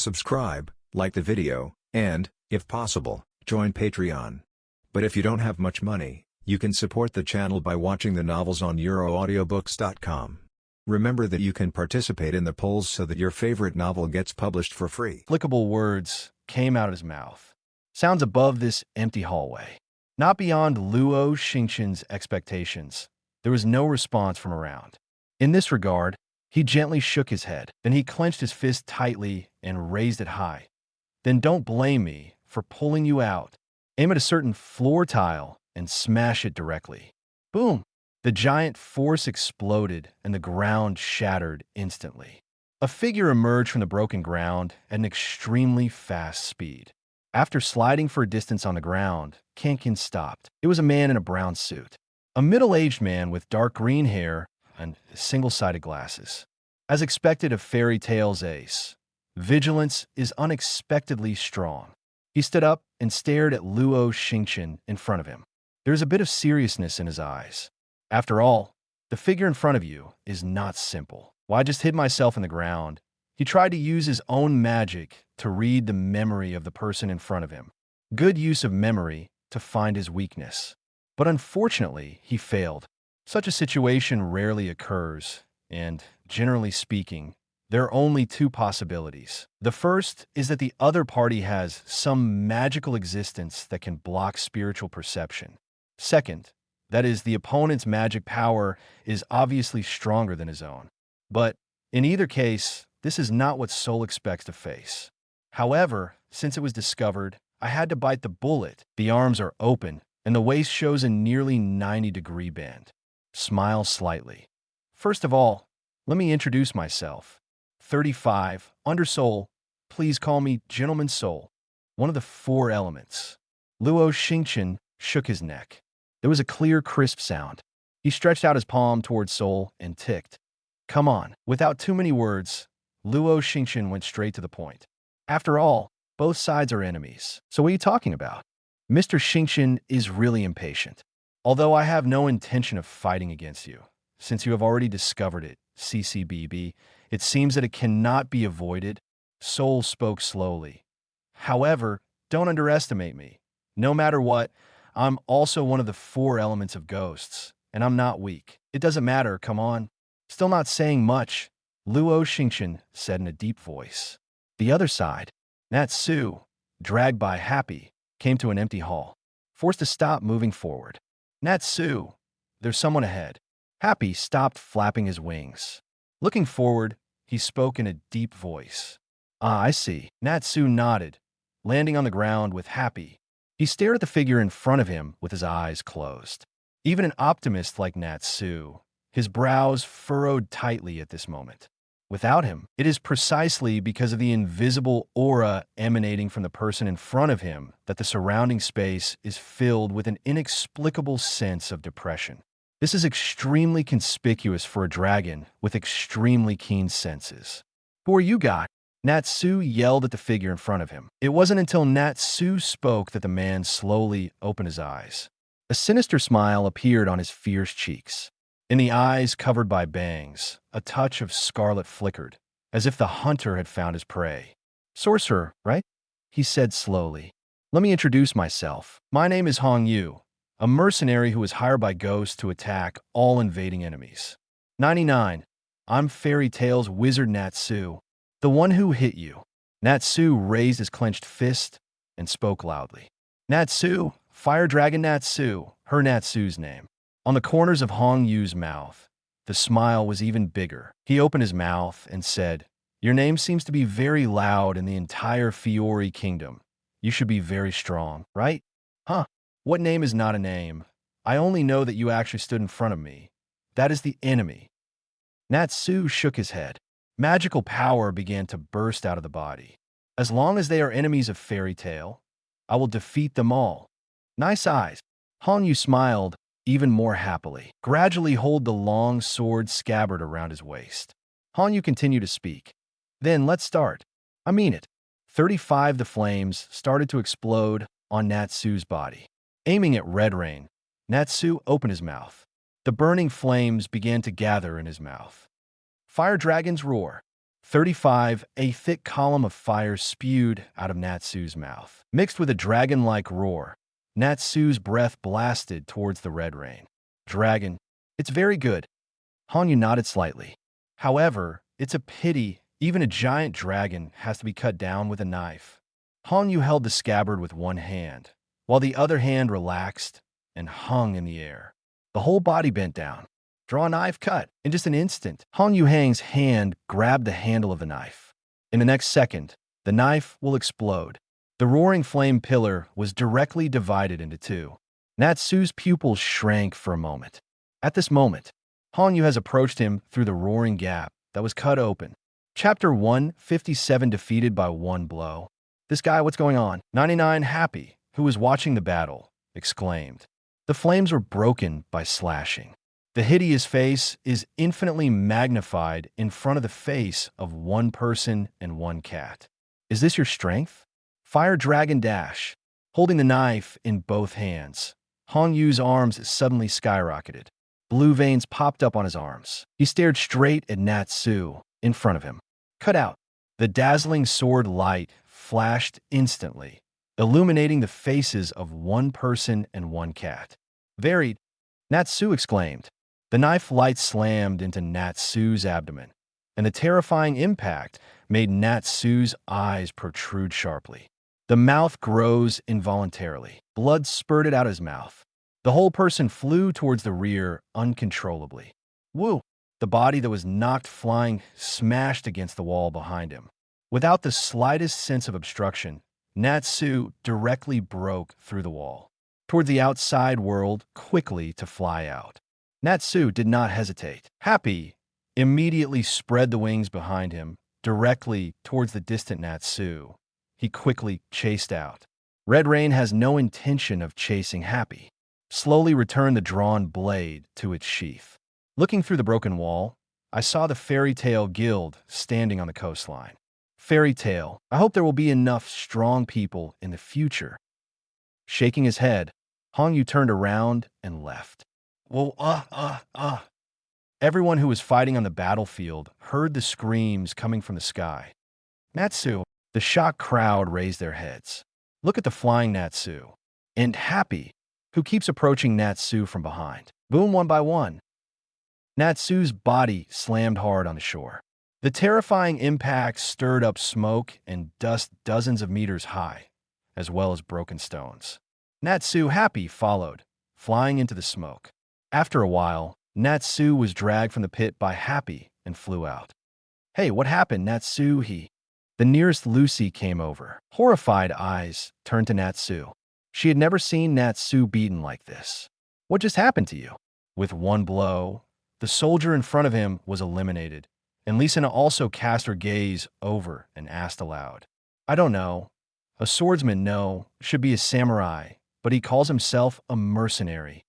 subscribe, like the video, and, if possible, join Patreon. But if you don't have much money, you can support the channel by watching the novels on euroaudiobooks.com. Remember that you can participate in the polls so that your favorite novel gets published for free. Inexplicable words came out of his mouth. Sounds above this empty hallway. Not beyond Luo Xingchen's expectations. There was no response from around. In this regard, he gently shook his head. Then he clenched his fist tightly and raised it high. Then don't blame me for pulling you out. Aim at a certain floor tile and smash it directly. Boom! The giant force exploded and the ground shattered instantly. A figure emerged from the broken ground at an extremely fast speed. After sliding for a distance on the ground, Xingchen stopped. It was a man in a brown suit. A middle-aged man with dark green hair and single-sided glasses. As expected of fairy tales ace, vigilance is unexpectedly strong. He stood up and stared at Luo Xingchen in front of him. There is a bit of seriousness in his eyes. After all, the figure in front of you is not simple. Why just hid myself in the ground? He tried to use his own magic to read the memory of the person in front of him. Good use of memory to find his weakness. But unfortunately, he failed. Such a situation rarely occurs, and, generally speaking, there are only two possibilities. The first is that the other party has some magical existence that can block spiritual perception. Second, that is, the opponent's magic power is obviously stronger than his own. But, in either case, this is not what Soul expects to face. However, since it was discovered, I had to bite the bullet. The arms are open, and the waist shows a nearly 90-degree bend. Smile slightly. First of all, let me introduce myself. 35, Undersoul. Please call me Gentleman Soul. One of the four elements. Luo Xingchen shook his neck. There was a clear, crisp sound. He stretched out his palm towards Soul and ticked. Come on. Without too many words, Luo Xingchen went straight to the point. After all, both sides are enemies. So what are you talking about? Mr. Xingchen is really impatient. Although I have no intention of fighting against you, since you have already discovered it, CCBB, it seems that it cannot be avoided. Soul spoke slowly. However, don't underestimate me. No matter what, I'm also one of the four elements of ghosts, and I'm not weak. It doesn't matter, come on. Still not saying much, Luo Xingchen said in a deep voice. The other side, Nat Su, dragged by Happy, came to an empty hall, forced to stop moving forward. Nat Su, there's someone ahead. Happy stopped flapping his wings. Looking forward, he spoke in a deep voice. Ah, I see. Nat Su nodded, landing on the ground with Happy. He stared at the figure in front of him with his eyes closed. Even an optimist like Nat Su, his brows furrowed tightly at this moment. Without him, it is precisely because of the invisible aura emanating from the person in front of him that the surrounding space is filled with an inexplicable sense of depression. This is extremely conspicuous for a dragon with extremely keen senses. Who are you, guy? Natsu yelled at the figure in front of him. It wasn't until Natsu spoke that the man slowly opened his eyes. A sinister smile appeared on his fierce cheeks. In the eyes covered by bangs, a touch of scarlet flickered, as if the hunter had found his prey. Sorcerer, right? He said slowly. Let me introduce myself. My name is Hong Yu, a mercenary who is hired by ghosts to attack all invading enemies. 99. I'm Fairy Tale's wizard Natsu, the one who hit you. Natsu raised his clenched fist and spoke loudly. Natsu, Fire Dragon Natsu, her Natsu's name. On the corners of Hong Yu's mouth, the smile was even bigger. He opened his mouth and said, Your name seems to be very loud in the entire Fiori kingdom. You should be very strong, right? Huh? What name is not a name? I only know that you actually stood in front of me. That is the enemy. Natsu shook his head. Magical power began to burst out of the body. As long as they are enemies of Fairy Tale, I will defeat them all. Nice eyes. Hong Yu smiled even more happily. Gradually hold the long sword scabbard around his waist. Hong Yu continued to speak. Then let's start. I mean it. 35 The flames started to explode on Natsu's body. Aiming at Red Rain, Natsu opened his mouth. The burning flames began to gather in his mouth. Fire Dragon's roar. 35. A thick column of fire spewed out of Natsu's mouth, mixed with a dragon-like roar. Natsu's breath blasted towards the red rain. Dragon. It's very good. Hanyu nodded slightly. However, it's a pity even a giant dragon has to be cut down with a knife. Hanyu held the scabbard with one hand, while the other hand relaxed and hung in the air. The whole body bent down. Draw a knife, cut. In just an instant, Hanyu Hang's hand grabbed the handle of the knife. In the next second, the knife will explode. The roaring flame pillar was directly divided into two. Natsu's pupils shrank for a moment. At this moment, Hanyu has approached him through the roaring gap that was cut open. Chapter 157 defeated by one blow. This guy, what's going on? 99 Happy, who was watching the battle, exclaimed. The flames were broken by slashing. The hideous face is infinitely magnified in front of the face of one person and one cat. Is this your strength? Fire Dragon Dash. Holding the knife in both hands, Hangyu's arms suddenly skyrocketed. Blue veins popped up on his arms. He stared straight at Natsu in front of him. Cut out. The dazzling sword light flashed instantly, illuminating the faces of one person and one cat. Varied, Natsu exclaimed. The knife light slammed into Natsu's abdomen, and the terrifying impact made Natsu's eyes protrude sharply. The mouth grows involuntarily. Blood spurted out his mouth. The whole person flew towards the rear uncontrollably. Woo! The body that was knocked flying smashed against the wall behind him. Without the slightest sense of obstruction, Natsu directly broke through the wall, toward the outside world, quickly to fly out. Natsu did not hesitate. Happy immediately spread the wings behind him, directly towards the distant Natsu. He quickly chased out. Red Rain has no intention of chasing Happy. Slowly returned the drawn blade to its sheath. Looking through the broken wall, I saw the Fairy Tale Guild standing on the coastline. Fairy Tale, I hope there will be enough strong people in the future. Shaking his head, Hanyu turned around and left. Whoa, Everyone who was fighting on the battlefield heard the screams coming from the sky. Natsu, the shocked crowd raised their heads. Look at the flying Natsu. And Happy, who keeps approaching Natsu from behind. Boom, one by one. Natsu's body slammed hard on the shore. The terrifying impact stirred up smoke and dust dozens of meters high, as well as broken stones. Natsu Happy followed, flying into the smoke. After a while, Natsu was dragged from the pit by Happy and flew out. Hey, what happened, Natsu? The nearest Lucy came over. Horrified eyes turned to Natsu. She had never seen Natsu beaten like this. What just happened to you? With one blow, the soldier in front of him was eliminated, and Lisena also cast her gaze over and asked aloud. I don't know. A swordsman, no, should be a samurai, but he calls himself a mercenary.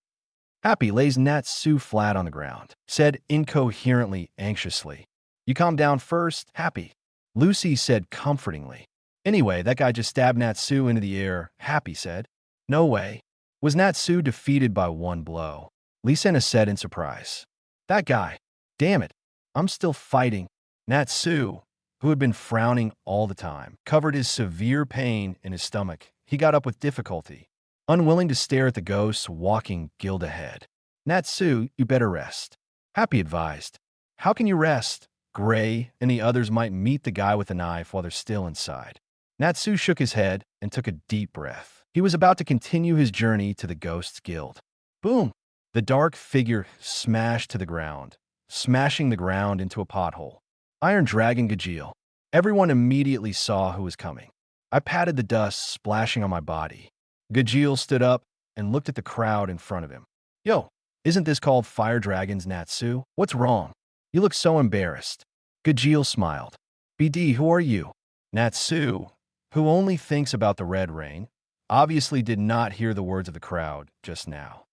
Happy lays Natsu flat on the ground, said incoherently, anxiously. You calm down first, Happy. Lucy said comfortingly. Anyway, that guy just stabbed Natsu into the air, Happy said. No way. Was Natsu defeated by one blow? Lisena said in surprise. That guy. Damn it. I'm still fighting. Natsu, who had been frowning all the time, covered his severe pain in his stomach. He got up with difficulty, unwilling to stare at the ghosts walking guild ahead. Natsu, you better rest. Happy advised. How can you rest? Gray and the others might meet the guy with the knife while they're still inside. Natsu shook his head and took a deep breath. He was about to continue his journey to the Ghosts Guild. Boom! The dark figure smashed to the ground, smashing the ground into a pothole. Iron Dragon Gajeel. Everyone immediately saw who was coming. I patted the dust splashing on my body. Gajeel stood up and looked at the crowd in front of him. Yo, isn't this called Fire Dragons, Natsu? What's wrong? You look so embarrassed. Gajeel smiled. BD, who are you? Natsu, who only thinks about the red rain, obviously did not hear the words of the crowd just now.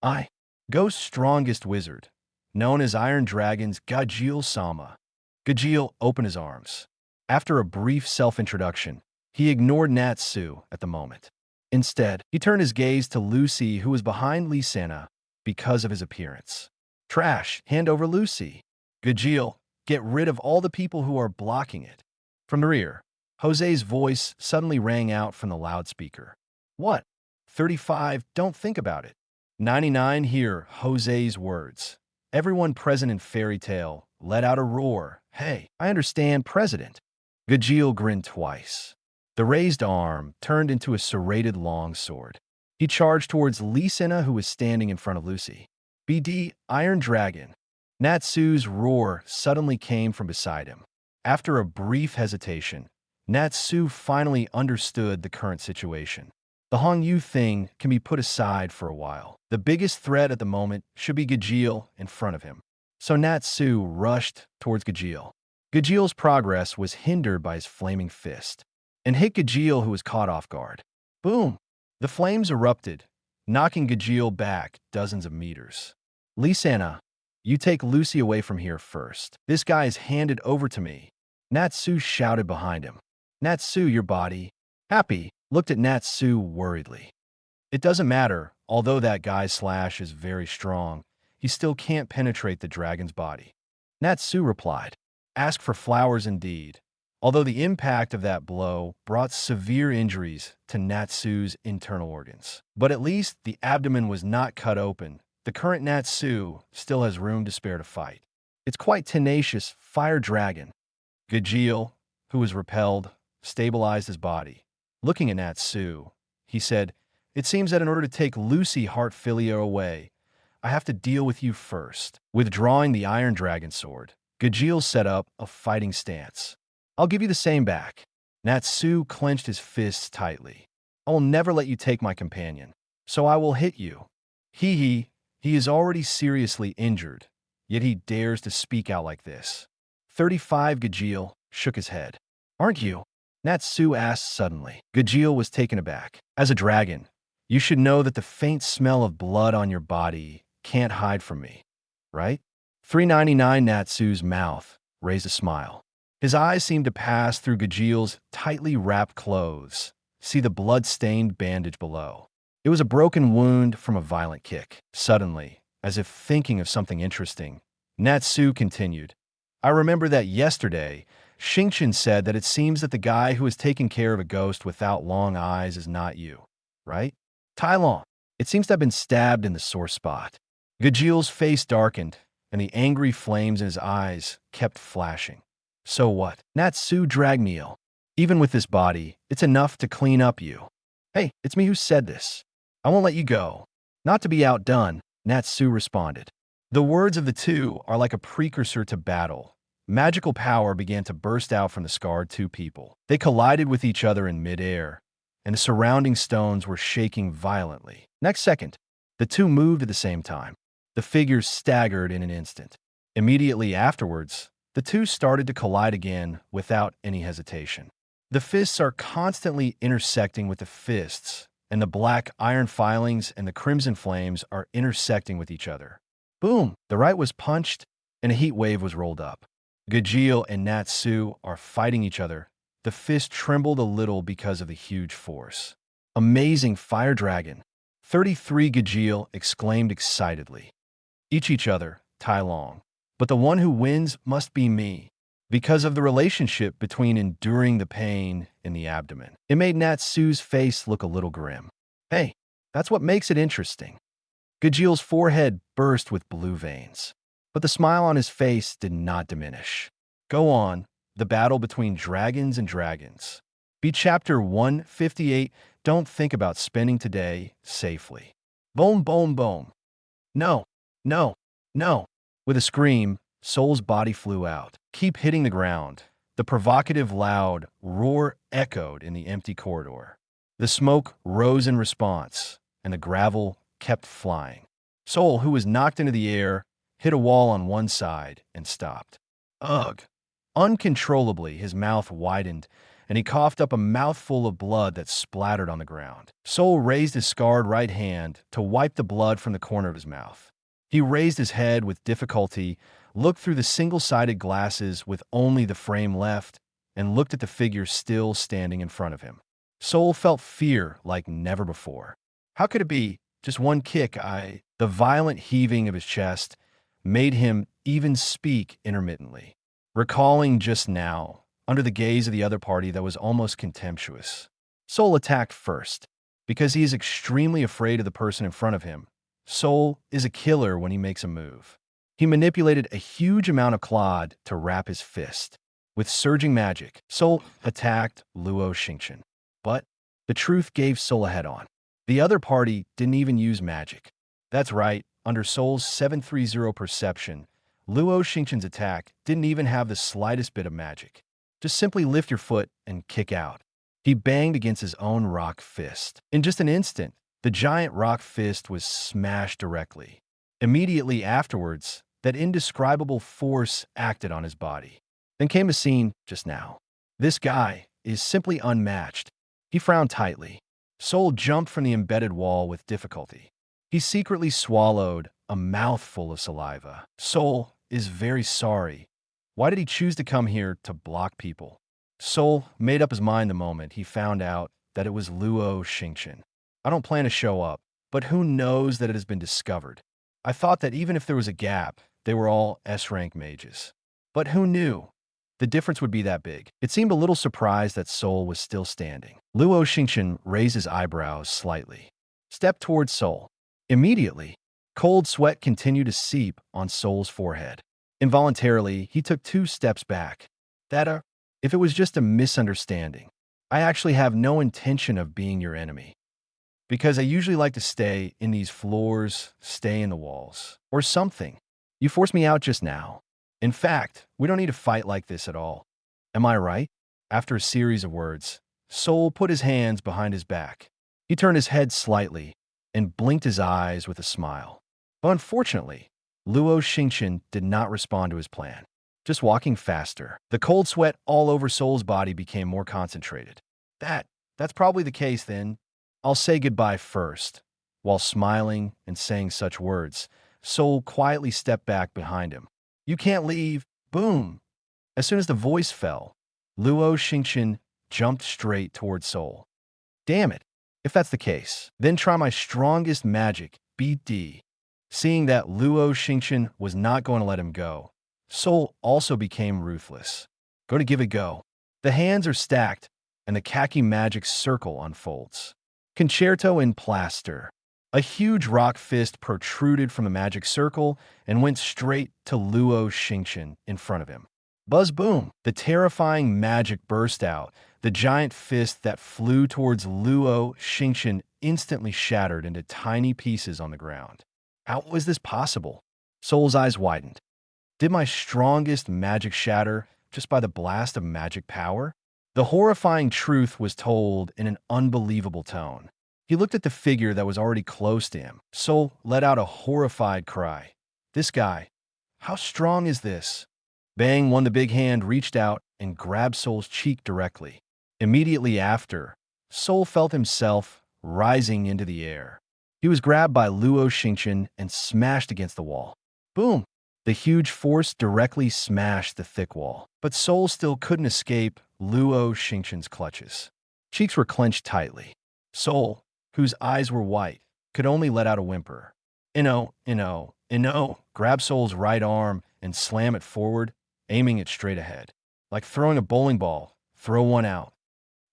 I, Ghost's strongest wizard, known as Iron Dragon's Gajeel-sama. Gajeel opened his arms. After a brief self-introduction, he ignored Natsu at the moment. Instead, he turned his gaze to Lucy, who was behind Lisena because of his appearance. Trash, hand over Lucy. Gajeel, Get rid of all the people who are blocking it. From the rear, Jose's voice suddenly rang out from the loudspeaker. What? 35, don't think about it. 99, hear Jose's words. Everyone present in Fairy Tale let out a roar. Hey, I understand, President. Gajeel grinned twice. The raised arm turned into a serrated longsword. He charged towards Lisena, who was standing in front of Lucy. BD, Iron Dragon. Natsu's roar suddenly came from beside him. After a brief hesitation, Natsu finally understood the current situation. The Hongyu thing can be put aside for a while. The biggest threat at the moment should be Gajeel in front of him. So Natsu rushed towards Gajeel. Gajeel's progress was hindered by his flaming fist, and hit Gajeel, who was caught off guard. Boom! The flames erupted, knocking Gajeel back dozens of meters. Lisena, you take Lucy away from here first. This guy is handed over to me. Natsu shouted behind him. Natsu, your body. Happy looked at Natsu worriedly. It doesn't matter, although that guy's slash is very strong, he still can't penetrate the dragon's body. Natsu replied, ask for flowers indeed. Although the impact of that blow brought severe injuries to Natsu's internal organs. But at least the abdomen was not cut open. The current Natsu still has room to spare to fight. It's quite tenacious fire dragon. Gajeel, who was repelled, stabilized his body. Looking at Natsu, he said, it seems that in order to take Lucy Heartfilia away, I have to deal with you first. Withdrawing the Iron Dragon sword, Gajeel set up a fighting stance. I'll give you the same back. Natsu clenched his fists tightly. I will never let you take my companion, so I will hit you. He is already seriously injured, yet he dares to speak out like this. 35 Gajeel shook his head. Aren't you? Natsu asked suddenly. Gajeel was taken aback. As a dragon, you should know that the faint smell of blood on your body can't hide from me, right? 399 Natsu's mouth raised a smile. His eyes seemed to pass through Gajeel's tightly wrapped clothes, see the blood-stained bandage below. It was a broken wound from a violent kick. Suddenly, as if thinking of something interesting, Natsu continued, I remember that yesterday, Xingchen said that it seems that the guy who is taking care of a ghost without long eyes is not you, right? Tai Long, it seems to have been stabbed in the sore spot. Gajeel's face darkened, and the angry flames in his eyes kept flashing. So what? Natsu dragged me ill. Even with this body, it's enough to clean up you. Hey, it's me who said this. I won't let you go. Not to be outdone, Natsu responded. The words of the two are like a precursor to battle. Magical power began to burst out from the scarred two people. They collided with each other in midair, and the surrounding stones were shaking violently. Next second, the two moved at the same time. The figures staggered in an instant. Immediately afterwards, the two started to collide again without any hesitation. The fists are constantly intersecting with the fists, and the black iron filings and the crimson flames are intersecting with each other. Boom! The right was punched, and a heat wave was rolled up. Gajeel and Natsu are fighting each other. The fist trembled a little because of the huge force. Amazing fire dragon! 33 Gajeel exclaimed excitedly. Each other, Tai Long. But the one who wins must be me, because of the relationship between enduring the pain in the abdomen. It made Natsu's face look a little grim. Hey, that's what makes it interesting. Gajeel's forehead burst with blue veins, but the smile on his face did not diminish. Go on, the battle between dragons and dragons. Be chapter 158, don't think about spending today safely. Boom, boom, boom. No, no, no. With a scream, Soul's body flew out. Keep hitting the ground. The provocative loud roar echoed in the empty corridor. The smoke rose in response, and the gravel kept flying. Soul, who was knocked into the air, hit a wall on one side and stopped. Ugh! Uncontrollably, his mouth widened, and he coughed up a mouthful of blood that splattered on the ground. Soul raised his scarred right hand to wipe the blood from the corner of his mouth. He raised his head with difficulty, looked through the single-sided glasses with only the frame left, and looked at the figure still standing in front of him. Soul felt fear like never before. How could it be? Just one kick, The violent heaving of his chest made him even speak intermittently. recalling just now, under the gaze of the other party that was almost contemptuous. Soul attacked first, because he is extremely afraid of the person in front of him. Soul is a killer when he makes a move. He manipulated a huge amount of cloth to wrap his fist. With surging magic, Soul attacked Luo Xingchen. But the truth gave Soul a head-on. The other party didn't even use magic. That's right, under Soul's 730 perception, Luo Xingchen's attack didn't even have the slightest bit of magic. Just simply lift your foot and kick out. He banged against his own rock fist. In just an instant, the giant rock fist was smashed directly. Immediately afterwards, that indescribable force acted on his body. Then came a scene just now. This guy is simply unmatched. He frowned tightly. Soul jumped from the embedded wall with difficulty. He secretly swallowed a mouthful of saliva. Soul is very sorry. Why did he choose to come here to block people? Soul made up his mind the moment he found out that it was Luo Xingchen. I don't plan to show up, but who knows that it has been discovered? I thought that even if there was a gap, they were all S-rank mages. But who knew the difference would be that big? It seemed a little surprised that Soul was still standing. Luo Xingchen raised his eyebrows slightly. Stepped towards Soul. Immediately, cold sweat continued to seep on Soul's forehead. Involuntarily, he took 2 steps back. If it was just a misunderstanding, I actually have no intention of being your enemy. Because I usually like to stay in these floors, stay in the walls, or something. You forced me out just now. In fact, we don't need to fight like this at all. Am I right? After a series of words, Soul put his hands behind his back. He turned his head slightly and blinked his eyes with a smile. But unfortunately, Luo Xingchen did not respond to his plan. Just walking faster. The cold sweat all over Soul's body became more concentrated. That's probably the case then. I'll say goodbye first. While smiling and saying such words, Soul quietly stepped back behind him. You can't leave. Boom. As soon as the voice fell, Luo Xingchen jumped straight towards Soul. Damn it. If that's the case, then try my strongest magic, BD. Seeing that Luo Xingchen was not going to let him go, Soul also became ruthless. Go to give it a go. The hands are stacked, and the khaki magic circle unfolds. Concerto in plaster. A huge rock fist protruded from the magic circle and went straight to Luo Xingchen in front of him. Buzz boom! The terrifying magic burst out. The giant fist that flew towards Luo Xingchen instantly shattered into tiny pieces on the ground. How was this possible? Soul's eyes widened. Did my strongest magic shatter just by the blast of magic power? The horrifying truth was told in an unbelievable tone. He looked at the figure that was already close to him. Soul let out a horrified cry. This guy, how strong is this? Bang, the big hand reached out and grabbed Soul's cheek directly. Immediately after, Soul felt himself rising into the air. He was grabbed by Luo Xingchen and smashed against the wall. Boom! The huge force directly smashed the thick wall. But Soul still couldn't escape Luo Xingchen's clutches. Cheeks were clenched tightly. Soul, whose eyes were white, could only let out a whimper. Inno, grab Soul's right arm and slam it forward, aiming it straight ahead. Like throwing a bowling ball, throw one out.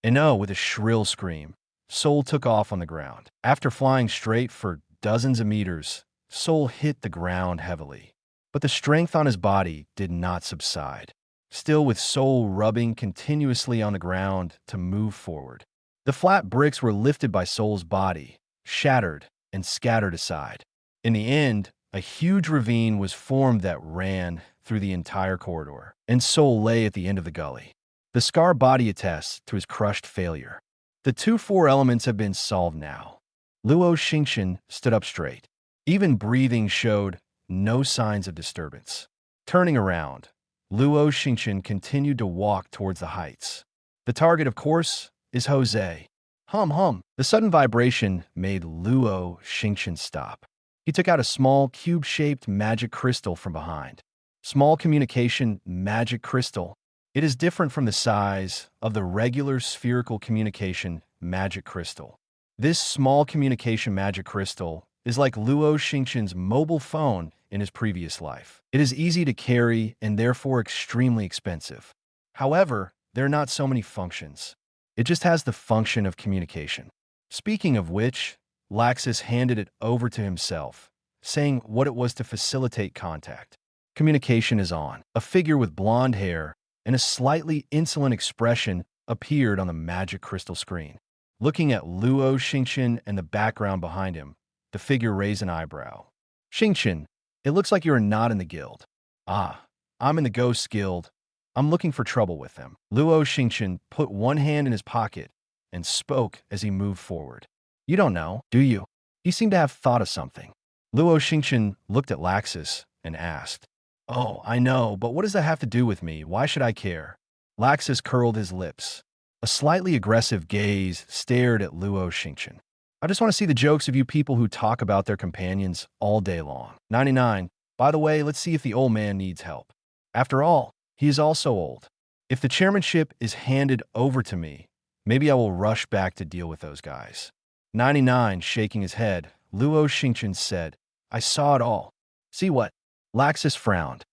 Inno, with a shrill scream, Soul took off on the ground. After flying straight for dozens of meters, Soul hit the ground heavily. But the strength on his body did not subside. Still with Soul rubbing continuously on the ground to move forward. The flat bricks were lifted by Soul's body, shattered, and scattered aside. In the end, a huge ravine was formed that ran through the entire corridor, and Soul lay at the end of the gully. The scar body attests to his crushed failure. The 2-4 elements have been solved now. Luo Xingchen stood up straight. Even breathing showed no signs of disturbance. Turning around, Luo Xingchen continued to walk towards the heights. The target, of course, is Jose. Hum. The sudden vibration made Luo Xingchen stop. He took out a small cube-shaped magic crystal from behind. Small communication magic crystal. It is different from the size of the regular spherical communication magic crystal. This small communication magic crystal is like Luo Xingchen's mobile phone in his previous life. It is easy to carry and therefore extremely expensive. However, there are not so many functions. It just has the function of communication. Speaking of which, Laxus handed it over to himself, saying what it was to facilitate contact. Communication is on. A figure with blonde hair and a slightly insolent expression appeared on the magic crystal screen. Looking at Luo Xingchen and the background behind him, the figure raised an eyebrow. Xingchen, it looks like you are not in the guild. Ah, I'm in the Ghost Guild. I'm looking for trouble with them. Luo Xingchen put one hand in his pocket and spoke as he moved forward. You don't know, do you? He seemed to have thought of something. Luo Xingchen looked at Laxus and asked, Oh, I know, but what does that have to do with me? Why should I care? Laxus curled his lips. A slightly aggressive gaze stared at Luo Xingchen. I just want to see the jokes of you people who talk about their companions all day long. 99. By the way, let's see if the old man needs help. After all, he is also old. If the chairmanship is handed over to me, maybe I will rush back to deal with those guys. 99, shaking his head, Luo Xingchen said, I saw it all. See what? Laxus frowned.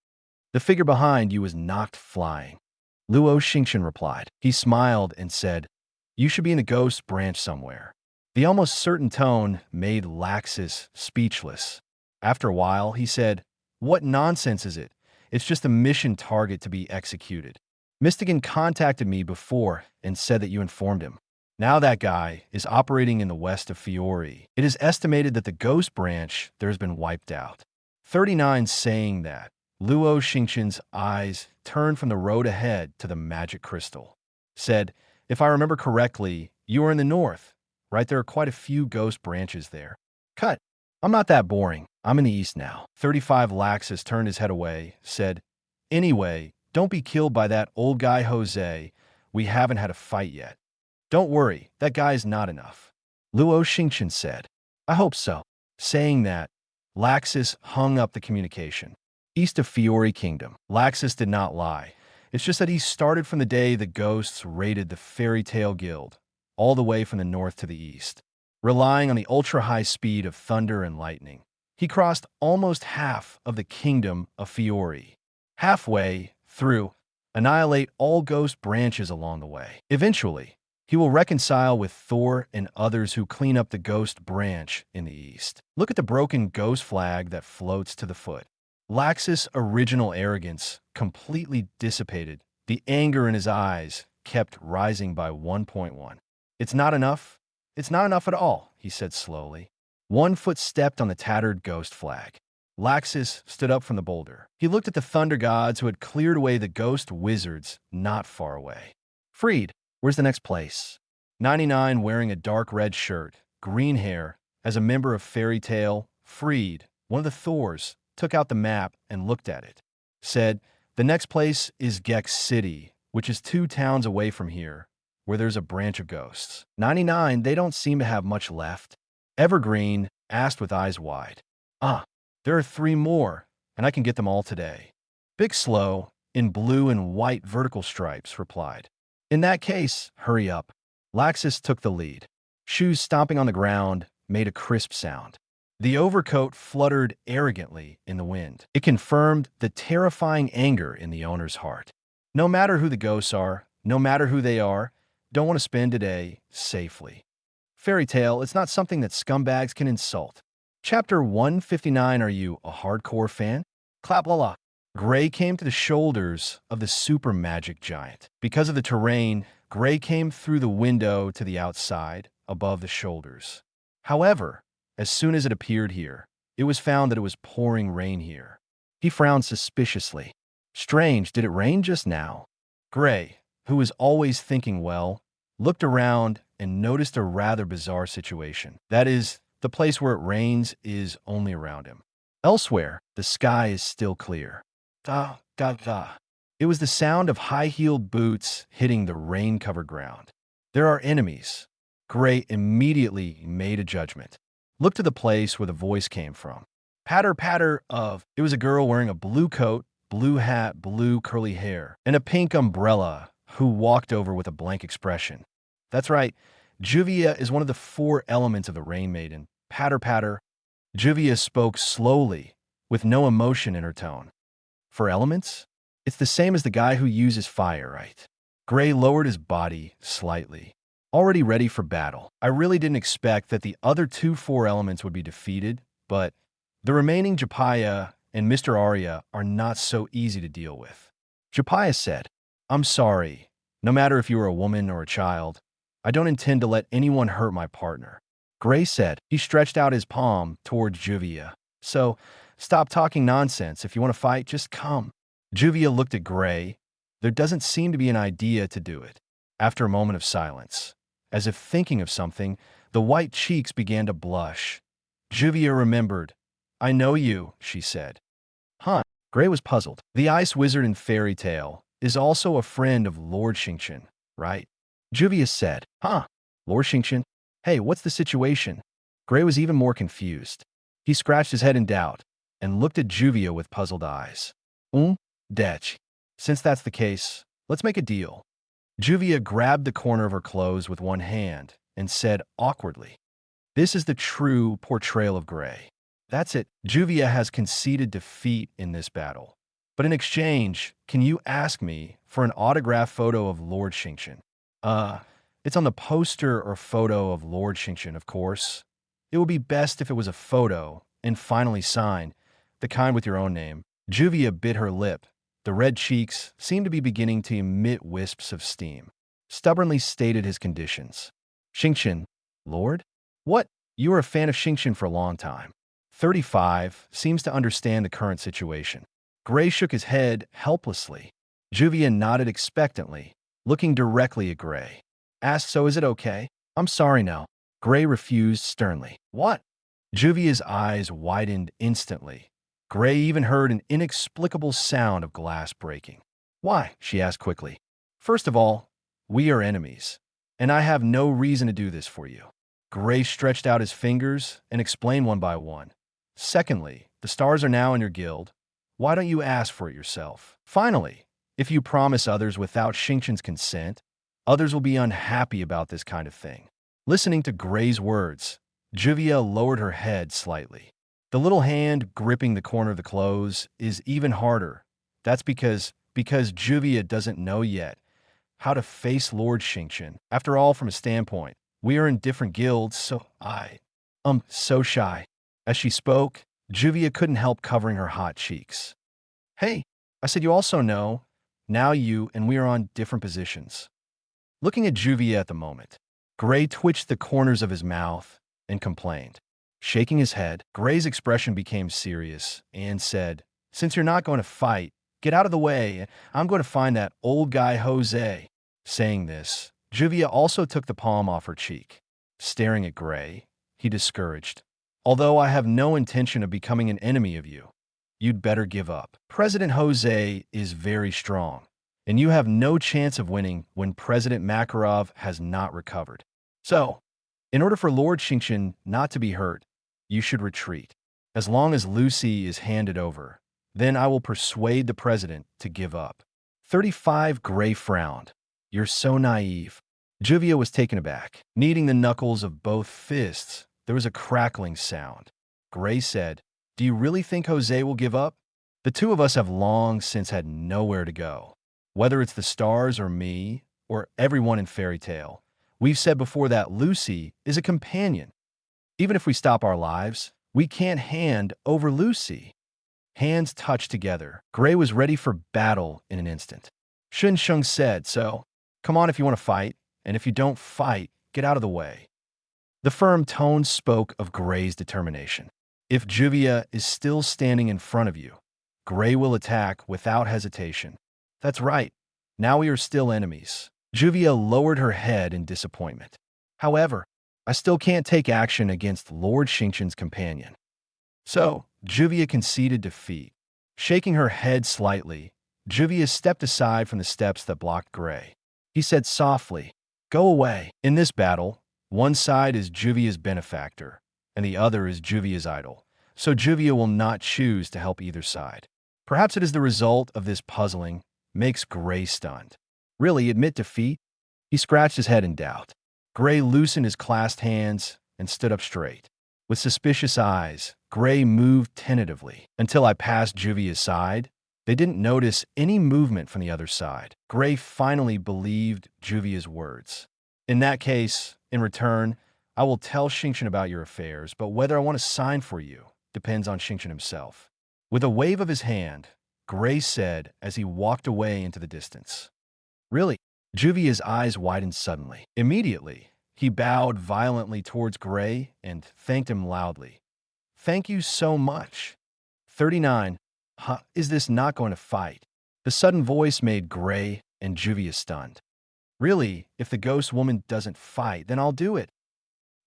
The figure behind you was knocked flying. Luo Xingchen replied. He smiled and said, You should be in the ghost branch somewhere. The almost certain tone made Laxus speechless. After a while, he said, What nonsense is it? It's just a mission target to be executed. Mystigan contacted me before and said that you informed him. Now that guy is operating in the west of Fiori. It is estimated that the ghost branch there has been wiped out. 39 saying that, Luo Xingchen's eyes turned from the road ahead to the magic crystal. Said, If I remember correctly, you are in the north, right? There are quite a few ghost branches there. Cut. I'm not that boring. I'm in the east now. 35 Laxus turned his head away, said, Anyway, don't be killed by that old guy Jose. We haven't had a fight yet. Don't worry, that guy is not enough. Luo Xingchen said, I hope so. Saying that, Laxus hung up the communication. East of Fiori Kingdom. Laxus did not lie. It's just that he started from the day the ghosts raided the Fairy Tale Guild, all the way from the north to the east. Relying on the ultra-high speed of thunder and lightning, he crossed almost half of the kingdom of Fiori. Halfway through, annihilate all ghost branches along the way. Eventually, he will reconcile with Thor and others who clean up the ghost branch in the east. Look at the broken ghost flag that floats to the foot. Laxus' original arrogance completely dissipated. The anger in his eyes kept rising by 1.1. It's not enough. It's not enough at all, he said slowly. 1 foot stepped on the tattered ghost flag. Laxus stood up from the boulder. He looked at the thunder gods who had cleared away the ghost wizards not far away. Freed, where's the next place? 99 wearing a dark red shirt, green hair, as a member of Fairy Tale, Freed, one of the Thors, took out the map and looked at it. Said, the next place is Gex City, which is 2 towns away from here, where there's a branch of ghosts. 99, they don't seem to have much left. Evergreen asked with eyes wide. Ah, there are 3 more, and I can get them all today. Big Slow, in blue and white vertical stripes, replied. In that case, hurry up. Laxus took the lead. Shoes stomping on the ground made a crisp sound. The overcoat fluttered arrogantly in the wind. It confirmed the terrifying anger in the owner's heart. No matter who the ghosts are, no matter who they are, don't want to spend today safely. Fairy Tale, it's not something that scumbags can insult. Chapter 159, are you a hardcore fan? Clap la la. Gray came to the shoulders of the super magic giant. Because of the terrain, Gray came through the window to the outside, above the shoulders. However, as soon as it appeared here, it was found that it was pouring rain here. He frowned suspiciously. Strange, did it rain just now? Gray, who was always thinking well, looked around and noticed a rather bizarre situation. That is, the place where it rains is only around him. Elsewhere, the sky is still clear. Da, da, da. It was the sound of high-heeled boots hitting the rain-covered ground. There are enemies. Gray immediately made a judgment. Looked to the place where the voice came from. Patter, patter of. It was a girl wearing a blue coat, blue hat, blue curly hair, and a pink umbrella who walked over with a blank expression. That's right. Juvia is one of the 4 elements of the Rain Maiden. Patter, patter. Juvia spoke slowly, with no emotion in her tone. For elements? It's the same as the guy who uses fire, right? Gray lowered his body slightly, already ready for battle. I really didn't expect that the other 2 elements would be defeated, but the remaining Japaya and Mr. Arya are not so easy to deal with. Japaya said, I'm sorry. No matter if you are a woman or a child, I don't intend to let anyone hurt my partner. Gray said. He stretched out his palm towards Juvia. So, stop talking nonsense. If you want to fight, just come. Juvia looked at Gray. There doesn't seem to be an idea to do it. After a moment of silence, as if thinking of something, the white cheeks began to blush. Juvia remembered. I know you, she said. Huh? Gray was puzzled. The ice wizard in fairy tale is also a friend of Lord Xingchen, right? Juvia said, Huh? Lord Xingchen? Hey, what's the situation? Gray was even more confused. He scratched his head in doubt and looked at Juvia with puzzled eyes. Dech. Since that's the case, let's make a deal. Juvia grabbed the corner of her clothes with one hand and said awkwardly, This is the true portrayal of Gray. That's it. Juvia has conceded defeat in this battle. But in exchange, can you ask me for an autograph photo of Lord Xingchen? It's on the poster or photo of Lord Xingchen, of course. It would be best if it was a photo and finally signed, the kind with your own name. Juvia bit her lip. The red cheeks seemed to be beginning to emit wisps of steam. Stubbornly stated his conditions. Xingchen, Lord? What? You were a fan of Xingchen for a long time. 35 seems to understand the current situation. Gray shook his head helplessly. Juvia nodded expectantly, looking directly at Gray. Asked, so is it okay? I'm sorry now. Gray refused sternly. What? Juvia's eyes widened instantly. Gray even heard an inexplicable sound of glass breaking. Why? She asked quickly. First of all, we are enemies, and I have no reason to do this for you. Gray stretched out his fingers and explained one by one. Secondly, the stars are now in your guild. Why don't you ask for it yourself? Finally, if you promise others without Xingchen's consent, others will be unhappy about this kind of thing. Listening to Gray's words, Juvia lowered her head slightly. The little hand gripping the corner of the clothes is even harder. That's because Juvia doesn't know yet how to face Lord Xingchen. After all, from a standpoint, we are in different guilds, so so shy. As she spoke, Juvia couldn't help covering her hot cheeks. Hey, I said you also know. Now you and we are on different positions. Looking at Juvia at the moment, Gray twitched the corners of his mouth and complained. Shaking his head, Gray's expression became serious and said, Since you're not going to fight, get out of the way. I'm going to find that old guy Jose. Saying this, Juvia also took the palm off her cheek. Staring at Gray, he discouraged. Although I have no intention of becoming an enemy of you, you'd better give up. President Jose is very strong, and you have no chance of winning when President Makarov has not recovered. So, in order for Lord Xingchen not to be hurt, you should retreat. As long as Lucy is handed over, then I will persuade the president to give up. 35 Gray frowned. You're so naive. Juvia was taken aback. Kneading the knuckles of both fists, there was a crackling sound. Gray said, Do you really think Jose will give up? The two of us have long since had nowhere to go. Whether it's the stars or me, or everyone in fairy tale, we've said before that Lucy is a companion. Even if we stop our lives, we can't hand over Lucy. Hands touched together. Gray was ready for battle in an instant. Shun Shung said, So, come on if you want to fight, and if you don't fight, get out of the way. The firm tone spoke of Gray's determination. If Juvia is still standing in front of you, Gray will attack without hesitation. That's right. Now we are still enemies. Juvia lowered her head in disappointment. However, I still can't take action against Lord Xingchen's companion. So, Juvia conceded defeat. Shaking her head slightly, Juvia stepped aside from the steps that blocked Gray. He said softly, Go away. In this battle, one side is Juvia's benefactor, and the other is Juvia's idol. So Juvia will not choose to help either side. Perhaps it is the result of this puzzling makes Gray stunned. Really, admit defeat? He scratched his head in doubt. Gray loosened his clasped hands and stood up straight. With suspicious eyes, Gray moved tentatively. Until I passed Juvia's side, they didn't notice any movement from the other side. Gray finally believed Juvia's words. In that case, in return, I will tell Xingchen about your affairs, but whether I want to sign for you depends on Xingchen himself. With a wave of his hand, Gray said as he walked away into the distance. Really? Juvia's eyes widened suddenly. Immediately, he bowed violently towards Gray and thanked him loudly. Thank you so much. 39. Is this not going to fight? The sudden voice made Gray and Juvia stunned. Really, if the ghost woman doesn't fight, then I'll do it.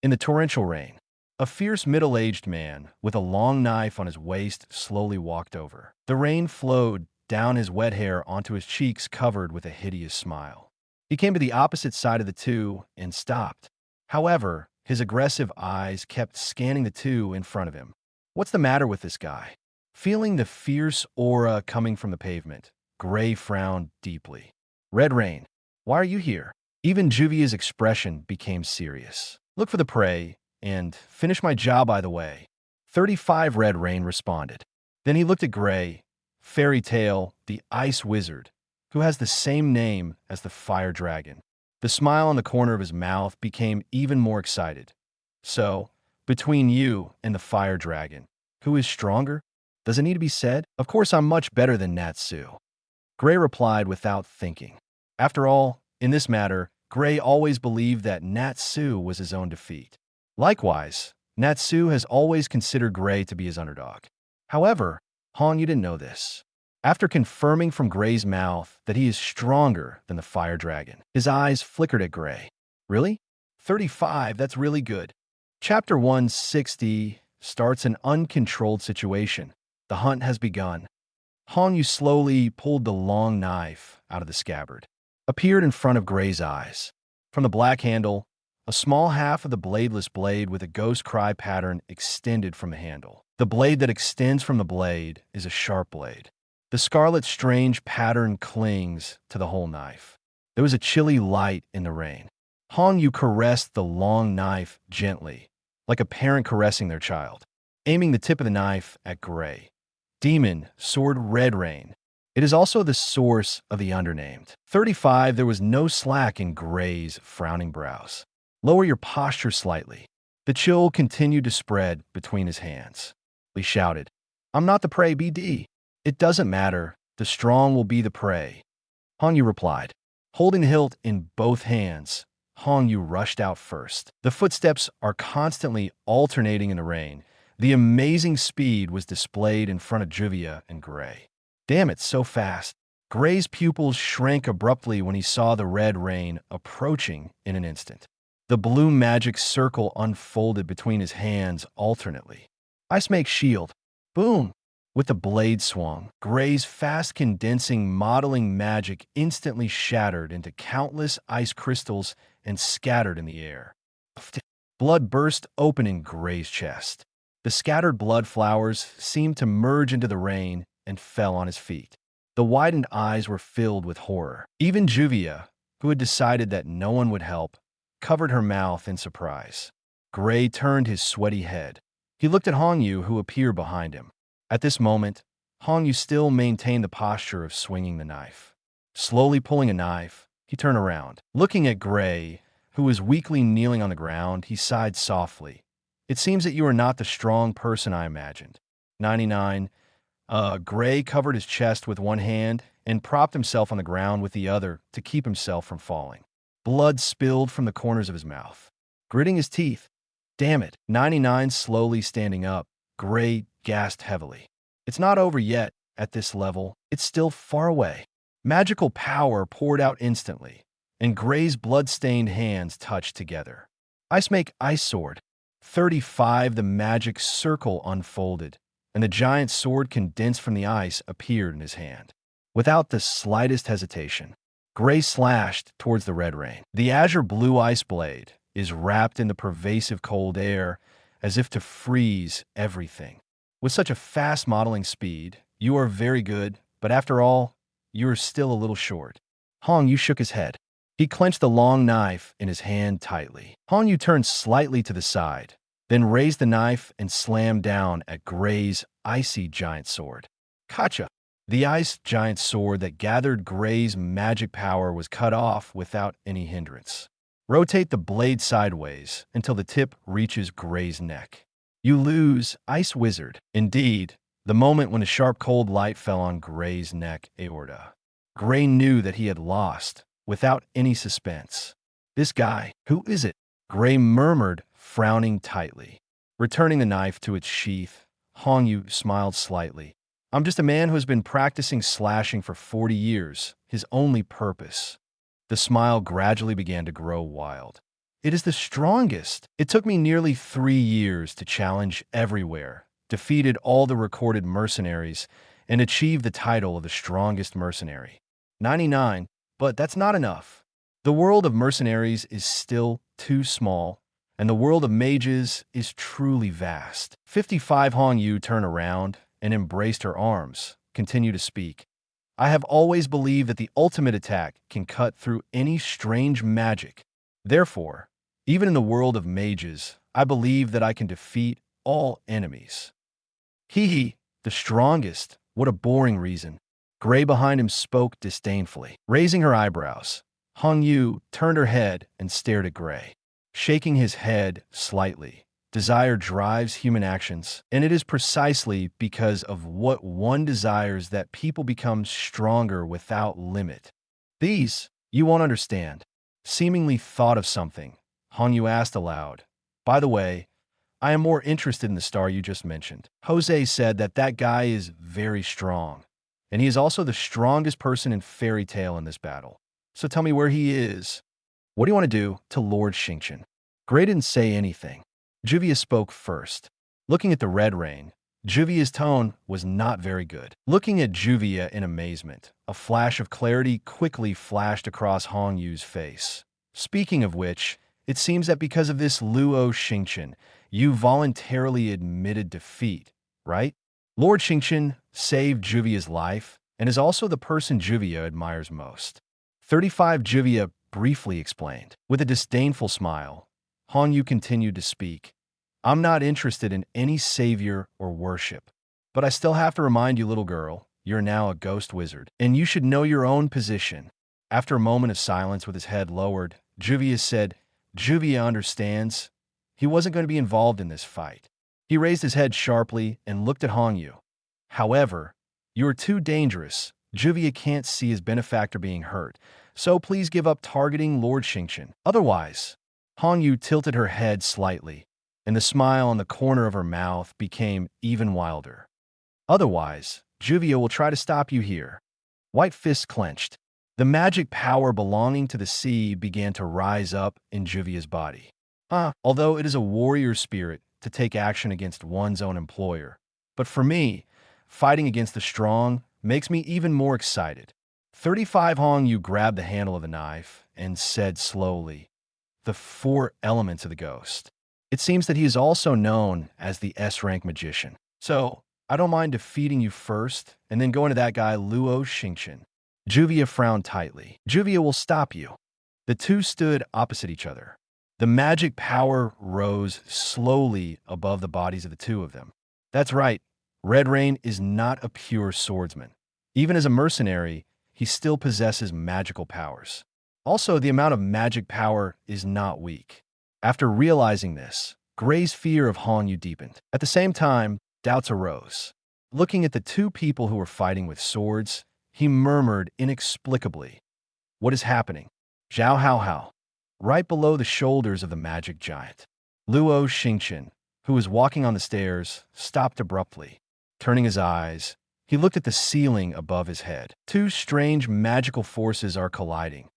In the torrential rain, a fierce middle-aged man with a long knife on his waist slowly walked over. The rain flowed down his wet hair onto his cheeks covered with a hideous smile. He came to the opposite side of the two and stopped. However, his aggressive eyes kept scanning the two in front of him. What's the matter with this guy? Feeling the fierce aura coming from the pavement, Gray frowned deeply. Red Rain, why are you here? Even Juvia's expression became serious. Look for the prey, and finish my job by the way. 35 Red Rain responded. Then he looked at Gray, Fairy Tale, the ice wizard, who has the same name as the fire dragon. The smile on the corner of his mouth became even more excited. So, between you and the fire dragon, who is stronger? Does it need to be said? Of course I'm much better than Natsu. Gray replied without thinking. After all, in this matter, Gray always believed that Natsu was his own defeat. Likewise, Natsu has always considered Gray to be his underdog. However, Han, you didn't know this. After confirming from Gray's mouth that he is stronger than the fire dragon, his eyes flickered at Gray. Really? 35, that's really good. Chapter 160 starts an uncontrolled situation. The hunt has begun. Han Yu slowly pulled the long knife out of the scabbard, appeared in front of Gray's eyes. From the black handle, a small half of the bladeless blade with a ghost cry pattern extended from the handle. The blade that extends from the blade is a sharp blade. The scarlet strange pattern clings to the whole knife. There was a chilly light in the rain. Han Yu caressed the long knife gently, like a parent caressing their child, aiming the tip of the knife at Gray. Demon, Sword Red Rain. It is also the source of the undernamed. 35, there was no slack in Gray's frowning brows. Lower your posture slightly. The chill continued to spread between his hands. He shouted, I'm not the prey, BD. It doesn't matter. The strong will be the prey. Han Yu replied. Holding the hilt in both hands, Han Yu rushed out first. The footsteps are constantly alternating in the rain. The amazing speed was displayed in front of Juvia and Gray. Damn it, so fast. Gray's pupils shrank abruptly when he saw the red rain approaching in an instant. The blue magic circle unfolded between his hands alternately. Ice make shield. Boom! With the blade swung, Gray's fast condensing modeling magic instantly shattered into countless ice crystals and scattered in the air. Blood burst open in Gray's chest. The scattered blood flowers seemed to merge into the rain and fell on his feet. The widened eyes were filled with horror. Even Juvia, who had decided that no one would help, covered her mouth in surprise. Gray turned his sweaty head. He looked at Han Yu, who appeared behind him. At this moment, Han Yu still maintained the posture of swinging the knife. Slowly pulling a knife, he turned around. Looking at Gray, who was weakly kneeling on the ground, he sighed softly. It seems that you are not the strong person I imagined. 99. Gray covered his chest with one hand and propped himself on the ground with the other to keep himself from falling. Blood spilled from the corners of his mouth. Gritting his teeth. Damn it. 99 slowly standing up. Gray gasped heavily. It's not over yet. At this level, it's still far away. Magical power poured out instantly, and Gray's blood-stained hands touched together. Ice make ice sword. 35, the magic circle unfolded, and the giant sword condensed from the ice appeared in his hand. Without the slightest hesitation, Gray slashed towards the red rain. The azure blue ice blade is wrapped in the pervasive cold air as if to freeze everything. With such a fast modeling speed, you are very good, but after all, you are still a little short. Han Yu shook his head. He clenched the long knife in his hand tightly. Han Yu turned slightly to the side, then raised the knife and slammed down at Gray's icy giant sword. Gotcha! The ice giant sword that gathered Gray's magic power was cut off without any hindrance. Rotate the blade sideways until the tip reaches Gray's neck. You lose, Ice Wizard. Indeed, the moment when a sharp cold light fell on Gray's neck aorta. Gray knew that he had lost, without any suspense. This guy, who is it? Gray murmured, frowning tightly. Returning the knife to its sheath, Hong Yu smiled slightly. I'm just a man who has been practicing slashing for 40 years, his only purpose. The smile gradually began to grow wild. It is the strongest. It took me nearly 3 years to challenge everywhere, defeated all the recorded mercenaries, and achieved the title of the strongest mercenary. 99, but that's not enough. The world of mercenaries is still too small, and the world of mages is truly vast. 55 Hong Yu turned around and embraced her arms, continue to speak. I have always believed that the ultimate attack can cut through any strange magic. Therefore, even in the world of mages, I believe that I can defeat all enemies. Hee, the strongest. What a boring reason. Gray behind him spoke disdainfully. Raising her eyebrows, Hong Yu turned her head and stared at Gray. Shaking his head slightly. Desire drives human actions, and it is precisely because of what one desires that people become stronger without limit. These, you won't understand. Seemingly thought of something, Hong Yu asked aloud. By the way, I am more interested in the star you just mentioned. Jose said that that guy is very strong, and he is also the strongest person in fairy tale in this battle. So tell me where he is. What do you want to do to Lord Xingchen? Gray didn't say anything. Juvia spoke first. Looking at the red rain, Juvia's tone was not very good. Looking at Juvia in amazement, a flash of clarity quickly flashed across Hong Yu's face. Speaking of which, it seems that because of this Luo Xingchen, you voluntarily admitted defeat, right? Lord Xingchen saved Juvia's life and is also the person Juvia admires most. 35 Juvia briefly explained. With a disdainful smile, Hong Yu continued to speak. I'm not interested in any savior or worship, but I still have to remind you, little girl, you're now a ghost wizard, and you should know your own position. After a moment of silence with his head lowered, Juvia said, Juvia understands. He wasn't going to be involved in this fight. He raised his head sharply and looked at Hong Yu. However, you are too dangerous. Juvia can't see his benefactor being hurt, so please give up targeting Lord Xingchen. Otherwise, Hong Yu tilted her head slightly, and the smile on the corner of her mouth became even wilder. Otherwise, Juvia will try to stop you here. White fists clenched. The magic power belonging to the sea began to rise up in Juvia's body. Although it is a warrior spirit to take action against one's own employer, but for me, fighting against the strong makes me even more excited. 35 Hong Yu grabbed the handle of the knife and said slowly, the 4 elements of the ghost. It seems that he is also known as the S-rank magician. So, I don't mind defeating you first, and then going to that guy Luo Xingchen. Juvia frowned tightly. Juvia will stop you. The two stood opposite each other. The magic power rose slowly above the bodies of the two of them. That's right, Red Rain is not a pure swordsman. Even as a mercenary, he still possesses magical powers. Also, the amount of magic power is not weak. After realizing this, Gray's fear of Hong Yu deepened. At the same time, doubts arose. Looking at the two people who were fighting with swords, he murmured inexplicably, "What is happening?" Zhao Hao Hao. Right below the shoulders of the magic giant, Luo Xingchen, who was walking on the stairs, stopped abruptly. Turning his eyes, he looked at the ceiling above his head. Two strange magical forces are colliding.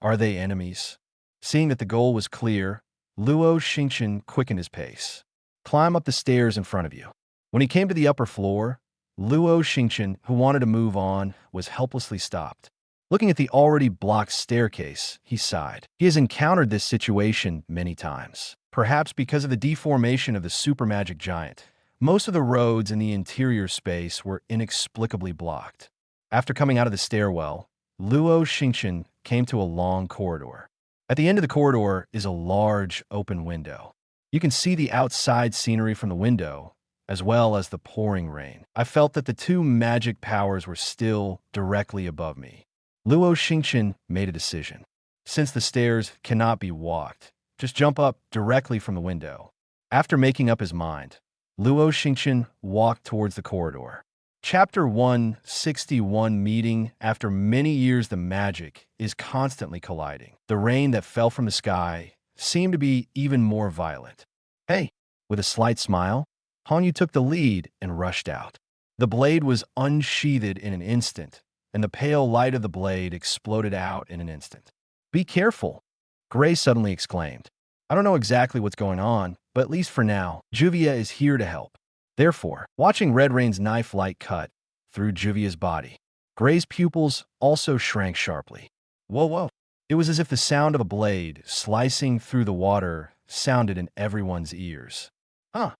Are they enemies? Seeing that the goal was clear, Luo Xingchen quickened his pace. Climb up the stairs in front of you. When he came to the upper floor, Luo Xingchen, who wanted to move on, was helplessly stopped. Looking at the already blocked staircase, he sighed. He has encountered this situation many times. Perhaps because of the deformation of the super magic giant, most of the roads in the interior space were inexplicably blocked. After coming out of the stairwell, Luo Xingchen came to a long corridor. At the end of the corridor is a large open window. You can see the outside scenery from the window, as well as the pouring rain. I felt that the two magic powers were still directly above me. Luo Xingchen made a decision. Since the stairs cannot be walked, just jump up directly from the window. After making up his mind, Luo Xingchen walked towards the corridor. Chapter 161 Meeting. After many years, the magic is constantly colliding. The rain that fell from the sky seemed to be even more violent. Hey, with a slight smile, Hongyu took the lead and rushed out. The blade was unsheathed in an instant, and the pale light of the blade exploded out in an instant. Be careful, Gray suddenly exclaimed. I don't know exactly what's going on, but at least for now, Juvia is here to help. Therefore, watching Red Rain's knife light cut through Juvia's body, Gray's pupils also shrank sharply. Whoa, whoa. It was as if the sound of a blade slicing through the water sounded in everyone's ears. Huh,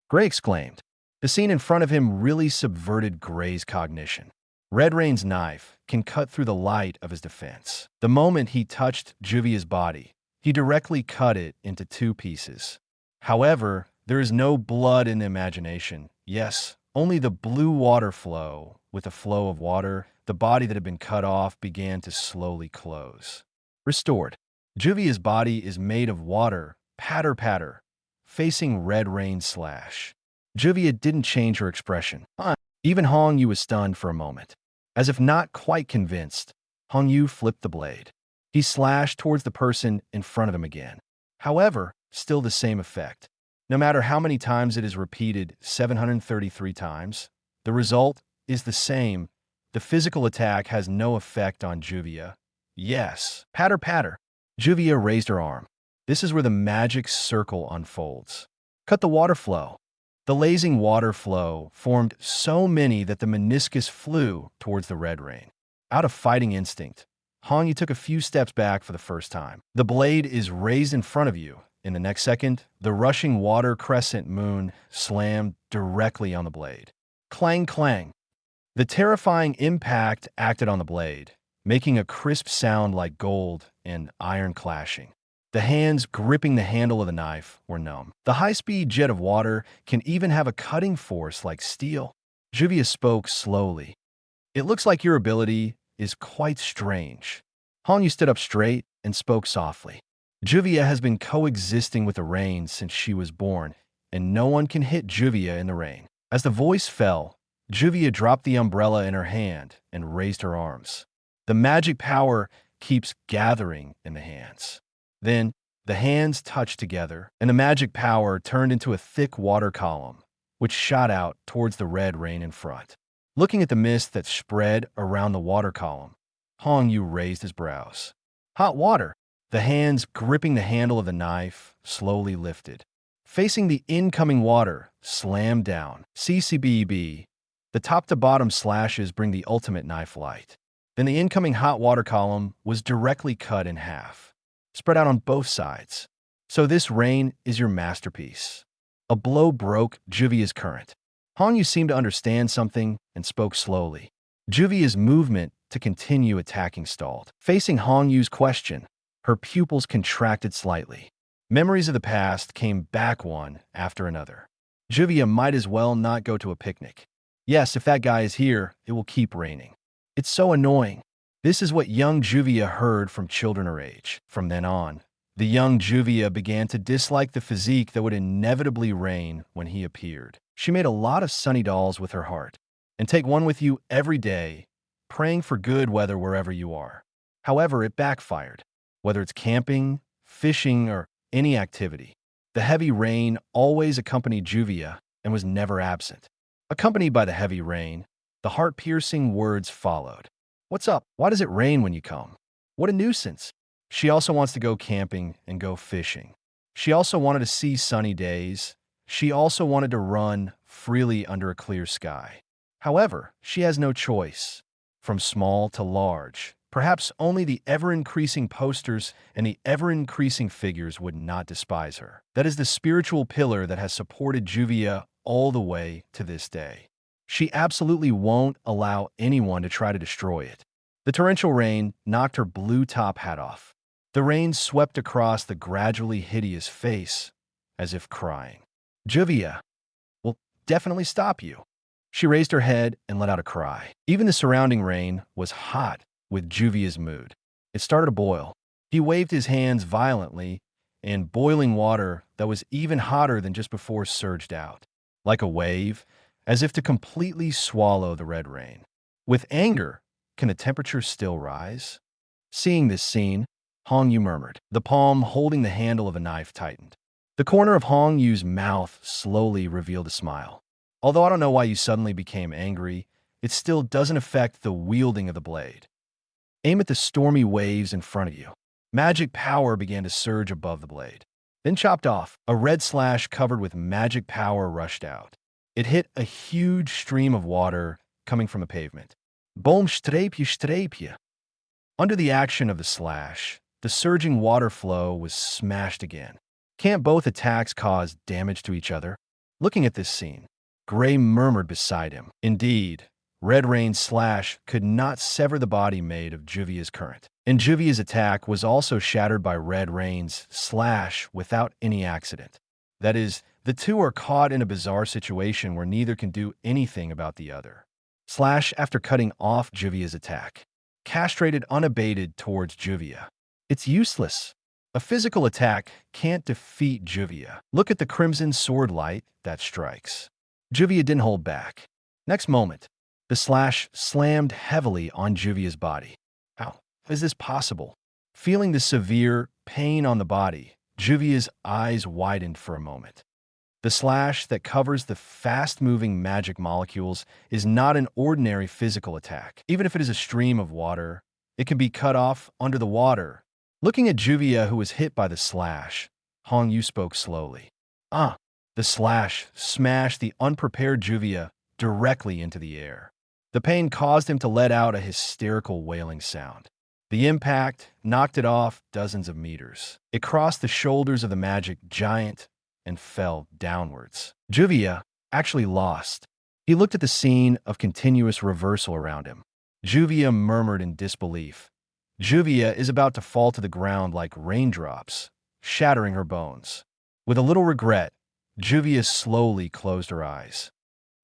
Gray exclaimed. The scene in front of him really subverted Gray's cognition. Red Rain's knife can cut through the light of his defense. The moment he touched Juvia's body, he directly cut it into two pieces. However, there is no blood in the imagination. Yes, only the blue water flow. With a flow of water, the body that had been cut off began to slowly close. Restored. Juvia's body is made of water, patter patter, facing Red Rain's slash. Juvia didn't change her expression. Even Hongyu was stunned for a moment. As if not quite convinced, Hongyu flipped the blade. He slashed towards the person in front of him again. However, still the same effect. No matter how many times it is repeated 733 times, the result is the same. The physical attack has no effect on Juvia. Yes, patter patter. Juvia raised her arm. This is where the magic circle unfolds. Cut the water flow. The lazing water flow formed so many that the meniscus flew towards the Red Rain. Out of fighting instinct, Hongyu took a few steps back for the first time. The blade is raised in front of you. In the next second, the rushing water crescent moon slammed directly on the blade. Clang, clang. The terrifying impact acted on the blade, making a crisp sound like gold and iron clashing. The hands gripping the handle of the knife were numb. The high-speed jet of water can even have a cutting force like steel. Juvia spoke slowly. It looks like your ability is quite strange. Hongyu stood up straight and spoke softly. Juvia has been coexisting with the rain since she was born, and no one can hit Juvia in the rain. As the voice fell, Juvia dropped the umbrella in her hand and raised her arms. The magic power keeps gathering in the hands. Then, the hands touched together, and the magic power turned into a thick water column, which shot out towards the Red Rain in front. Looking at the mist that spread around the water column, Hongyu raised his brows. Hot water. The hands gripping the handle of the knife slowly lifted. Facing the incoming water, slammed down. CCBB. The top-to-bottom slashes bring the ultimate knife light. Then the incoming hot water column was directly cut in half, spread out on both sides. So this rain is your masterpiece. A blow broke Juvia's current. Hongyu seemed to understand something and spoke slowly. Juvia's movement to continue attacking stalled. Facing Hongyu's question, her pupils contracted slightly. Memories of the past came back one after another. Juvia might as well not go to a picnic. Yes, if that guy is here, it will keep raining. It's so annoying. This is what young Juvia heard from children her age. From then on, the young Juvia began to dislike the physique that would inevitably rain when he appeared. She made a lot of sunny dolls with her heart, and take one with you every day, praying for good weather wherever you are. However, it backfired. Whether it's camping, fishing, or any activity, the heavy rain always accompanied Juvia and was never absent. Accompanied by the heavy rain, the heart-piercing words followed. What's up? Why does it rain when you come? What a nuisance. She also wants to go camping and go fishing. She also wanted to see sunny days. She also wanted to run freely under a clear sky. However, she has no choice. From small to large, perhaps only the ever-increasing posters and the ever-increasing figures would not despise her. That is the spiritual pillar that has supported Juvia all the way to this day. She absolutely won't allow anyone to try to destroy it. The torrential rain knocked her blue top hat off. The rain swept across the gradually hideous face, as if crying. Juvia will definitely stop you. She raised her head and let out a cry. Even the surrounding rain was hot with Juvia's mood. It started to boil. He waved his hands violently, and boiling water that was even hotter than just before surged out, like a wave, as if to completely swallow the red rain. With anger, can the temperature still rise? Seeing this scene, Hong Yu murmured. The palm holding the handle of a knife tightened. The corner of Hong Yu's mouth slowly revealed a smile. Although I don't know why you suddenly became angry, it still doesn't affect the wielding of the blade. Aim at the stormy waves in front of you. Magic power began to surge above the blade. Then chopped off. A red slash covered with magic power rushed out. It hit a huge stream of water coming from a pavement. Boom streepje. Under the action of the slash, the surging water flow was smashed again. Can't both attacks cause damage to each other? Looking at this scene, Gray murmured beside him. Indeed, Red Rain's slash could not sever the body made of Juvia's current. And Juvia's attack was also shattered by Red Rain's slash without any accident. That is, the two are caught in a bizarre situation where neither can do anything about the other. Slash after cutting off Juvia's attack. Castrated unabated towards Juvia. It's useless. A physical attack can't defeat Juvia. Look at the crimson sword light that strikes. Juvia didn't hold back. Next moment, the slash slammed heavily on Juvia's body. How is this possible? Feeling the severe pain on the body, Juvia's eyes widened for a moment. The slash that covers the fast-moving magic molecules is not an ordinary physical attack. Even if it is a stream of water, it can be cut off under the water. Looking at Juvia, who was hit by the slash, Hong Yu spoke slowly. The slash smashed the unprepared Juvia directly into the air. The pain caused him to let out a hysterical wailing sound. The impact knocked it off dozens of meters. It crossed the shoulders of the magic giant and fell downwards. Juvia actually lost. He looked at the scene of continuous reversal around him. Juvia murmured in disbelief. Juvia is about to fall to the ground like raindrops, shattering her bones. With a little regret, Juvia slowly closed her eyes.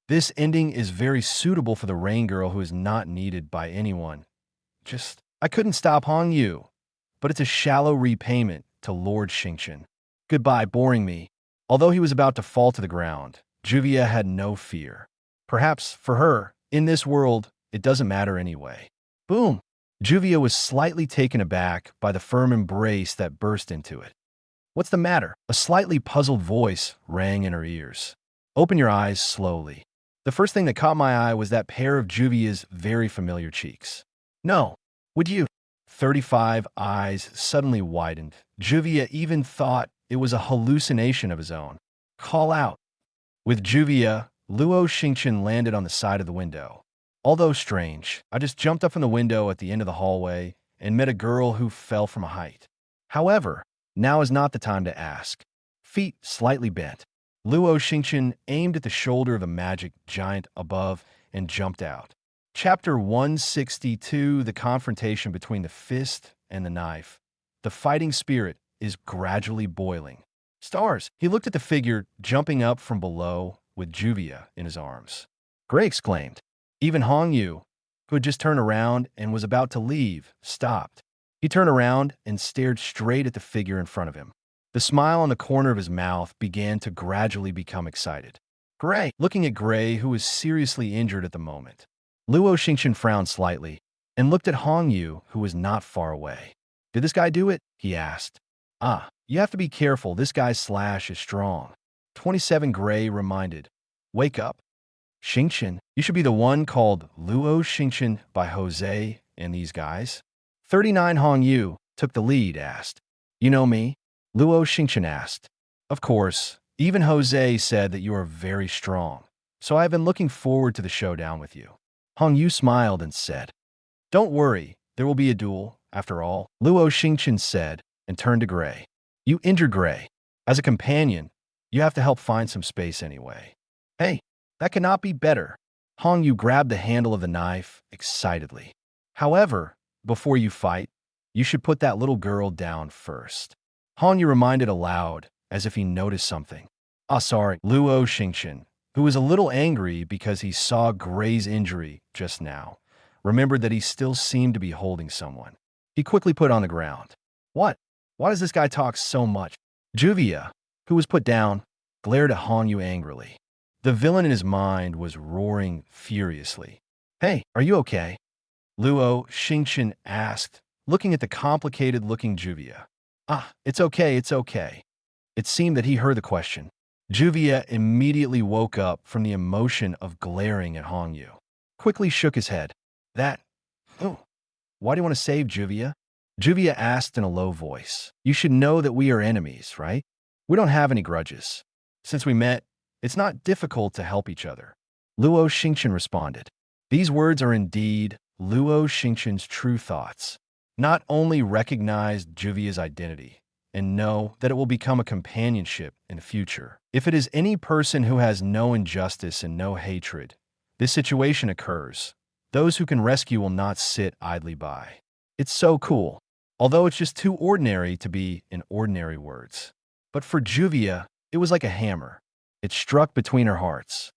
This ending is very suitable for the rain girl who is not needed by anyone. I couldn't stop Hong Yu, but it's a shallow repayment to Lord Xingchen. Goodbye, boring me. Although he was about to fall to the ground, Juvia had no fear. Perhaps, for her, in this world, it doesn't matter anyway. Boom! Juvia was slightly taken aback by the firm embrace that burst into it. What's the matter? A slightly puzzled voice rang in her ears. Open your eyes slowly. The first thing that caught my eye was that pair of Juvia's very familiar cheeks. No, would you? 35 eyes suddenly widened. Juvia even thought it was a hallucination of his own. Call out. With Juvia, Luo Xingchen landed on the side of the window. Although strange, I just jumped up from the window at the end of the hallway and met a girl who fell from a height. However, now is not the time to ask. Feet slightly bent. Luo Xingchen aimed at the shoulder of the magic giant above and jumped out. Chapter 162, the confrontation between the fist and the knife. The fighting spirit is gradually boiling. Stars! He looked at the figure jumping up from below with Juvia in his arms. Gray exclaimed. Even Hong Yu, who had just turned around and was about to leave, stopped. He turned around and stared straight at the figure in front of him. The smile on the corner of his mouth began to gradually become excited. Gray! Looking at Gray, who was seriously injured at the moment. Luo Xingchen frowned slightly and looked at Hong Yu, who was not far away. Did this guy do it? He asked. You have to be careful. This guy's slash is strong. 27 Gray reminded. Wake up. Xingchen, you should be the one called Luo Xingchen by Jose and these guys. 39 Hong Yu took the lead, asked. You know me? Luo Xingchen asked. Of course, even Jose said that you are very strong, so I have been looking forward to the showdown with you. Hong Yu smiled and said, Don't worry, there will be a duel, after all, Luo Xingchen said and turned to Gray. You injured Gray. As a companion, you have to help find some space anyway. Hey, that cannot be better. Hong Yu grabbed the handle of the knife excitedly. However, before you fight, you should put that little girl down first. Hong Yu reminded aloud as if he noticed something. Ah, sorry, Luo Xingchen, who was a little angry because he saw Gray's injury just now, remembered that he still seemed to be holding someone. He quickly put on the ground. What? Why does this guy talk so much? Juvia, who was put down, glared at Hongyu angrily. The villain in his mind was roaring furiously. Hey, are you okay? Luo Xingchen asked, looking at the complicated-looking Juvia. Ah, it's okay, it's okay. It seemed that he heard the question. Juvia immediately woke up from the emotion of glaring at Hongyu. Quickly shook his head. Oh, why do you want to save Juvia? Juvia asked in a low voice. You should know that we are enemies, right? We don't have any grudges. Since we met, it's not difficult to help each other. Luo Xingchen responded. These words are indeed Luo Xingchen's true thoughts. Not only recognized Juvia's identity, and know that it will become a companionship in the future. If it is any person who has no injustice and no hatred, this situation occurs. Those who can rescue will not sit idly by. It's so cool, although it's just too ordinary to be in ordinary words. But for Juvia, it was like a hammer. It struck between her hearts.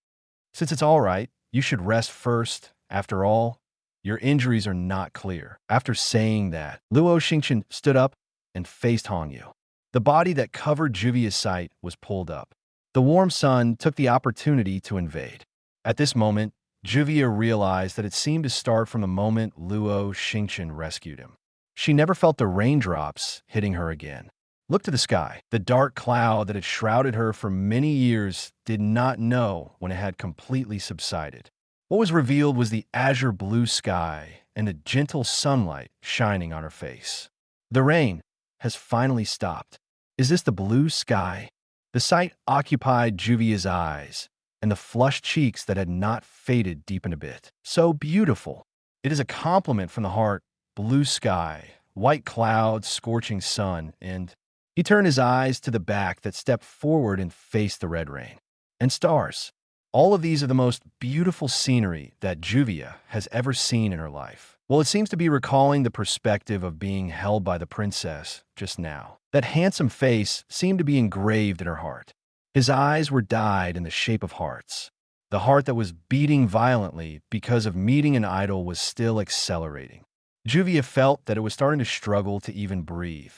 Since it's all right, you should rest first. After all, your injuries are not clear. After saying that, Luo Xingchen stood up and faced Hongyu. The body that covered Juvia's sight was pulled up. The warm sun took the opportunity to invade. At this moment, Juvia realized that it seemed to start from the moment Luo Xingchen rescued him. She never felt the raindrops hitting her again. Look to the sky. The dark cloud that had shrouded her for many years did not know when it had completely subsided. What was revealed was the azure blue sky and the gentle sunlight shining on her face. The rain has finally stopped. Is this the blue sky? The sight occupied Juvia's eyes, and the flushed cheeks that had not faded deepened a bit. So beautiful. It is a compliment from the heart. Blue sky, white clouds, scorching sun, and he turned his eyes to the back that stepped forward and faced the red rain. And stars. All of these are the most beautiful scenery that Juvia has ever seen in her life. Well, it seems to be recalling the perspective of being held by the princess just now. That handsome face seemed to be engraved in her heart. His eyes were dyed in the shape of hearts. The heart that was beating violently because of meeting an idol was still accelerating. Juvia felt that it was starting to struggle to even breathe.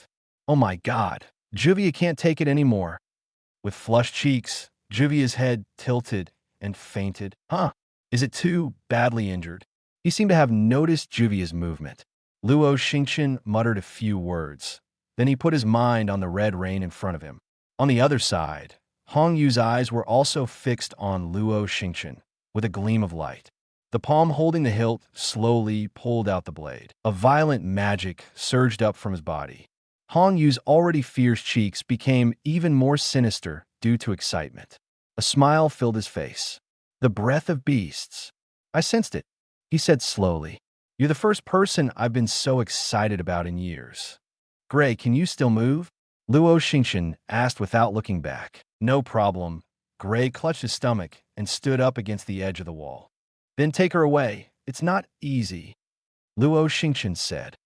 Oh my God, Juvia can't take it anymore. With flushed cheeks, Juvia's head tilted and fainted. Is it too badly injured? He seemed to have noticed Juvia's movement. Luo Xingchen muttered a few words. Then he put his mind on the red rain in front of him. On the other side, Hongyu's eyes were also fixed on Luo Xingchen, with a gleam of light. The palm holding the hilt slowly pulled out the blade. A violent magic surged up from his body. Hongyu's already fierce cheeks became even more sinister due to excitement. A smile filled his face. The breath of beasts. I sensed it, he said slowly. You're the first person I've been so excited about in years. Gray, can you still move? Luo Xingchen asked without looking back. No problem. Gray clutched his stomach and stood up against the edge of the wall. Then take her away. It's not easy, Luo Xingchen said.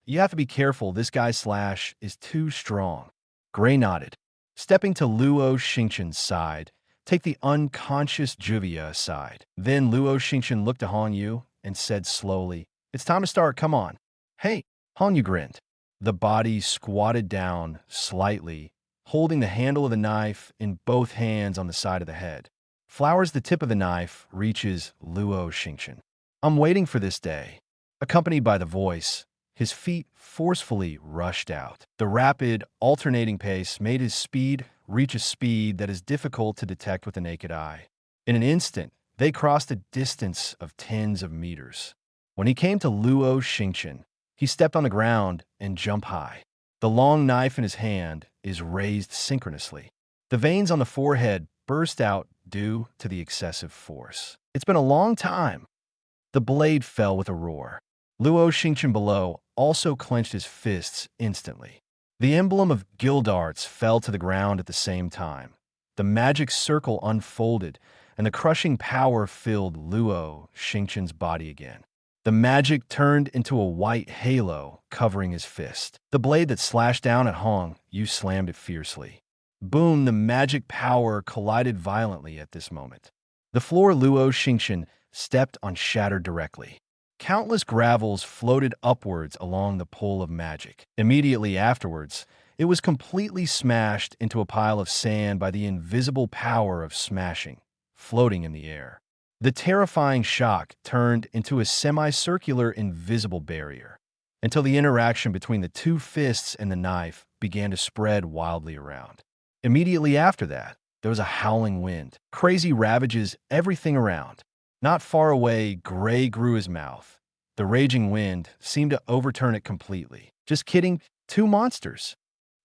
You have to be careful. This guy's slash is too strong. Gray nodded. Stepping to Luo Xingchen's side, take the unconscious Juvia aside. Then Luo Xingchen looked to Hongyu and said slowly, It's time to start, come on. Hey, Hongyu grinned. The body squatted down slightly, holding the handle of the knife in both hands on the side of the head. Flowers the tip of the knife reaches Luo Xingchen. I'm waiting for this day. Accompanied by the voice, his feet forcefully rushed out. The rapid, alternating pace made his speed reach a speed that is difficult to detect with the naked eye. In an instant, they crossed a distance of tens of meters. When he came to Luo Xingchen, he stepped on the ground and jumped high. The long knife in his hand is raised synchronously. The veins on the forehead burst out due to the excessive force. It's been a long time. The blade fell with a roar. Luo Xingchen below also clenched his fists instantly. The emblem of Gildarts fell to the ground at the same time. The magic circle unfolded, and the crushing power filled Luo Xingchen's body again. The magic turned into a white halo covering his fist. The blade that slashed down at Hong Yu slammed it fiercely. Boom, the magic power collided violently at this moment. The floor Luo Xingchen stepped on shattered directly. Countless gravels floated upwards along the pole of magic. Immediately afterwards, it was completely smashed into a pile of sand by the invisible power of smashing, floating in the air. The terrifying shock turned into a semicircular invisible barrier, until the interaction between the two fists and the knife began to spread wildly around. Immediately after that, there was a howling wind. Crazy ravages everything around. Not far away, Gray grew his mouth. The raging wind seemed to overturn it completely. Just kidding, two monsters.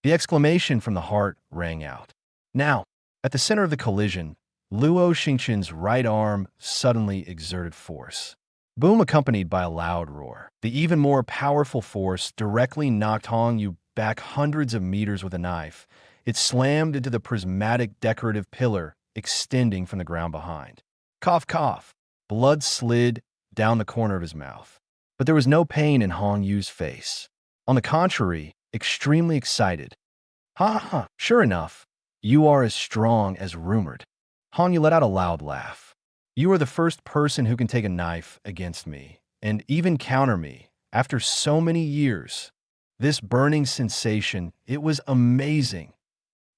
The exclamation from the heart rang out. Now, at the center of the collision, Luo Xingchen's right arm suddenly exerted force. Boom, accompanied by a loud roar. The even more powerful force directly knocked Hong Yu back hundreds of meters with a knife. It slammed into the prismatic decorative pillar extending from the ground behind. Cough, cough. Blood slid down the corner of his mouth. But there was no pain in Hong Yu's face. On the contrary, extremely excited. Ha ha ha, sure enough, you are as strong as rumored. Hong Yu let out a loud laugh. You are the first person who can take a knife against me, and even counter me, after so many years. This burning sensation, it was amazing.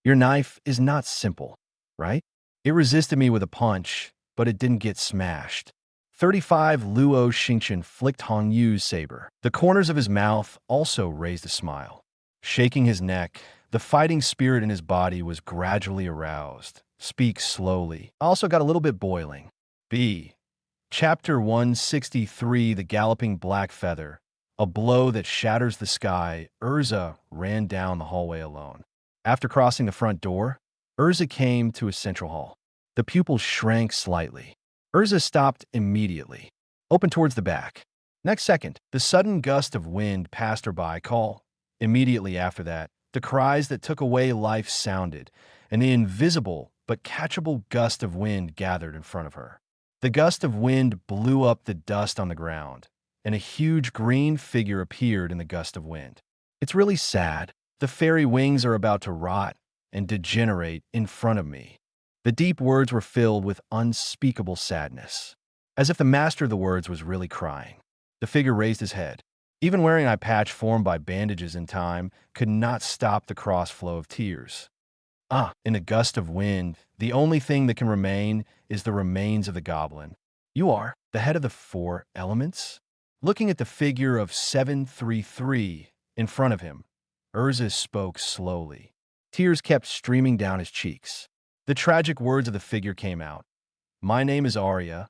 Your knife is not simple, right? It resisted me with a punch, but it didn't get smashed. 35 Luo Xingchen flicked Hong Yu's saber. The corners of his mouth also raised a smile. Shaking his neck, the fighting spirit in his body was gradually aroused. Speak slowly. Also got a little bit boiling. B. Chapter 163, The Galloping Black Feather. A blow that shatters the sky. Urza ran down the hallway alone. After crossing the front door, Urza came to a central hall. The pupils shrank slightly. Urza stopped immediately, opened towards the back. Next second, the sudden gust of wind passed her by. Call. Immediately after that, the cries that took away life sounded, and the invisible but catchable gust of wind gathered in front of her. The gust of wind blew up the dust on the ground, and a huge green figure appeared in the gust of wind. It's really sad. The fairy wings are about to rot and degenerate in front of me. The deep words were filled with unspeakable sadness, as if the master of the words was really crying. The figure raised his head. Even wearing an eye patch formed by bandages in time could not stop the cross flow of tears. In a gust of wind, the only thing that can remain is the remains of the goblin. You are the head of the four elements? Looking at the figure of 733 in front of him, Urza spoke slowly. Tears kept streaming down his cheeks. The tragic words of the figure came out. My name is Arya,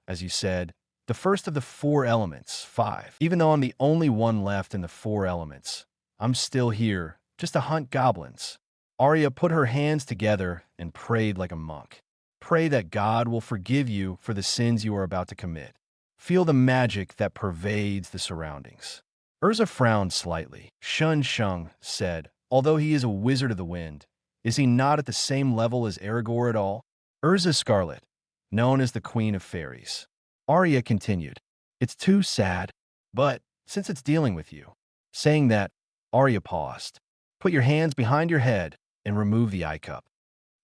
as you said, the first of the four elements, 5. Even though I'm the only one left in the four elements, I'm still here, just to hunt goblins. Arya put her hands together and prayed like a monk. Pray that God will forgive you for the sins you are about to commit. Feel the magic that pervades the surroundings. Urza frowned slightly. Shun Shung said, although he is a wizard of the wind, is he not at the same level as Aragorn at all? Urza Scarlet, known as the Queen of Fairies. Arya continued, it's too sad, but since it's dealing with you. Saying that, Arya paused. Put your hands behind your head and remove the eye cup.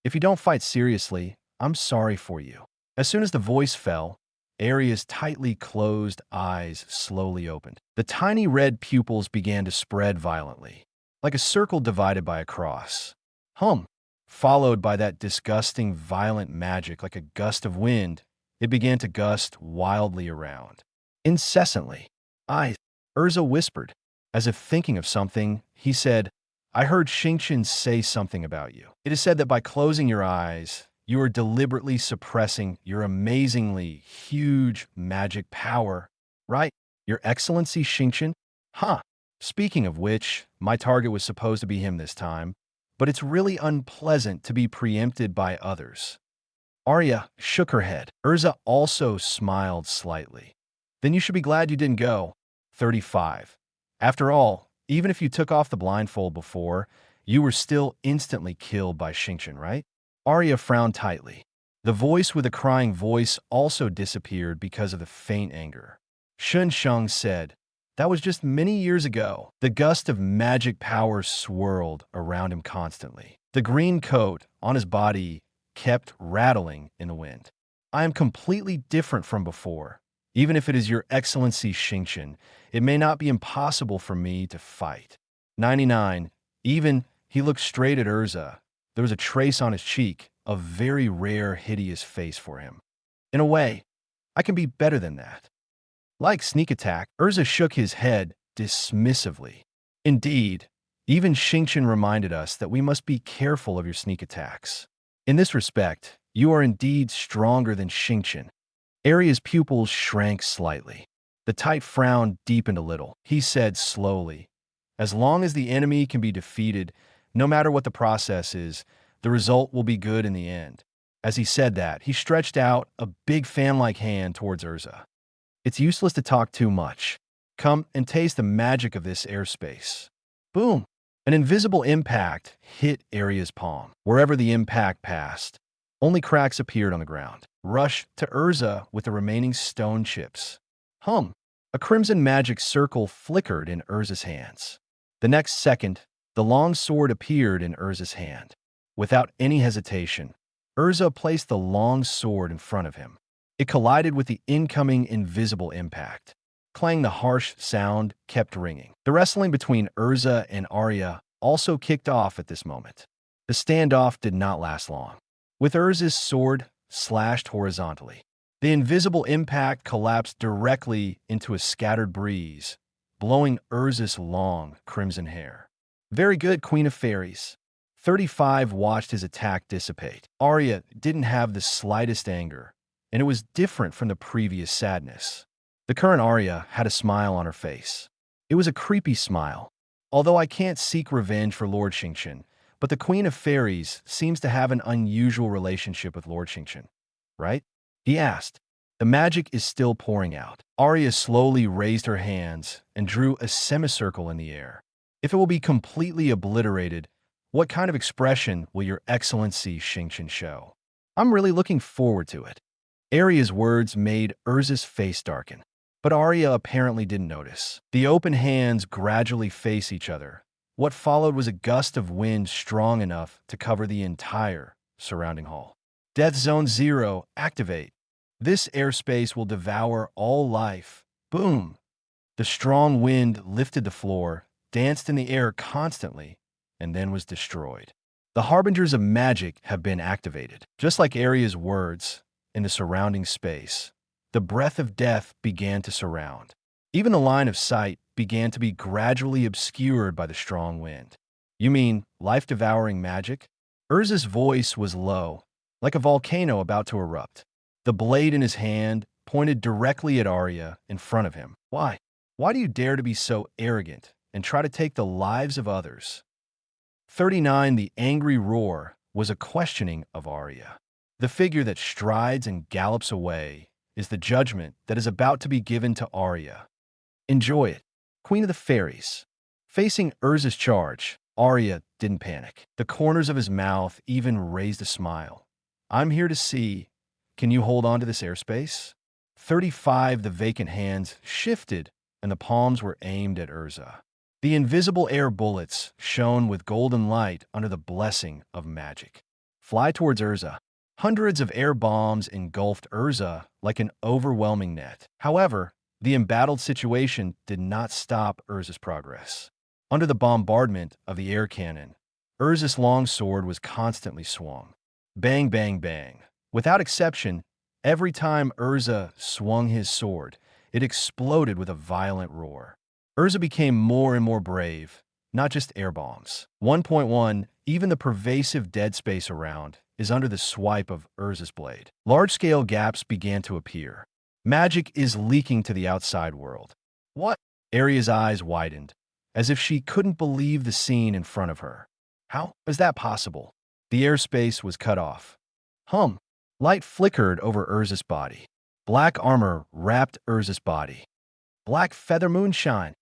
If you don't fight seriously, I'm sorry for you. As soon as the voice fell, Arya's tightly closed eyes slowly opened. The tiny red pupils began to spread violently, like a circle divided by a cross. Followed by that disgusting, violent magic like a gust of wind, it began to gust wildly around. Incessantly. Urza whispered. As if thinking of something, he said, I heard Xingchen say something about you. It is said that by closing your eyes, you are deliberately suppressing your amazingly huge magic power, right? Your Excellency Xingchen? Speaking of which, my target was supposed to be him this time, but it's really unpleasant to be preempted by others. Arya shook her head. Urza also smiled slightly. Then you should be glad you didn't go. 35. After all, even if you took off the blindfold before, you were still instantly killed by Xingchen, right? Arya frowned tightly. The voice with a crying voice also disappeared because of the faint anger. Shun Shung said, that was just many years ago. The gust of magic power swirled around him constantly. The green coat on his body kept rattling in the wind. I am completely different from before. Even if it is your Excellency Xingchen, it may not be impossible for me to fight. 99. Even he looked straight at Urza. There was a trace on his cheek, a very rare, hideous face for him. In a way, I can be better than that. Like sneak attack, Urza shook his head dismissively. Indeed, even Xingchen reminded us that we must be careful of your sneak attacks. In this respect, you are indeed stronger than Xingchen. Arya's pupils shrank slightly. The tight frown deepened a little. He said slowly, "As long as the enemy can be defeated, no matter what the process is, the result will be good in the end." As he said that, he stretched out a big fan-like hand towards Urza. "It's useless to talk too much. Come and taste the magic of this airspace." Boom! An invisible impact hit Arya's palm. Wherever the impact passed, only cracks appeared on the ground. Rush to Urza with the remaining stone chips. Hum! A crimson magic circle flickered in Urza's hands. The next second, the long sword appeared in Urza's hand. Without any hesitation, Urza placed the long sword in front of him. It collided with the incoming invisible impact. Clang, the harsh sound kept ringing. The wrestling between Urza and Arya also kicked off at this moment. The standoff did not last long. With Urza's sword slashed horizontally, the invisible impact collapsed directly into a scattered breeze, blowing Urza's long crimson hair. Very good, Queen of Fairies. 35 watched his attack dissipate. Arya didn't have the slightest anger, and it was different from the previous sadness. The current Arya had a smile on her face. It was a creepy smile. Although I can't seek revenge for Lord Xingchen, but the Queen of Fairies seems to have an unusual relationship with Lord Xingchen, right? He asked. The magic is still pouring out. Arya slowly raised her hands and drew a semicircle in the air. If it will be completely obliterated, what kind of expression will your Excellency Xingchen show? I'm really looking forward to it. Arya's words made Urza's face darken, but Arya apparently didn't notice. The open hands gradually face each other. What followed was a gust of wind strong enough to cover the entire surrounding hall. Death Zone 0, activate. This airspace will devour all life. Boom! The strong wind lifted the floor, danced in the air constantly, and then was destroyed. The harbingers of magic have been activated. Just like Arya's words, in the surrounding space, the breath of death began to surround. Even the line of sight began to be gradually obscured by the strong wind. You mean life-devouring magic? Urza's voice was low, like a volcano about to erupt. The blade in his hand pointed directly at Arya in front of him. Why? Why do you dare to be so arrogant and try to take the lives of others? 39. The angry roar was a questioning of Arya. The figure that strides and gallops away is the judgment that is about to be given to Arya. Enjoy it. Queen of the Fairies. Facing Urza's charge, Arya didn't panic. The corners of his mouth even raised a smile. I'm here to see. Can you hold on to this airspace? 35. The vacant hands shifted, and the palms were aimed at Urza. The invisible air bullets shone with golden light under the blessing of magic. Fly towards Urza. Hundreds of air bombs engulfed Urza like an overwhelming net. However, the embattled situation did not stop Urza's progress. Under the bombardment of the air cannon, Urza's long sword was constantly swung. Bang, bang, bang. Without exception, every time Urza swung his sword, it exploded with a violent roar. Urza became more and more brave, not just air bombs. 1.1. Even the pervasive dead space around is under the swipe of Urza's blade. Large-scale gaps began to appear. Magic is leaking to the outside world. What? Arya's eyes widened, as if she couldn't believe the scene in front of her. How is that possible? The airspace was cut off. Hum. Light flickered over Urza's body. Black armor wrapped Urza's body. Black feather moonshine.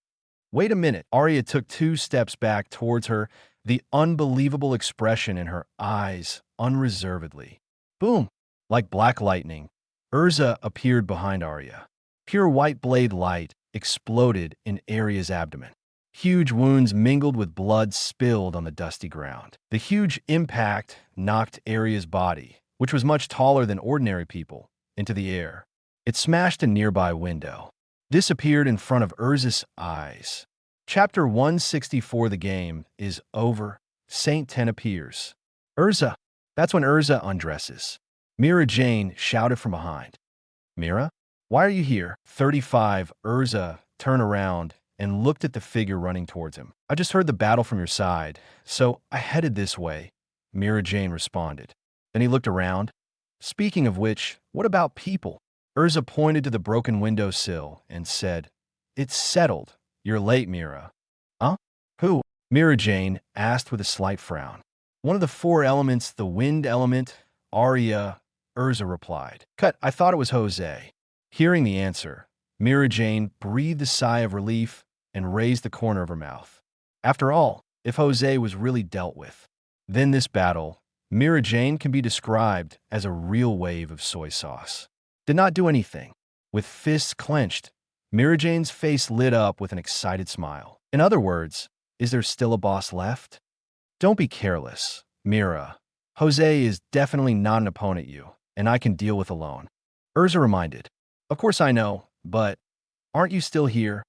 Wait a minute. Arya took 2 steps back towards her, the unbelievable expression in her eyes unreservedly. Boom! Like black lightning, Urza appeared behind Arya. Pure white blade light exploded in Arya's abdomen. Huge wounds mingled with blood spilled on the dusty ground. The huge impact knocked Arya's body, which was much taller than ordinary people, into the air. It smashed a nearby window. Disappeared in front of Urza's eyes. Chapter 164. The game is over. Saint 10 appears. Urza. That's when Urza undresses. Mira Jane shouted from behind. Mira? Why are you here? 35. Urza turned around and looked at the figure running towards him. I just heard the battle from your side, so I headed this way, Mira Jane responded. Then he looked around. Speaking of which, what about people? Urza pointed to the broken windowsill and said, It's settled. You're late, Mira. Huh? Who? Mira Jane asked with a slight frown. One of the four elements, the wind element, Arya, Urza replied. Cut, I thought it was Jose. Hearing the answer, Mira Jane breathed a sigh of relief and raised the corner of her mouth. After all, if Jose was really dealt with, then this battle, Mira Jane can be described as a real wave of soy sauce. Did not do anything. With fists clenched, Mira Jane's face lit up with an excited smile. In other words, is there still a boss left? Don't be careless, Mira. Jose is definitely not an opponent you, and I can deal with alone. Urza reminded. Of course I know, but aren't you still here?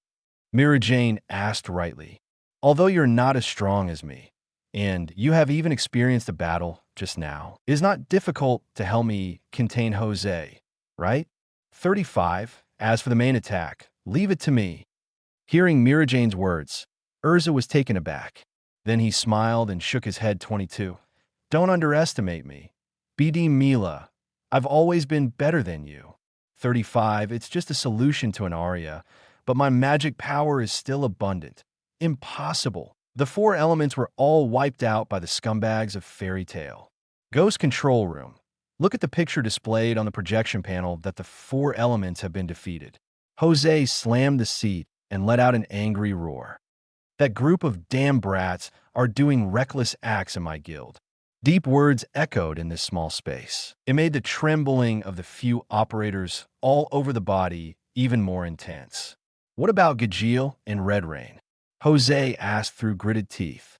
Mira Jane asked rightly. Although you're not as strong as me, and you have even experienced a battle just now, it is not difficult to help me contain Jose, right? 35. As for the main attack, leave it to me. Hearing Mira Jane's words, Urza was taken aback. Then he smiled and shook his head. 22. Don't underestimate me. BD Mila, I've always been better than you. 35. It's just a solution to an Arya, but my magic power is still abundant. Impossible. The four elements were all wiped out by the scumbags of Fairy Tale. Ghost Control Room. Look at the picture displayed on the projection panel that the four elements have been defeated. Jose slammed the seat and let out an angry roar. That group of damn brats are doing reckless acts in my guild. Deep words echoed in this small space. It made the trembling of the few operators all over the body even more intense. What about Gajeel and Red Rain? Jose asked through gritted teeth.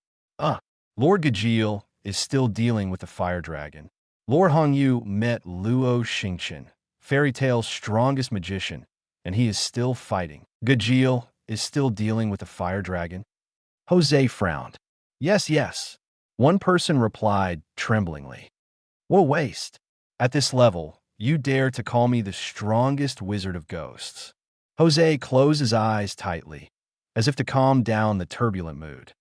Lord Gajeel is still dealing with the fire dragon. Lord Hongyu met Luo Xingchen, Fairy Tale's strongest magician, and he is still fighting. Gajeel is still dealing with the fire dragon. Jose frowned. Yes. One person replied tremblingly. What a waste. At this level, you dare to call me the strongest wizard of ghosts. Jose closed his eyes tightly, as if to calm down the turbulent mood.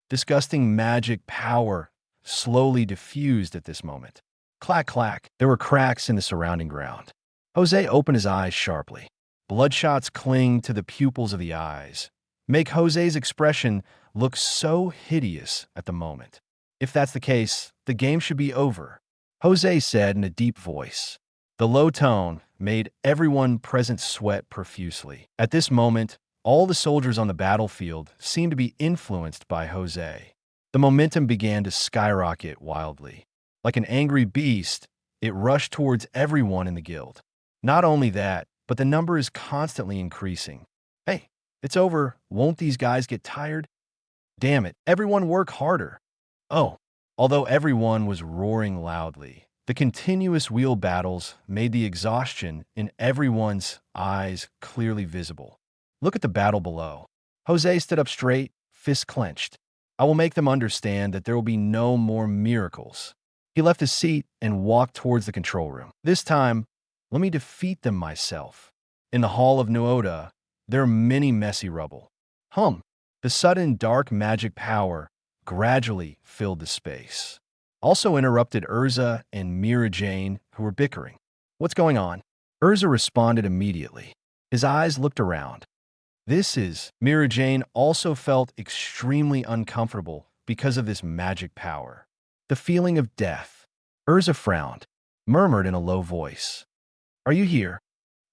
Disgusting magic power slowly diffused at this moment. Clack, clack. There were cracks in the surrounding ground. Jose opened his eyes sharply. Bloodshots cling to the pupils of the eyes, make Jose's expression look so hideous at the moment. If that's the case, the game should be over, Jose said in a deep voice. The low tone made everyone present sweat profusely. At this moment, all the soldiers on the battlefield seemed to be influenced by Jose. The momentum began to skyrocket wildly. Like an angry beast, it rushed towards everyone in the guild. Not only that, but the number is constantly increasing. Hey, it's over. Won't these guys get tired? Damn it, everyone work harder. Although everyone was roaring loudly, the continuous wheel battles made the exhaustion in everyone's eyes clearly visible. Look at the battle below. Jose stood up straight, fists clenched. I will make them understand that there will be no more miracles. He left his seat and walked towards the control room. This time, let me defeat them myself. In the Hall of Nuoda, there are many messy rubble. The sudden dark magic power gradually filled the space. Also interrupted Urza and Mira Jane, who were bickering. What's going on? Urza responded immediately. His eyes looked around. Mira Jane also felt extremely uncomfortable because of this magic power. The feeling of death. Urza frowned, murmured in a low voice. Are you here?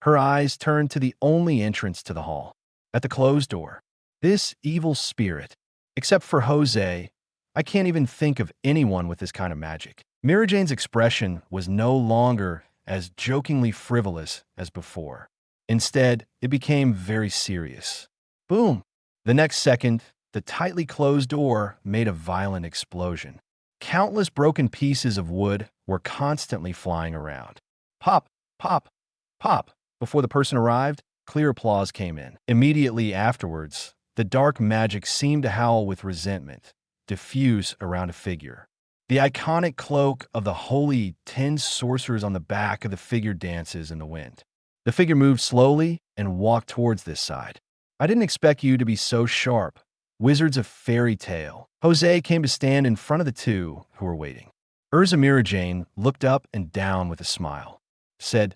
Her eyes turned to the only entrance to the hall. At the closed door. This evil spirit. Except for Jose, I can't even think of anyone with this kind of magic. Mira Jane's expression was no longer as jokingly frivolous as before. Instead, it became very serious. Boom! The next second, the tightly closed door made a violent explosion. Countless broken pieces of wood were constantly flying around. Pop, pop, pop. Before the person arrived, clear applause came in. Immediately afterwards, the dark magic seemed to howl with resentment, diffuse around a figure. The iconic cloak of the holy 10 sorcerers on the back of the figure dances in the wind. The figure moved slowly and walked towards this side. I didn't expect you to be so sharp. Wizards of fairy tale. Jose came to stand in front of the two who were waiting. Urza Mirajane looked up and down with a smile. Said,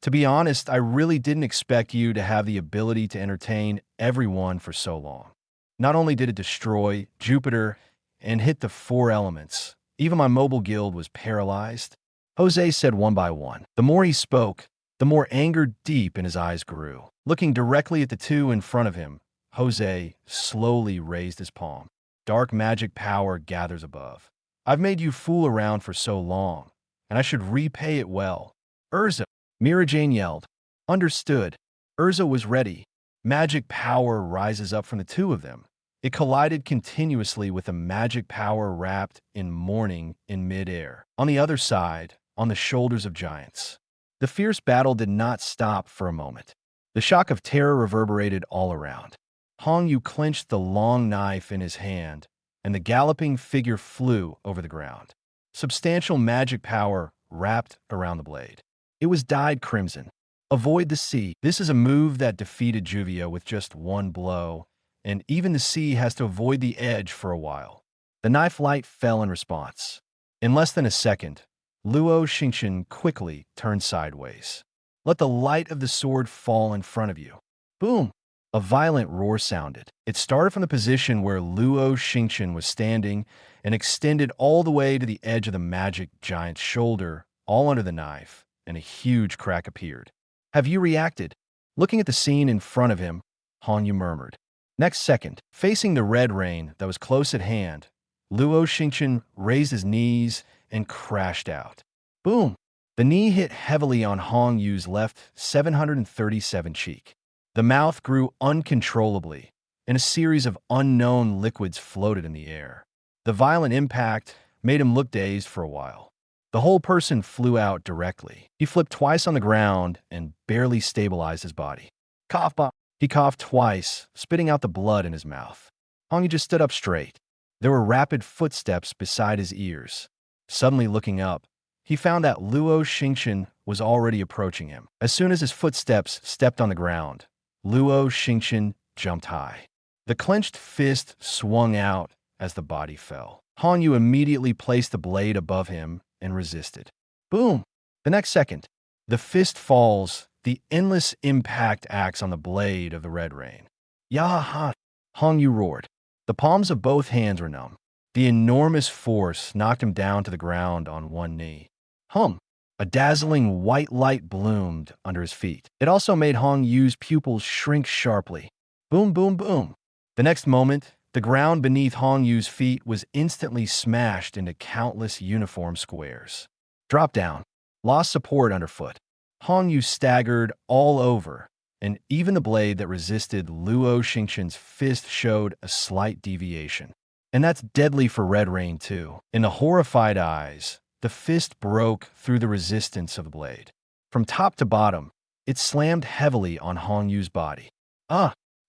"To be honest, I really didn't expect you to have the ability to entertain everyone for so long. Not only did it destroy Jupiter and hit the 4 elements, even my mobile guild was paralyzed." Jose said one by one. The more he spoke, the more anger deep in his eyes grew. Looking directly at the two in front of him, Jose slowly raised his palm. Dark magic power gathers above. I've made you fool around for so long, and I should repay it well. Urza, Mirajane yelled. Understood. Urza was ready. Magic power rises up from the two of them. It collided continuously with a magic power wrapped in mourning in midair. On the other side, on the shoulders of giants. The fierce battle did not stop for a moment. The shock of terror reverberated all around. Hong Yu clenched the long knife in his hand, and the galloping figure flew over the ground. Substantial magic power wrapped around the blade. It was dyed crimson. Avoid the sea. This is a move that defeated Juvia with just one blow, and even the sea has to avoid the edge for a while. The knife light fell in response. In less than a second, Luo Xingchen quickly turned sideways. Let the light of the sword fall in front of you. Boom! A violent roar sounded. It started from the position where Luo Xingchen was standing and extended all the way to the edge of the magic giant's shoulder, all under the knife, and a huge crack appeared. Have you reacted? Looking at the scene in front of him, Hong Yu murmured. Next second, facing the red rain that was close at hand, Luo Xingchen raised his knees and crashed out. Boom! The knee hit heavily on Hong Yu's left 737 cheek. The mouth grew uncontrollably, and a series of unknown liquids floated in the air. The violent impact made him look dazed for a while. The whole person flew out directly. He flipped twice on the ground and barely stabilized his body. Cough. He coughed twice, spitting out the blood in his mouth. Hong Yu just stood up straight. There were rapid footsteps beside his ears. Suddenly looking up, he found that Luo Xingchen was already approaching him. As soon as his footsteps stepped on the ground, Luo Xingchen jumped high. The clenched fist swung out as the body fell. Hong Yu immediately placed the blade above him and resisted. Boom! The next second, the fist falls, the endless impact acts on the blade of the red rain. Yaha! Hong Yu roared. The palms of both hands were numb. The enormous force knocked him down to the ground on one knee. Hum! A dazzling white light bloomed under his feet. It also made Hong Yu's pupils shrink sharply. Boom, boom, boom. The next moment, the ground beneath Hong Yu's feet was instantly smashed into countless uniform squares. Drop down. Lost support underfoot. Hong Yu staggered all over, and even the blade that resisted Luo Xingchen's fist showed a slight deviation. And that's deadly for Red Rain, too. In the horrified eyes, the fist broke through the resistance of the blade. From top to bottom, it slammed heavily on Hong Yu's body.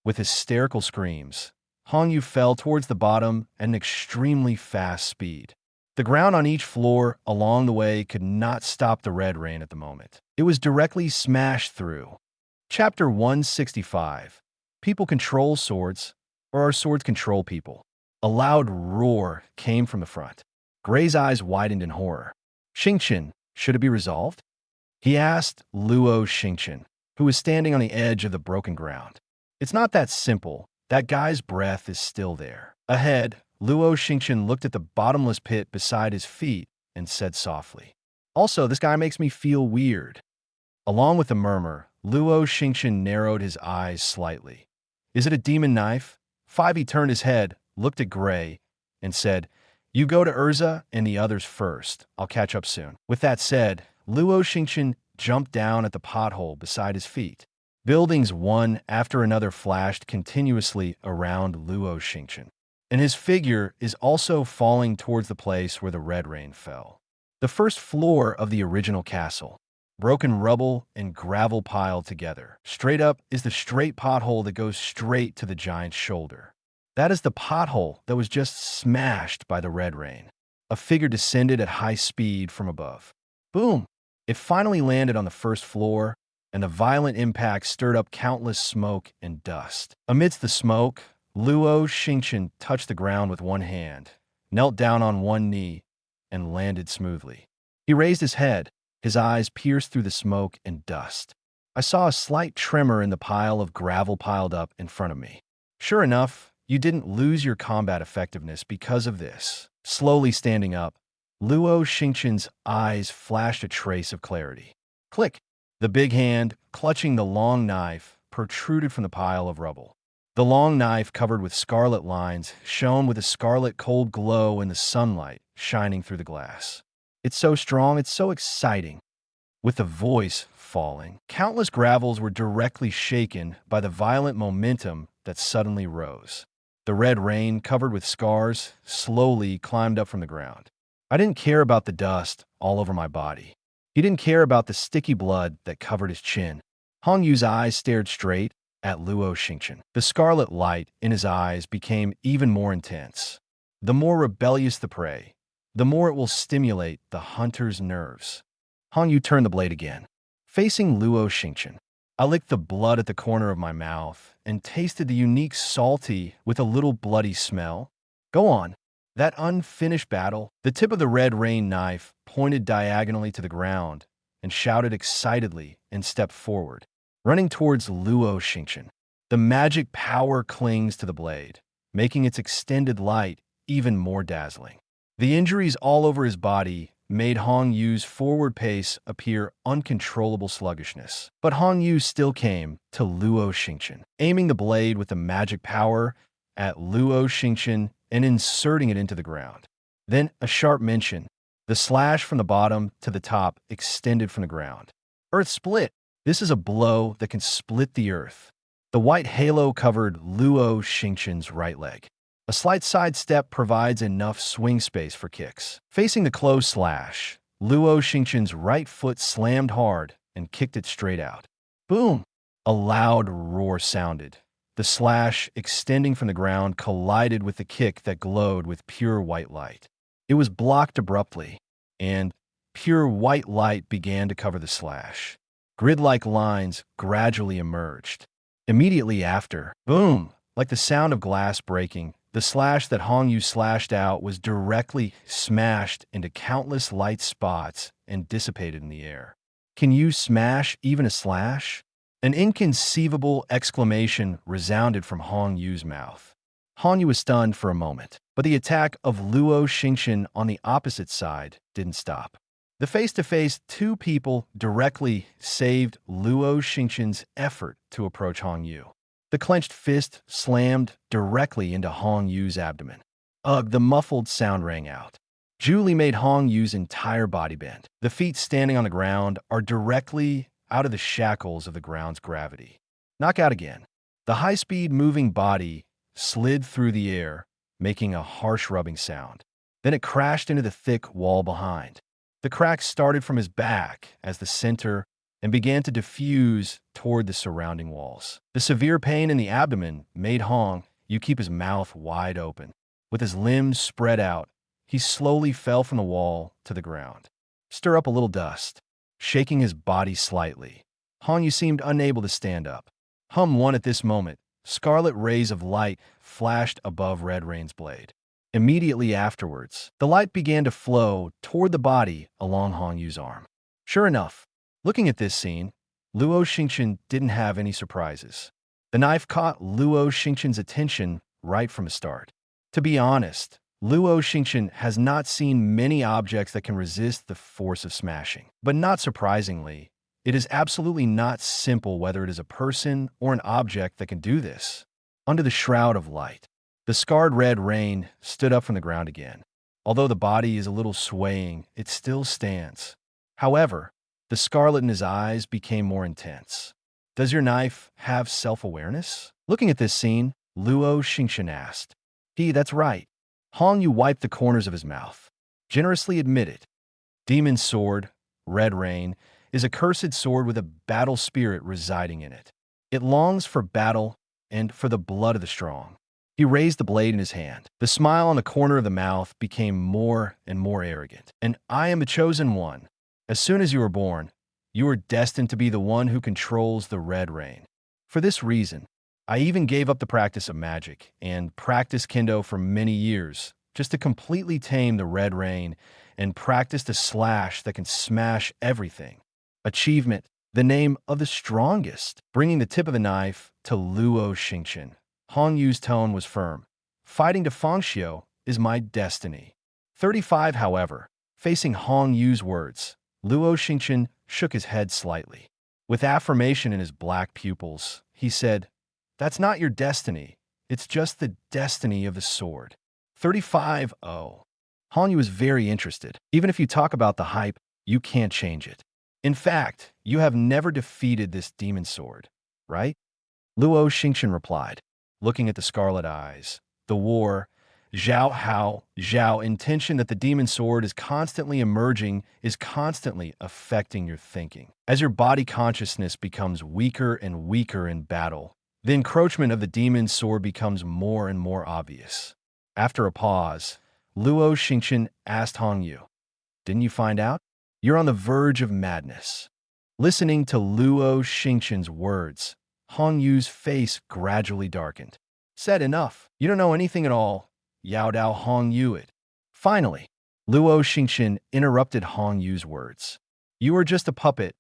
With hysterical screams, Hong Yu fell towards the bottom at an extremely fast speed. The ground on each floor along the way could not stop the red rain at the moment. It was directly smashed through. Chapter 165. People control swords, or our swords control people. A loud roar came from the front. Gray's eyes widened in horror. Xingchen, should it be resolved? He asked Luo Xingchen, who was standing on the edge of the broken ground. It's not that simple. That guy's breath is still there. Ahead, Luo Xingchen looked at the bottomless pit beside his feet and said softly, Also, this guy makes me feel weird. Along with a murmur, Luo Xingchen narrowed his eyes slightly. Is it a demon knife? He turned his head, looked at Gray, and said, You go to Urza and the others first. I'll catch up soon. With that said, Luo Xingchen jumped down at the pothole beside his feet. Buildings one after another flashed continuously around Luo Xingchen, and his figure is also falling towards the place where the red rain fell. The first floor of the original castle. Broken rubble and gravel piled together. Straight up is the straight pothole that goes straight to the giant's shoulder. That is the pothole that was just smashed by the red rain. A figure descended at high speed from above. Boom! It finally landed on the first floor, and the violent impact stirred up countless smoke and dust. Amidst the smoke, Luo Xingchen touched the ground with one hand, knelt down on one knee, and landed smoothly. He raised his head, his eyes pierced through the smoke and dust. I saw a slight tremor in the pile of gravel piled up in front of me. Sure enough, you didn't lose your combat effectiveness because of this. Slowly standing up, Luo Xingchen's eyes flashed a trace of clarity. Click! The big hand, clutching the long knife, protruded from the pile of rubble. The long knife, covered with scarlet lines, shone with a scarlet cold glow in the sunlight shining through the glass. It's so strong, it's so exciting. With the voice falling, countless gravels were directly shaken by the violent momentum that suddenly rose. The red rain, covered with scars, slowly climbed up from the ground. I didn't care about the dust all over my body. He didn't care about the sticky blood that covered his chin. Hong Yu's eyes stared straight at Luo Xingchen. The scarlet light in his eyes became even more intense. The more rebellious the prey, the more it will stimulate the hunter's nerves. Hong Yu turned the blade again. Facing Luo Xingchen, I licked the blood at the corner of my mouth and tasted the unique salty with a little bloody smell. Go on. That unfinished battle, the tip of the red rain knife pointed diagonally to the ground and shouted excitedly and stepped forward, running towards Luo Xingchen. The magic power clings to the blade, making its extended light even more dazzling. The injuries all over his body made Hong Yu's forward pace appear uncontrollable sluggishness. But Hong Yu still came to Luo Xingchen, aiming the blade with the magic power at Luo Xingchen and inserting it into the ground. Then a sharp mention. The slash from the bottom to the top extended from the ground. Earth split. This is a blow that can split the earth. The white halo covered Luo Xingchen's right leg. A slight sidestep provides enough swing space for kicks. Facing the close slash, Luo Xingchen's right foot slammed hard and kicked it straight out. Boom! A loud roar sounded. The slash, extending from the ground, collided with the kick that glowed with pure white light. It was blocked abruptly, and pure white light began to cover the slash. Grid-like lines gradually emerged. Immediately after, boom! Like the sound of glass breaking, the slash that Hong Yu slashed out was directly smashed into countless light spots and dissipated in the air. Can you smash even a slash? An inconceivable exclamation resounded from Hong Yu's mouth. Hong Yu was stunned for a moment, but the attack of Luo Xingchen on the opposite side didn't stop. The face-to-face two people directly saved Luo Xingchen's effort to approach Hong Yu. The clenched fist slammed directly into Hong Yu's abdomen. Ugh, the muffled sound rang out. Julie made Hong Yu's entire body bend. The feet standing on the ground are directly out of the shackles of the ground's gravity. Knockout again. The high-speed moving body slid through the air, making a harsh rubbing sound. Then it crashed into the thick wall behind. The crack started from his back as the center and began to diffuse toward the surrounding walls. The severe pain in the abdomen made Hong Yu keep his mouth wide open. With his limbs spread out, he slowly fell from the wall to the ground. Stir up a little dust. Shaking his body slightly, Hong Yu seemed unable to stand up. Hum one at this moment. Scarlet rays of light flashed above Red Rain's blade. Immediately afterwards, the light began to flow toward the body along Hong Yu's arm. Sure enough, looking at this scene, Luo Xingchen didn't have any surprises. The knife caught Luo Xingchen's attention right from the start. To be honest, Luo Xingchen has not seen many objects that can resist the force of smashing. But not surprisingly, it is absolutely not simple whether it is a person or an object that can do this. Under the shroud of light, the scarred red rain stood up from the ground again. Although the body is a little swaying, it still stands. However, the scarlet in his eyes became more intense. Does your knife have self-awareness? Looking at this scene, Luo Xingchen asked. That's right. Hong Yu wiped the corners of his mouth. Generously admitted. Demon's sword, Red Rain, is a cursed sword with a battle spirit residing in it. It longs for battle and for the blood of the strong. He raised the blade in his hand. The smile on the corner of the mouth became more and more arrogant. And I am the chosen one. As soon as you were born, you were destined to be the one who controls the Red Rain. For this reason, I even gave up the practice of magic and practiced kendo for many years just to completely tame the Red Rain and practiced a slash that can smash everything. Achievement, the name of the strongest. Bringing the tip of the knife to Luo Xingchen. Hong Yu's tone was firm. Fighting to Fangxiu is my destiny. 35, however, facing Hong Yu's words, Luo Xingchen shook his head slightly. With affirmation in his black pupils, he said, "That's not your destiny. It's just the destiny of the sword." 35. Oh. Hong Yu is very interested. Even if you talk about the hype, you can't change it. In fact, you have never defeated this demon sword, right? Luo Xingchen replied, looking at the scarlet eyes. The war, Zhao intention that the demon sword is constantly emerging is constantly affecting your thinking. As your body consciousness becomes weaker and weaker in battle, the encroachment of the demon sword becomes more and more obvious. After a pause, Luo Xingchen asked Hong Yu, "Didn't you find out? You're on the verge of madness." Listening to Luo Xingchen's words, Hong Yu's face gradually darkened. Said enough. You don't know anything at all. Yao Dao Hong Yu it. Finally, Luo Xingchen interrupted Hong Yu's words. You are just a puppet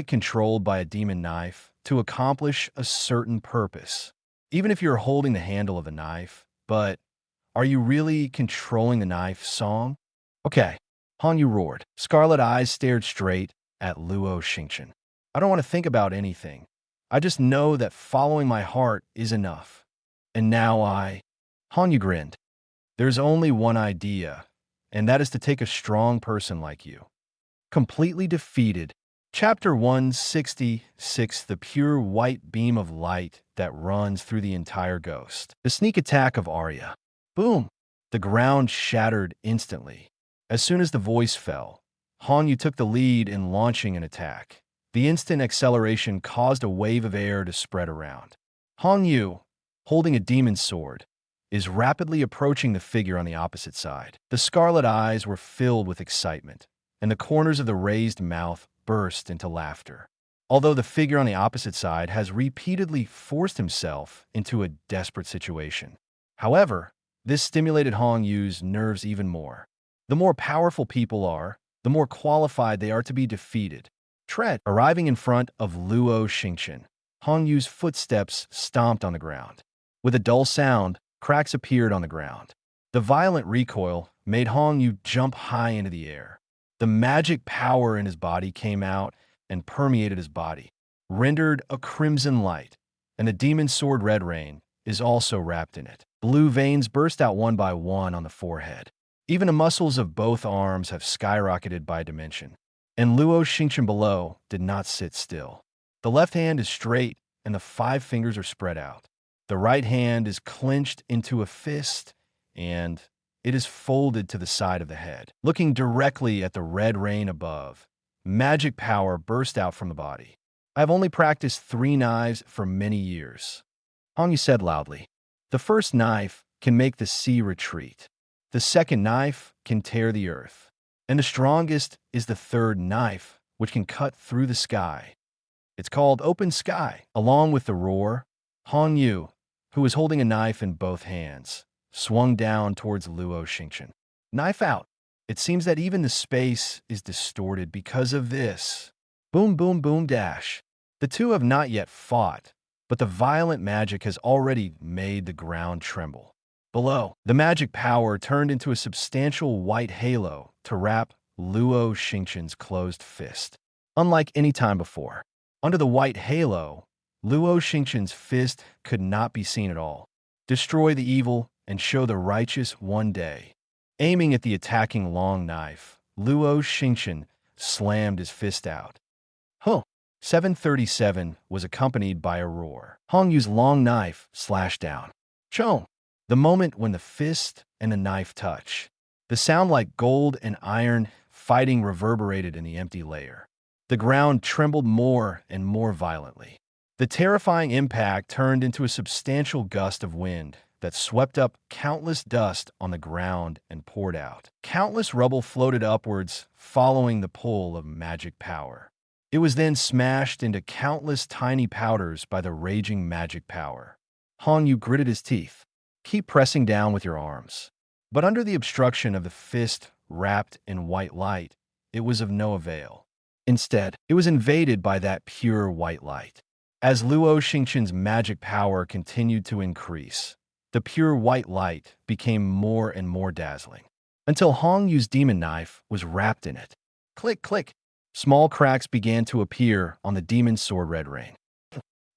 controlled by a demon knife to accomplish a certain purpose. Even if you're holding the handle of a knife, but are you really controlling the knife, Song? Okay, Hong Yu roared. Scarlet eyes stared straight at Luo Xingchen. I don't want to think about anything. I just know that following my heart is enough. And now Hong Yu grinned. There's only one idea, and that is to take a strong person like you. Completely defeated. Chapter 166, the pure white beam of light that runs through the entire ghost. The sneak attack of Arya. Boom! The ground shattered instantly. As soon as the voice fell, Hong Yu took the lead in launching an attack. The instant acceleration caused a wave of air to spread around. Hong Yu, holding a demon's sword, is rapidly approaching the figure on the opposite side. The scarlet eyes were filled with excitement, and the corners of the raised mouth burst into laughter. Although the figure on the opposite side has repeatedly forced himself into a desperate situation. However, this stimulated Hong Yu's nerves even more. The more powerful people are, the more qualified they are to be defeated. Tread, arriving in front of Luo Xingchen, Hong Yu's footsteps stomped on the ground. With a dull sound, cracks appeared on the ground. The violent recoil made Hong Yu jump high into the air. The magic power in his body came out and permeated his body, rendered a crimson light, and the demon sword Red Rain is also wrapped in it. Blue veins burst out one by one on the forehead. Even the muscles of both arms have skyrocketed by dimension. And Luo Xingchen below did not sit still. The left hand is straight and the 5 fingers are spread out. The right hand is clenched into a fist and it is folded to the side of the head. Looking directly at the Red Rain above, magic power burst out from the body. I have only practiced 3 knives for many years. Hong Yu said loudly. The first knife can make the sea retreat. The second knife can tear the earth. And the strongest is the third knife, which can cut through the sky. It's called Open Sky. Along with the roar, Hong Yu, who was holding a knife in both hands, swung down towards Luo Xingchen. Knife out. It seems that even the space is distorted because of this. Boom, boom, boom, dash. The two have not yet fought, but the violent magic has already made the ground tremble. Below, the magic power turned into a substantial white halo to wrap Luo Xingchen's closed fist. Unlike any time before, under the white halo, Luo Xingchen's fist could not be seen at all. Destroy the evil and show the righteous one day. Aiming at the attacking long knife, Luo Xingchen slammed his fist out. Huh! 737 was accompanied by a roar. Hong Yu's long knife slashed down. Chong! The moment when the fist and the knife touch. The sound like gold and iron fighting reverberated in the empty layer. The ground trembled more and more violently. The terrifying impact turned into a substantial gust of wind that swept up countless dust on the ground and poured out. Countless rubble floated upwards, following the pull of magic power. It was then smashed into countless tiny powders by the raging magic power. Hong Yu gritted his teeth. Keep pressing down with your arms. But under the obstruction of the fist wrapped in white light, it was of no avail. Instead, it was invaded by that pure white light. As Luo Xingchen's magic power continued to increase, the pure white light became more and more dazzling, until Hong Yu's demon knife was wrapped in it. Click, click. Small cracks began to appear on the demon's sword Red Rain.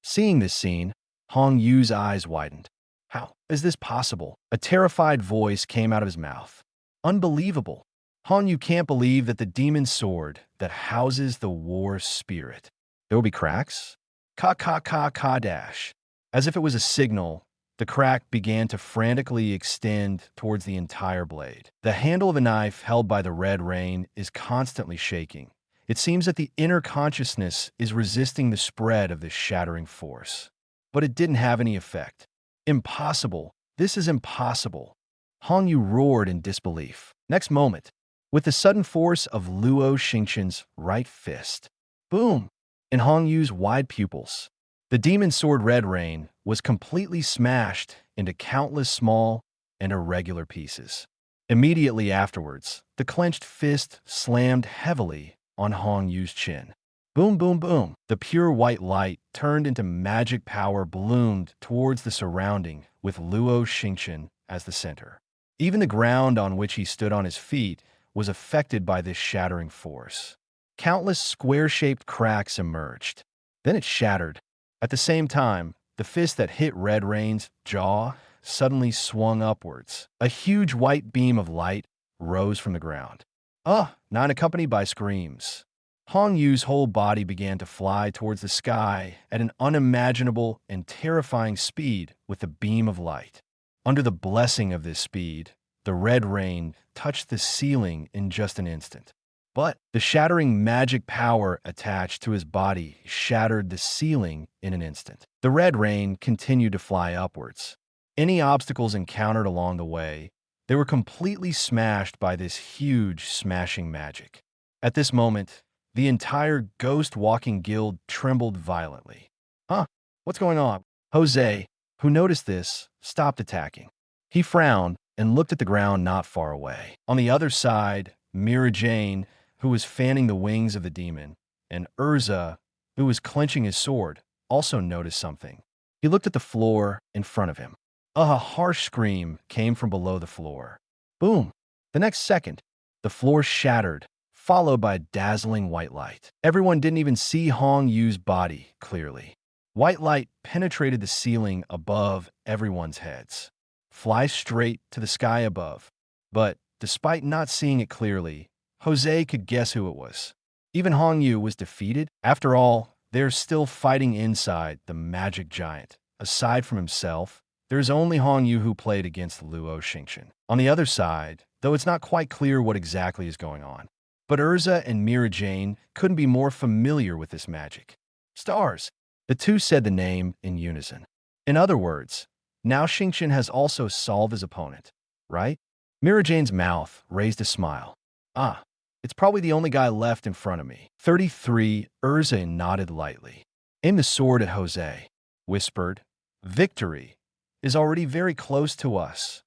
Seeing this scene, Hong Yu's eyes widened. How is this possible? A terrified voice came out of his mouth. Unbelievable. Hong Yu can't believe that the demon's sword that houses the war spirit. There will be cracks? Dash. As if it was a signal, the crack began to frantically extend towards the entire blade. The handle of the knife held by the Red Rain is constantly shaking. It seems that the inner consciousness is resisting the spread of this shattering force. But it didn't have any effect. Impossible. This is impossible. Hong Yu roared in disbelief. Next moment, with the sudden force of Luo Xingchen's right fist, boom! In Hong Yu's wide pupils, the demon sword Red Rain was completely smashed into countless small and irregular pieces. Immediately afterwards, the clenched fist slammed heavily on Hong Yu's chin. Boom, boom, boom. The pure white light turned into magic power bloomed towards the surrounding with Luo Xingchen as the center. Even the ground on which he stood on his feet was affected by this shattering force. Countless square-shaped cracks emerged. Then it shattered. At the same time, the fist that hit Red Rain's jaw suddenly swung upwards. A huge white beam of light rose from the ground. Not accompanied by screams. Hong Yu's whole body began to fly towards the sky at an unimaginable and terrifying speed with the beam of light. Under the blessing of this speed, the Red Rain touched the ceiling in just an instant. But the shattering magic power attached to his body shattered the ceiling in an instant. The Red Rain continued to fly upwards. Any obstacles encountered along the way, they were completely smashed by this huge smashing magic. At this moment, the entire Ghost Walking Guild trembled violently. What's going on? Jose, who noticed this, stopped attacking. He frowned and looked at the ground not far away. On the other side, Mira Jane, who was fanning the wings of the demon, and Urza, who was clenching his sword, also noticed something. He looked at the floor in front of him. A harsh scream came from below the floor. Boom! The next second, the floor shattered, followed by a dazzling white light. Everyone didn't even see Hong Yu's body clearly. White light penetrated the ceiling above everyone's heads. Fly straight to the sky above. But despite not seeing it clearly, Jose could guess who it was. Even Hong Yu was defeated. After all, they're still fighting inside the magic giant. Aside from himself, there's only Hong Yu who played against Luo Xingchen. On the other side, though it's not quite clear what exactly is going on, but Urza and Mira Jane couldn't be more familiar with this magic. Stars! The two said the name in unison. In other words, now Xingchen has also solved his opponent, right? Mira Jane's mouth raised a smile. It's probably the only guy left in front of me. 33, Urza nodded lightly. Aim the sword at Jose, whispered. Victory is already very close to us.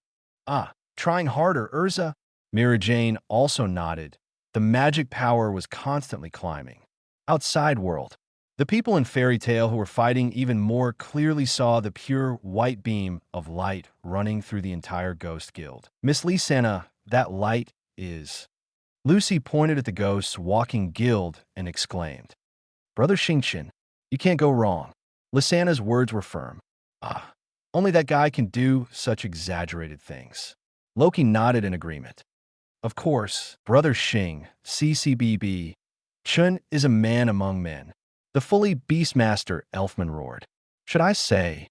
Trying harder, Urza. Mira Jane also nodded. The magic power was constantly climbing. Outside world, the people in Fairy Tale who were fighting even more clearly saw the pure white beam of light running through the entire Ghost Guild. Miss Lee Sena, that light is... Lucy pointed at the Ghosts Walking Guild and exclaimed, Brother Xingchen, you can't go wrong. Lysana's words were firm. Only that guy can do such exaggerated things. Loki nodded in agreement. Of course, Brother Xing, CCBB, Chun is a man among men. The fully Beastmaster Elfman roared. Should I say,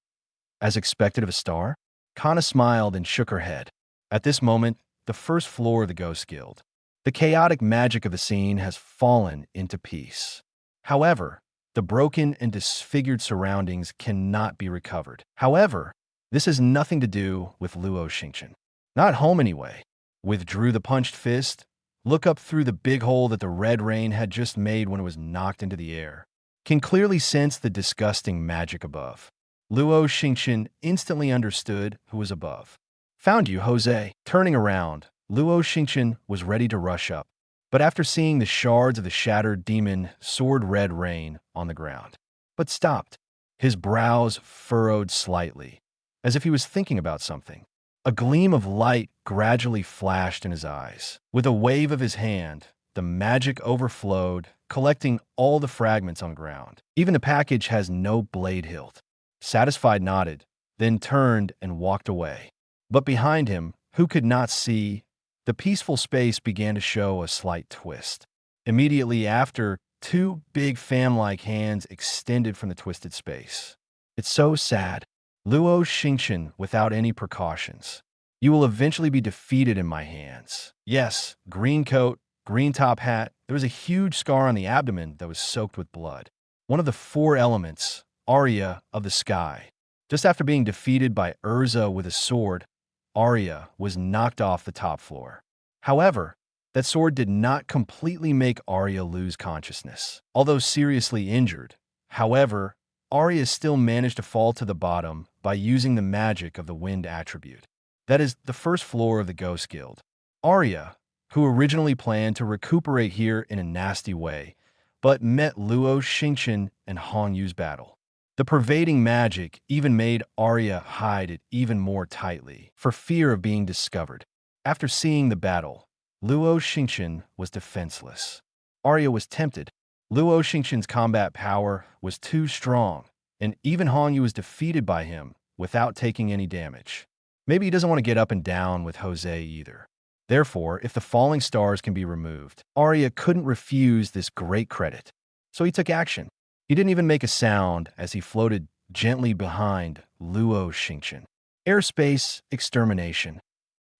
as expected of a star? Kana smiled and shook her head. At this moment, the first floor of the Ghost Guild. The chaotic magic of the scene has fallen into peace. However, the broken and disfigured surroundings cannot be recovered. However, this has nothing to do with Luo Xingchen. Not home anyway. Withdrew the punched fist. Look up through the big hole that the red rain had just made when it was knocked into the air. Can clearly sense the disgusting magic above. Luo Xingchen instantly understood who was above. Found you, Jose. Turning around, Luo Xingchen was ready to rush up, but after seeing the shards of the shattered demon sword red rain on the ground, but stopped. His brows furrowed slightly, as if he was thinking about something. A gleam of light gradually flashed in his eyes. With a wave of his hand, the magic overflowed, collecting all the fragments on the ground. Even the package has no blade hilt. Satisfied nodded, then turned and walked away. But behind him, who could not see, the peaceful space began to show a slight twist. Immediately after, two big fan-like hands extended from the twisted space. It's so sad. Luo Xingchen without any precautions. You will eventually be defeated in my hands. Yes, green coat, green top hat. There was a huge scar on the abdomen that was soaked with blood. One of the four elements, Arya of the sky. Just after being defeated by Urza with a sword, Arya was knocked off the top floor. However, that sword did not completely make Arya lose consciousness. Although seriously injured, however, Arya still managed to fall to the bottom by using the magic of the wind attribute. That is the first floor of the Ghost Guild. Arya, who originally planned to recuperate here in a nasty way, but met Luo Xingchen and Hong Yu's battle. The pervading magic even made Arya hide it even more tightly, for fear of being discovered. After seeing the battle, Luo Xingchen was defenseless. Arya was tempted. Luo Xingchen's combat power was too strong, and even Hong Yu was defeated by him without taking any damage. Maybe he doesn't want to get up and down with Jose either. Therefore, if the falling stars can be removed, Arya couldn't refuse this great credit. So he took action. He didn't even make a sound as he floated gently behind Luo Xingchen. Airspace extermination.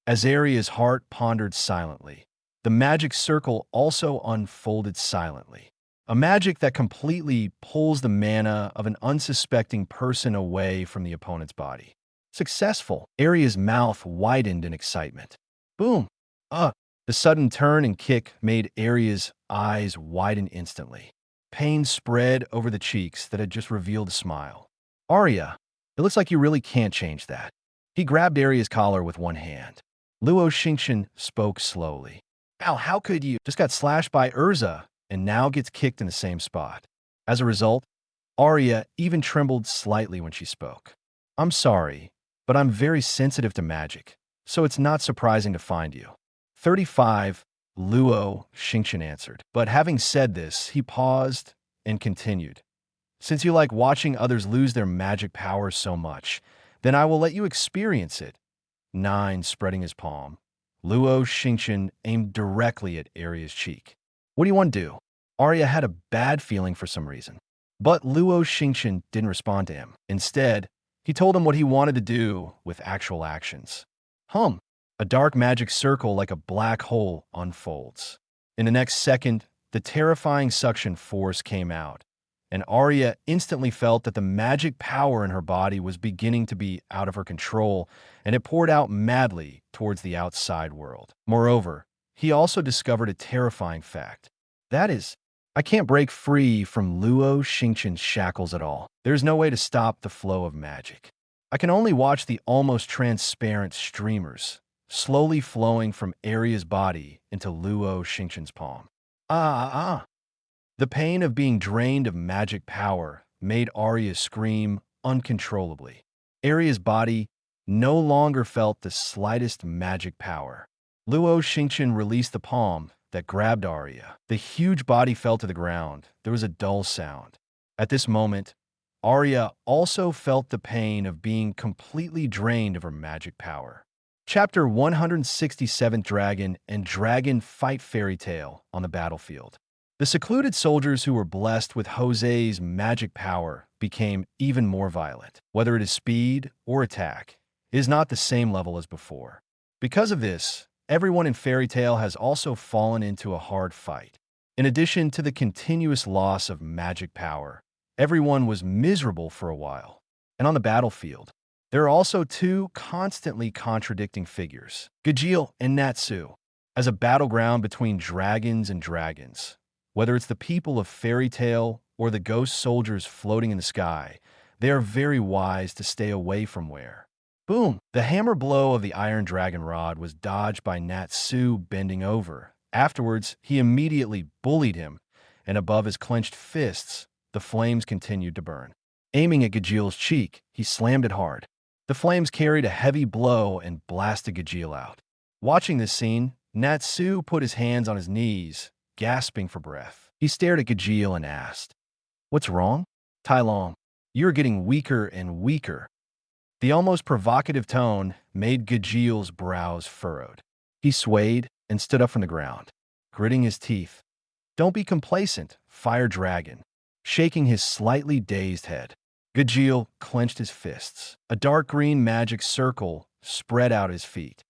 As Arya's heart pondered silently, the magic circle also unfolded silently. A magic that completely pulls the mana of an unsuspecting person away from the opponent's body. Successful. Arya's mouth widened in excitement. Boom. The sudden turn and kick made Arya's eyes widen instantly. Pain spread over the cheeks that had just revealed a smile. Arya, it looks like you really can't change that. He grabbed Arya's collar with one hand. Luo Xingchen spoke slowly. Al, how could you? Just got slashed by Urza and now gets kicked in the same spot. As a result, Arya even trembled slightly when she spoke. I'm sorry, but I'm very sensitive to magic, so it's not surprising to find you. 35, Luo Xingchen answered. But having said this, he paused and continued. Since you like watching others lose their magic powers so much, then I will let you experience it. 9, spreading his palm. Luo Xingchen aimed directly at Arya's cheek. What do you want to do? Arya had a bad feeling for some reason. But Luo Xingchen didn't respond to him. Instead, he told him what he wanted to do with actual actions. A dark magic circle like a black hole unfolds. In the next second, the terrifying suction force came out, and Arya instantly felt that the magic power in her body was beginning to be out of her control, and it poured out madly towards the outside world. Moreover, he also discovered a terrifying fact. That is, I can't break free from Luo Xingchen's shackles at all. There's no way to stop the flow of magic. I can only watch the almost transparent streamers slowly flowing from Arya's body into Luo Xingchen's palm. The pain of being drained of magic power made Arya scream uncontrollably. Arya's body no longer felt the slightest magic power. Luo Xingchen released the palm that grabbed Arya. The huge body fell to the ground. There was a dull sound. At this moment, Arya also felt the pain of being completely drained of her magic power. Chapter 167, Dragon and Dragon Fight Fairy Tale on the Battlefield. The secluded soldiers who were blessed with Jose's magic power became even more violent. Whether it is speed or attack, it is not the same level as before. Because of this, everyone in Fairy Tail has also fallen into a hard fight. In addition to the continuous loss of magic power, everyone was miserable for a while. And on the battlefield, there are also two constantly contradicting figures, Gajeel and Natsu, as a battleground between dragons and dragons. Whether it's the people of Fairy Tail or the ghost soldiers floating in the sky, they are very wise to stay away from where. Boom! The hammer blow of the Iron Dragon Rod was dodged by Natsu bending over. Afterwards, he immediately bullied him, and above his clenched fists, the flames continued to burn. Aiming at Gajeel's cheek, he slammed it hard. The flames carried a heavy blow and blasted Gajeel out. Watching this scene, Natsu put his hands on his knees, gasping for breath. He stared at Gajeel and asked, "What's wrong? Tai Long, you're getting weaker and weaker." The almost provocative tone made Gajeel's brows furrowed. He swayed and stood up from the ground, gritting his teeth. "Don't be complacent, Fire Dragon," shaking his slightly dazed head. Gajeel clenched his fists. A dark green magic circle spread out his feet.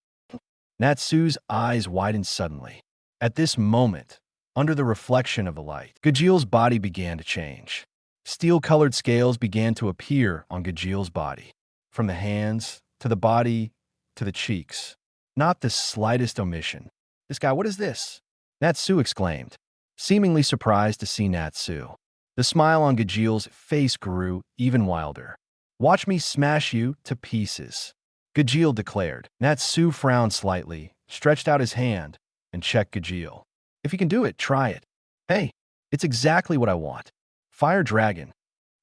Natsu's eyes widened suddenly. At this moment, under the reflection of the light, Gajeel's body began to change. Steel-colored scales began to appear on Gajeel's body, from the hands to the body to the cheeks. Not the slightest omission. "This guy, what is this?" Natsu exclaimed, seemingly surprised to see Natsu. The smile on Gajeel's face grew even wilder. "Watch me smash you to pieces," Gajeel declared. Natsu frowned slightly, stretched out his hand, and checked Gajeel. "If you can do it, try it." "Hey, it's exactly what I want." Fire Dragon.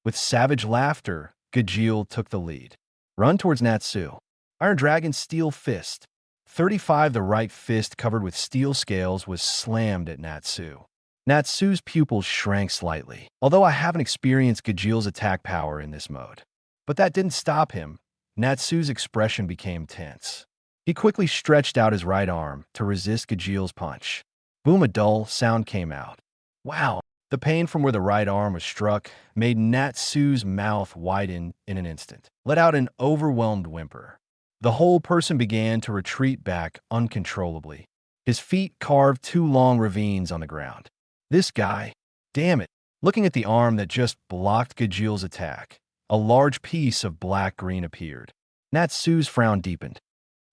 With savage laughter, Gajeel took the lead. Run towards Natsu. Iron Dragon's steel fist. 35. The right fist covered with steel scales was slammed at Natsu. Natsu's pupils shrank slightly, although I haven't experienced Gajeel's attack power in this mode. But that didn't stop him. Natsu's expression became tense. He quickly stretched out his right arm to resist Gajeel's punch. Boom, a dull sound came out. Wow! The pain from where the right arm was struck made Natsu's mouth widen in an instant, let out an overwhelmed whimper. The whole person began to retreat back uncontrollably. His feet carved two long ravines on the ground. This guy, damn it. Looking at the arm that just blocked Gajeel's attack, a large piece of black-green appeared. Natsu's frown deepened.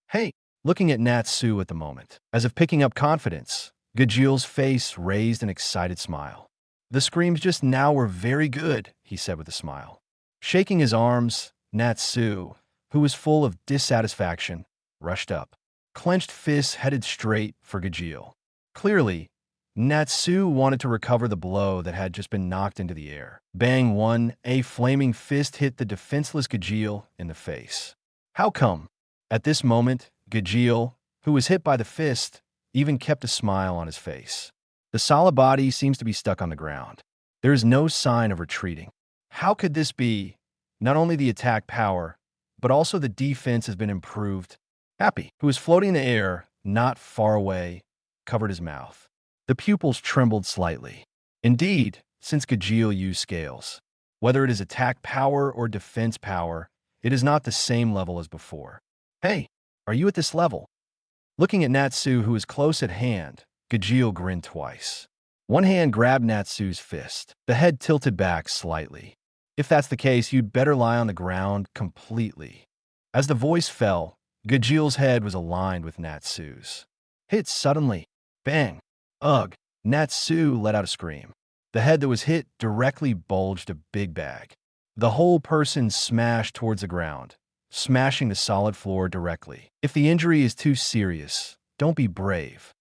"Hey!" Looking at Natsu at the moment, as if picking up confidence, Gajeel's face raised an excited smile. "The screams just now were very good," he said with a smile. Shaking his arms, Natsu, who was full of dissatisfaction, rushed up. Clenched fists headed straight for Gajeel. Clearly, Natsu wanted to recover the blow that had just been knocked into the air. Bang one, a flaming fist hit the defenseless Gajeel in the face. How come? At this moment, Gajeel, who was hit by the fist, even kept a smile on his face. The solid body seems to be stuck on the ground. There is no sign of retreating. How could this be? Not only the attack power, but also the defense has been improved. Happy, who was floating in the air, not far away, covered his mouth. The pupils trembled slightly. Indeed, since Gajeel used scales, whether it is attack power or defense power, it is not the same level as before. "Hey, are you at this level?" Looking at Natsu, who was close at hand, Gajeel grinned twice. One hand grabbed Natsu's fist. The head tilted back slightly. "If that's the case, you'd better lie on the ground completely." As the voice fell, Gajeel's head was aligned with Natsu's. Hit suddenly. Bang. Ugh. Natsu let out a scream. The head that was hit directly bulged a big bag. The whole person smashed towards the ground, smashing the solid floor directly. "If the injury is too serious, don't be brave."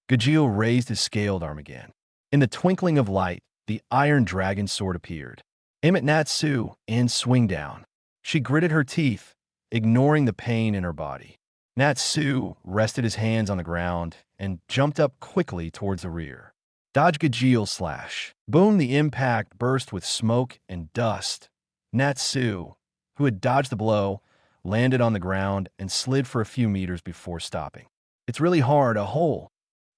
Gajeel raised his scaled arm again. In the twinkling of light, the Iron Dragon sword appeared. "Aim at Natsu and swing down." She gritted her teeth, ignoring the pain in her body. Natsu rested his hands on the ground and jumped up quickly towards the rear. Dodge Gajeel's slash. Boom, the impact burst with smoke and dust. Natsu, who had dodged the blow, landed on the ground and slid for a few meters before stopping. "It's really hard, a hole."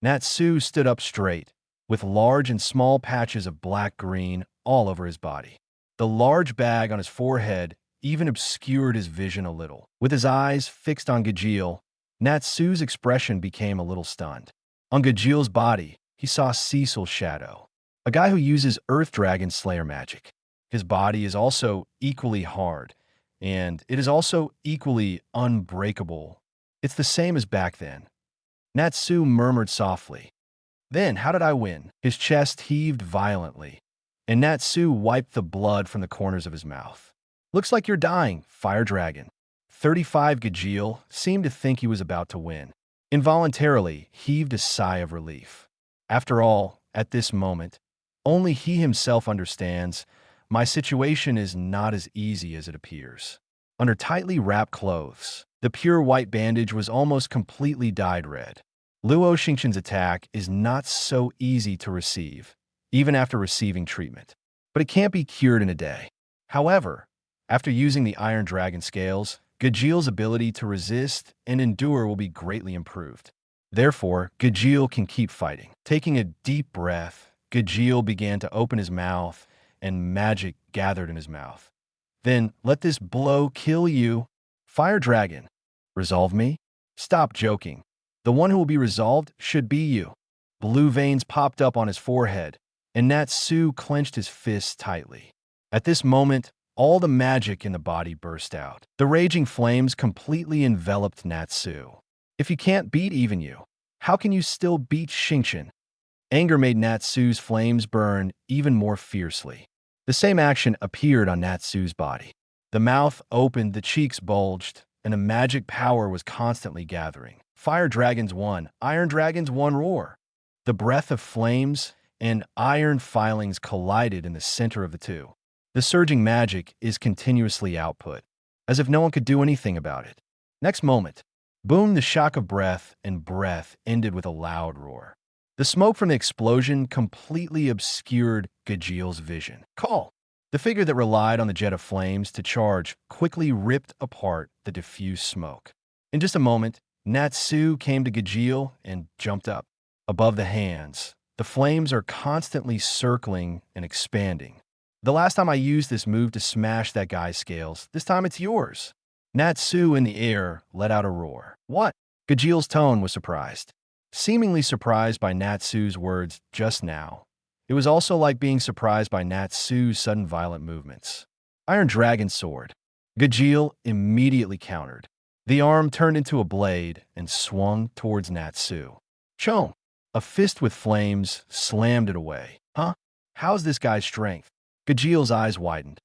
Natsu stood up straight, with large and small patches of black-green all over his body. The large bag on his forehead even obscured his vision a little. With his eyes fixed on Gajeel, Natsu's expression became a little stunned. On Gajeel's body, he saw Cecil's shadow, a guy who uses Earth Dragon Slayer magic. His body is also equally hard, and it is also equally unbreakable. It's the same as back then. Natsu murmured softly. Then, how did I win? His chest heaved violently, and Natsu wiped the blood from the corners of his mouth. Looks like you're dying, Fire Dragon. 35 Gajeel seemed to think he was about to win. Involuntarily, heaved a sigh of relief. After all, at this moment, only he himself understands my situation is not as easy as it appears. Under tightly wrapped clothes, the pure white bandage was almost completely dyed red. Luo Xingchen's attack is not so easy to receive, even after receiving treatment. But it can't be cured in a day. However, after using the Iron Dragon scales, Gajeel's ability to resist and endure will be greatly improved. Therefore, Gajeel can keep fighting. Taking a deep breath, Gajeel began to open his mouth, and magic gathered in his mouth. Then, let this blow kill you. Fire Dragon, resolve me? Stop joking. The one who will be resolved should be you. Blue veins popped up on his forehead, and Natsu clenched his fists tightly. At this moment, all the magic in the body burst out. The raging flames completely enveloped Natsu. If you can't beat even you, how can you still beat Xingchen? Anger made Natsu's flames burn even more fiercely. The same action appeared on Natsu's body. The mouth opened, the cheeks bulged, and a magic power was constantly gathering. Fire Dragons won, Iron Dragons won roar. The breath of flames and iron filings collided in the center of the two. The surging magic is continuously output, as if no one could do anything about it. Next moment, boom, the shock of breath and breath ended with a loud roar. The smoke from the explosion completely obscured Gajeel's vision. Call! The figure that relied on the jet of flames to charge quickly ripped apart the diffused smoke. In just a moment, Natsu came to Gajeel and jumped up. Above the hands, the flames are constantly circling and expanding. The last time I used this move to smash that guy's scales, this time it's yours. Natsu in the air let out a roar. What? Gajeel's tone was surprised. Seemingly surprised by Natsu's words just now. It was also like being surprised by Natsu's sudden violent movements. Iron Dragon Sword. Gajeel immediately countered. The arm turned into a blade and swung towards Natsu. Chong! A fist with flames slammed it away. Huh? How's this guy's strength? Gajeel's eyes widened.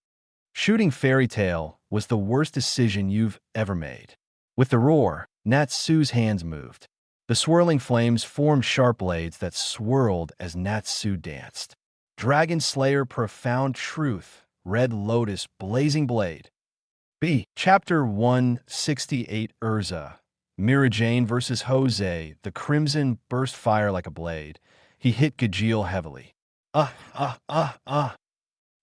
Shooting Fairy Tail was the worst decision you've ever made. With the roar, Natsu's hands moved. The swirling flames formed sharp blades that swirled as Natsu danced. Dragon Slayer Profound Truth, Red Lotus Blazing Blade. B. Chapter 168 Urza. Mira Jane versus Jose. The crimson burst fire like a blade. He hit Gajeel heavily.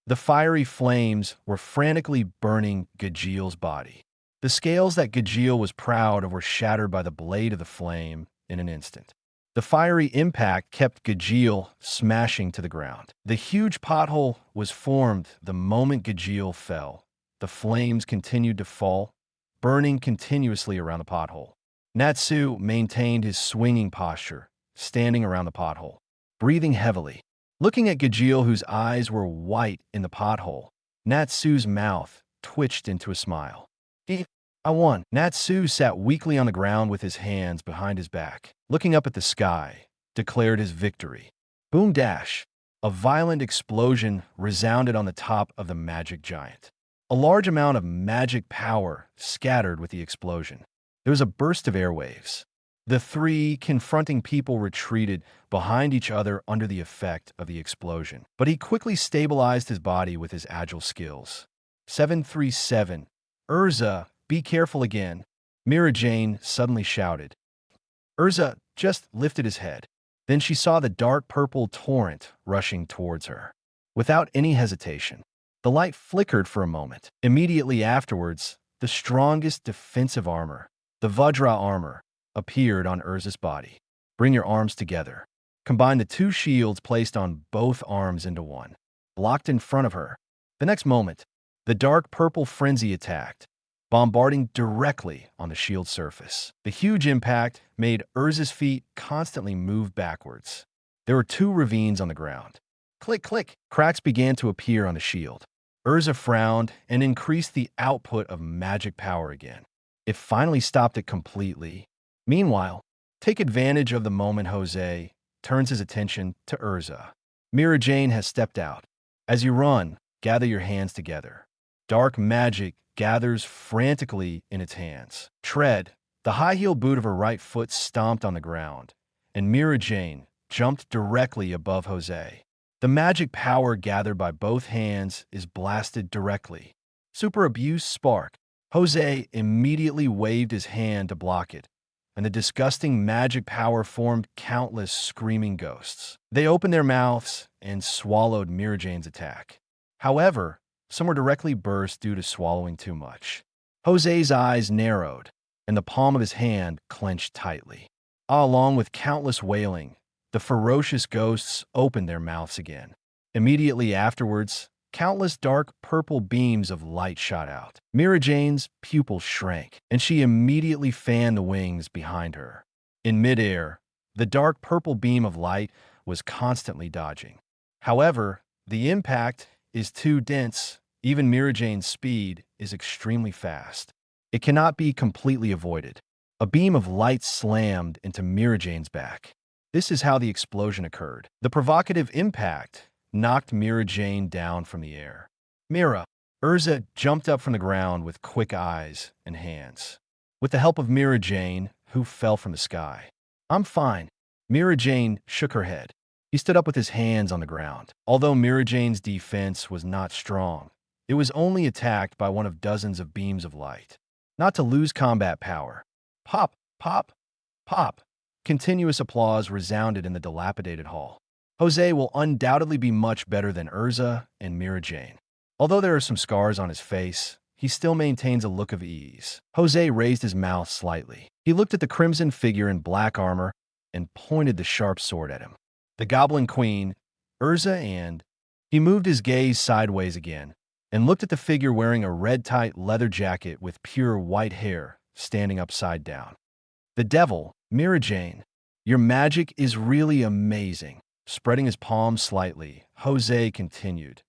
The fiery flames were frantically burning Gajeel's body. The scales that Gajeel was proud of were shattered by the blade of the flame in an instant. The fiery impact kept Gajeel smashing to the ground. The huge pothole was formed the moment Gajeel fell. The flames continued to fall, burning continuously around the pothole. Natsu maintained his swinging posture, standing around the pothole, breathing heavily. Looking at Gajeel, whose eyes were white in the pothole, Natsu's mouth twitched into a smile. I won. Natsu sat weakly on the ground with his hands behind his back, looking up at the sky, declared his victory. Boom dash! A violent explosion resounded on the top of the magic giant. A large amount of magic power scattered with the explosion. There was a burst of airwaves. The three confronting people retreated behind each other under the effect of the explosion. But he quickly stabilized his body with his agile skills. 737. Urza, be careful again. Mira Jane suddenly shouted. Urza just lifted his head. Then she saw the dark purple torrent rushing towards her. Without any hesitation, the light flickered for a moment. Immediately afterwards, the strongest defensive armor, the Vajra armor, appeared on Urza's body. Bring your arms together. combined the two shields placed on both arms into one, blocked in front of her. The next moment, the dark purple frenzy attacked, bombarding directly on the shield surface. The huge impact made Urza's feet constantly move backwards. There were two ravines on the ground. Click, click. Cracks began to appear on the shield. Urza frowned and increased the output of magic power again. It finally stopped it completely. Meanwhile, take advantage of the moment Jose turns his attention to Urza. Mira Jane has stepped out. As you run, gather your hands together. Dark magic gathers frantically in its hands. Tread. The high-heeled boot of her right foot stomped on the ground, and Mira Jane jumped directly above Jose. The magic power gathered by both hands is blasted directly. Super abuse spark. Jose immediately waved his hand to block it, and the disgusting magic power formed countless screaming ghosts. They opened their mouths and swallowed Mira Jane's attack. However, some were directly burst due to swallowing too much. Jose's eyes narrowed, and the palm of his hand clenched tightly. Along with countless wailing, the ferocious ghosts opened their mouths again. Immediately afterwards, countless dark purple beams of light shot out. Mira Jane's pupils shrank, and she immediately fanned the wings behind her. In midair, the dark purple beam of light was constantly dodging. However, the impact is too dense. Even Mira Jane's speed is extremely fast. It cannot be completely avoided. A beam of light slammed into Mira Jane's back. This is how the explosion occurred. The provocative impact knocked Mira Jane down from the air. Mira. Urza jumped up from the ground with quick eyes and hands. With the help of Mira Jane, who fell from the sky. I'm fine. Mira Jane shook her head. He stood up with his hands on the ground. Although Mira Jane's defense was not strong, it was only attacked by one of dozens of beams of light. Not to lose combat power. Pop, pop, pop. Continuous applause resounded in the dilapidated hall. Jose will undoubtedly be much better than Urza and Mira Jane. Although there are some scars on his face, he still maintains a look of ease. Jose raised his mouth slightly. He looked at the crimson figure in black armor and pointed the sharp sword at him. The Goblin Queen, Urza, and he moved his gaze sideways again and looked at the figure wearing a red-tight leather jacket with pure white hair standing upside down. The devil, Mira Jane, your magic is really amazing. Spreading his palms slightly, Jose continued.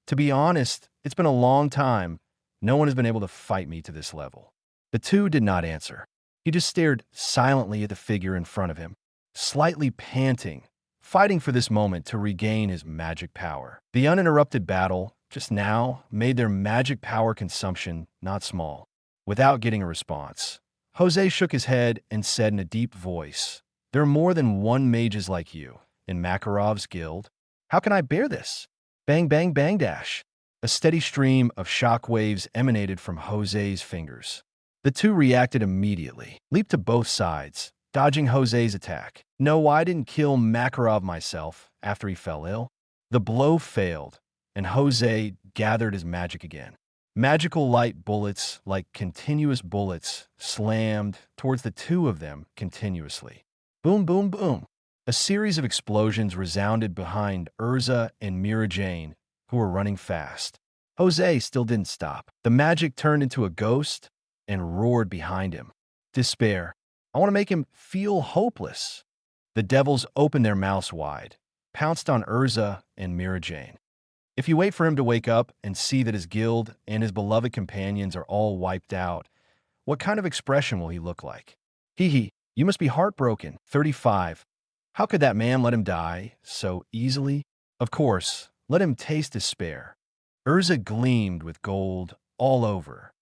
To be honest, it's been a long time. No one has been able to fight me to this level. The two did not answer. He just stared silently at the figure in front of him, slightly panting, fighting for this moment to regain his magic power. The uninterrupted battle just now made their magic power consumption not small. Without getting a response, Jose shook his head and said in a deep voice, "There are more than one mages like you in Makarov's guild. How can I bear this?" Bang, bang, bang, dash. A steady stream of shock waves emanated from Jose's fingers. The two reacted immediately, leaped to both sides, dodging Jose's attack. No, I didn't kill Makarov myself after he fell ill. The blow failed, and Jose gathered his magic again. Magical light bullets, like continuous bullets, slammed towards the two of them continuously. Boom, boom, boom. A series of explosions resounded behind Urza and Mira Jane, who were running fast. Jose still didn't stop. The magic turned into a ghost and roared behind him. Despair. I want to make him feel hopeless. The devils opened their mouths wide, pounced on Urza and Mira Jane. If you wait for him to wake up and see that his guild and his beloved companions are all wiped out, what kind of expression will he look like? Hee hee, you must be heartbroken. 35. How could that man let him die so easily? Of course, let him taste despair. Urza gleamed with gold all over.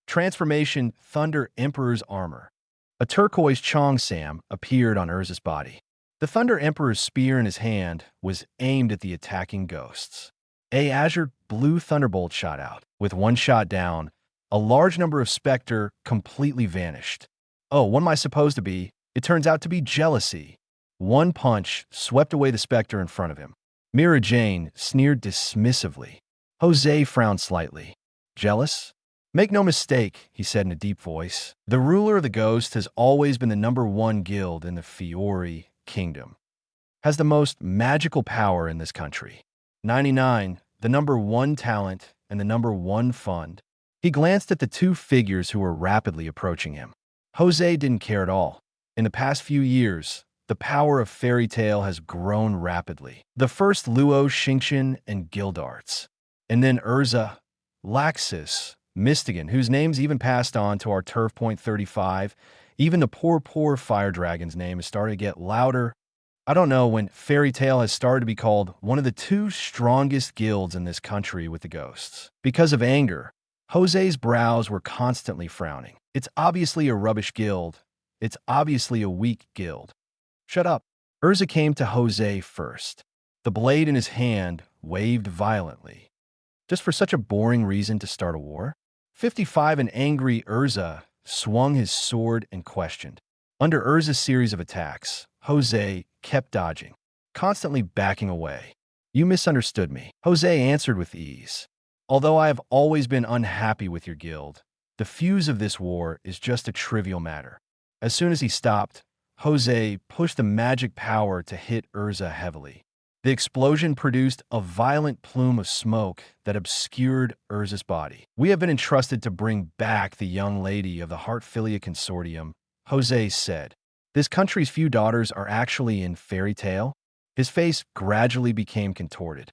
Transformation Thunder Emperor's armor. A turquoise Cheongsam appeared on Urza's body. The Thunder Emperor's spear in his hand was aimed at the attacking ghosts. A azure blue thunderbolt shot out. With one shot down, a large number of Spectre completely vanished. Oh, what am I supposed to be? It turns out to be jealousy. One punch swept away the Spectre in front of him. Mira Jane sneered dismissively. Jose frowned slightly. Jealous? Make no mistake, he said in a deep voice. The ruler of the ghost has always been the #1 guild in the Fiori Kingdom. has the most magical power in this country? 99, the number one talent and the number one fund. He glanced at the two figures who were rapidly approaching him. Jose didn't care at all. In the past few years, the power of fairy tale has grown rapidly. The first Luo Xingchen and Guildarts, and then Urza, Laxus, Mystigan, whose names even passed on to our Turf Point 35. Even the poor fire dragon's name has started to get louder. I don't know when fairy tale has started to be called one of the two strongest guilds in this country with the ghosts. Because of anger, Jose's brows were constantly frowning. It's obviously a rubbish guild. It's obviously a weak guild. Shut up. Urza came to Jose first. The blade in his hand waved violently. Just for such a boring reason to start a war? 55, an angry Urza swung his sword and questioned. Under Urza's series of attacks, Jose kept dodging, constantly backing away. You misunderstood me. Jose answered with ease. Although I have always been unhappy with your guild, the fuse of this war is just a trivial matter. As soon as he stopped, Jose pushed the magic power to hit Urza heavily. The explosion produced a violent plume of smoke that obscured Urza's body. We have been entrusted to bring back the young lady of the Heartfilia Consortium, Jose said. This country's few daughters are actually in fairy tale? His face gradually became contorted.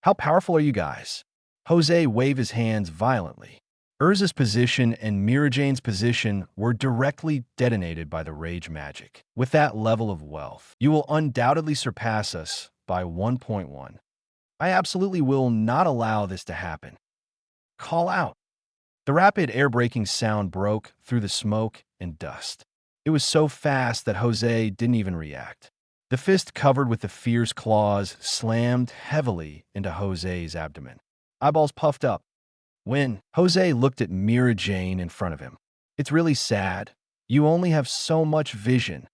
How powerful are you guys? Jose waved his hands violently. Urza's position and Mirajane's position were directly detonated by the rage magic. With that level of wealth, you will undoubtedly surpass us by 1.1. I absolutely will not allow this to happen. Call out. The rapid air-braking sound broke through the smoke and dust. It was so fast that Jose didn't even react. The fist covered with the fierce claws slammed heavily into Jose's abdomen. Eyeballs puffed up. When Jose looked at Mira Jane in front of him, it's really sad. You only have so much vision.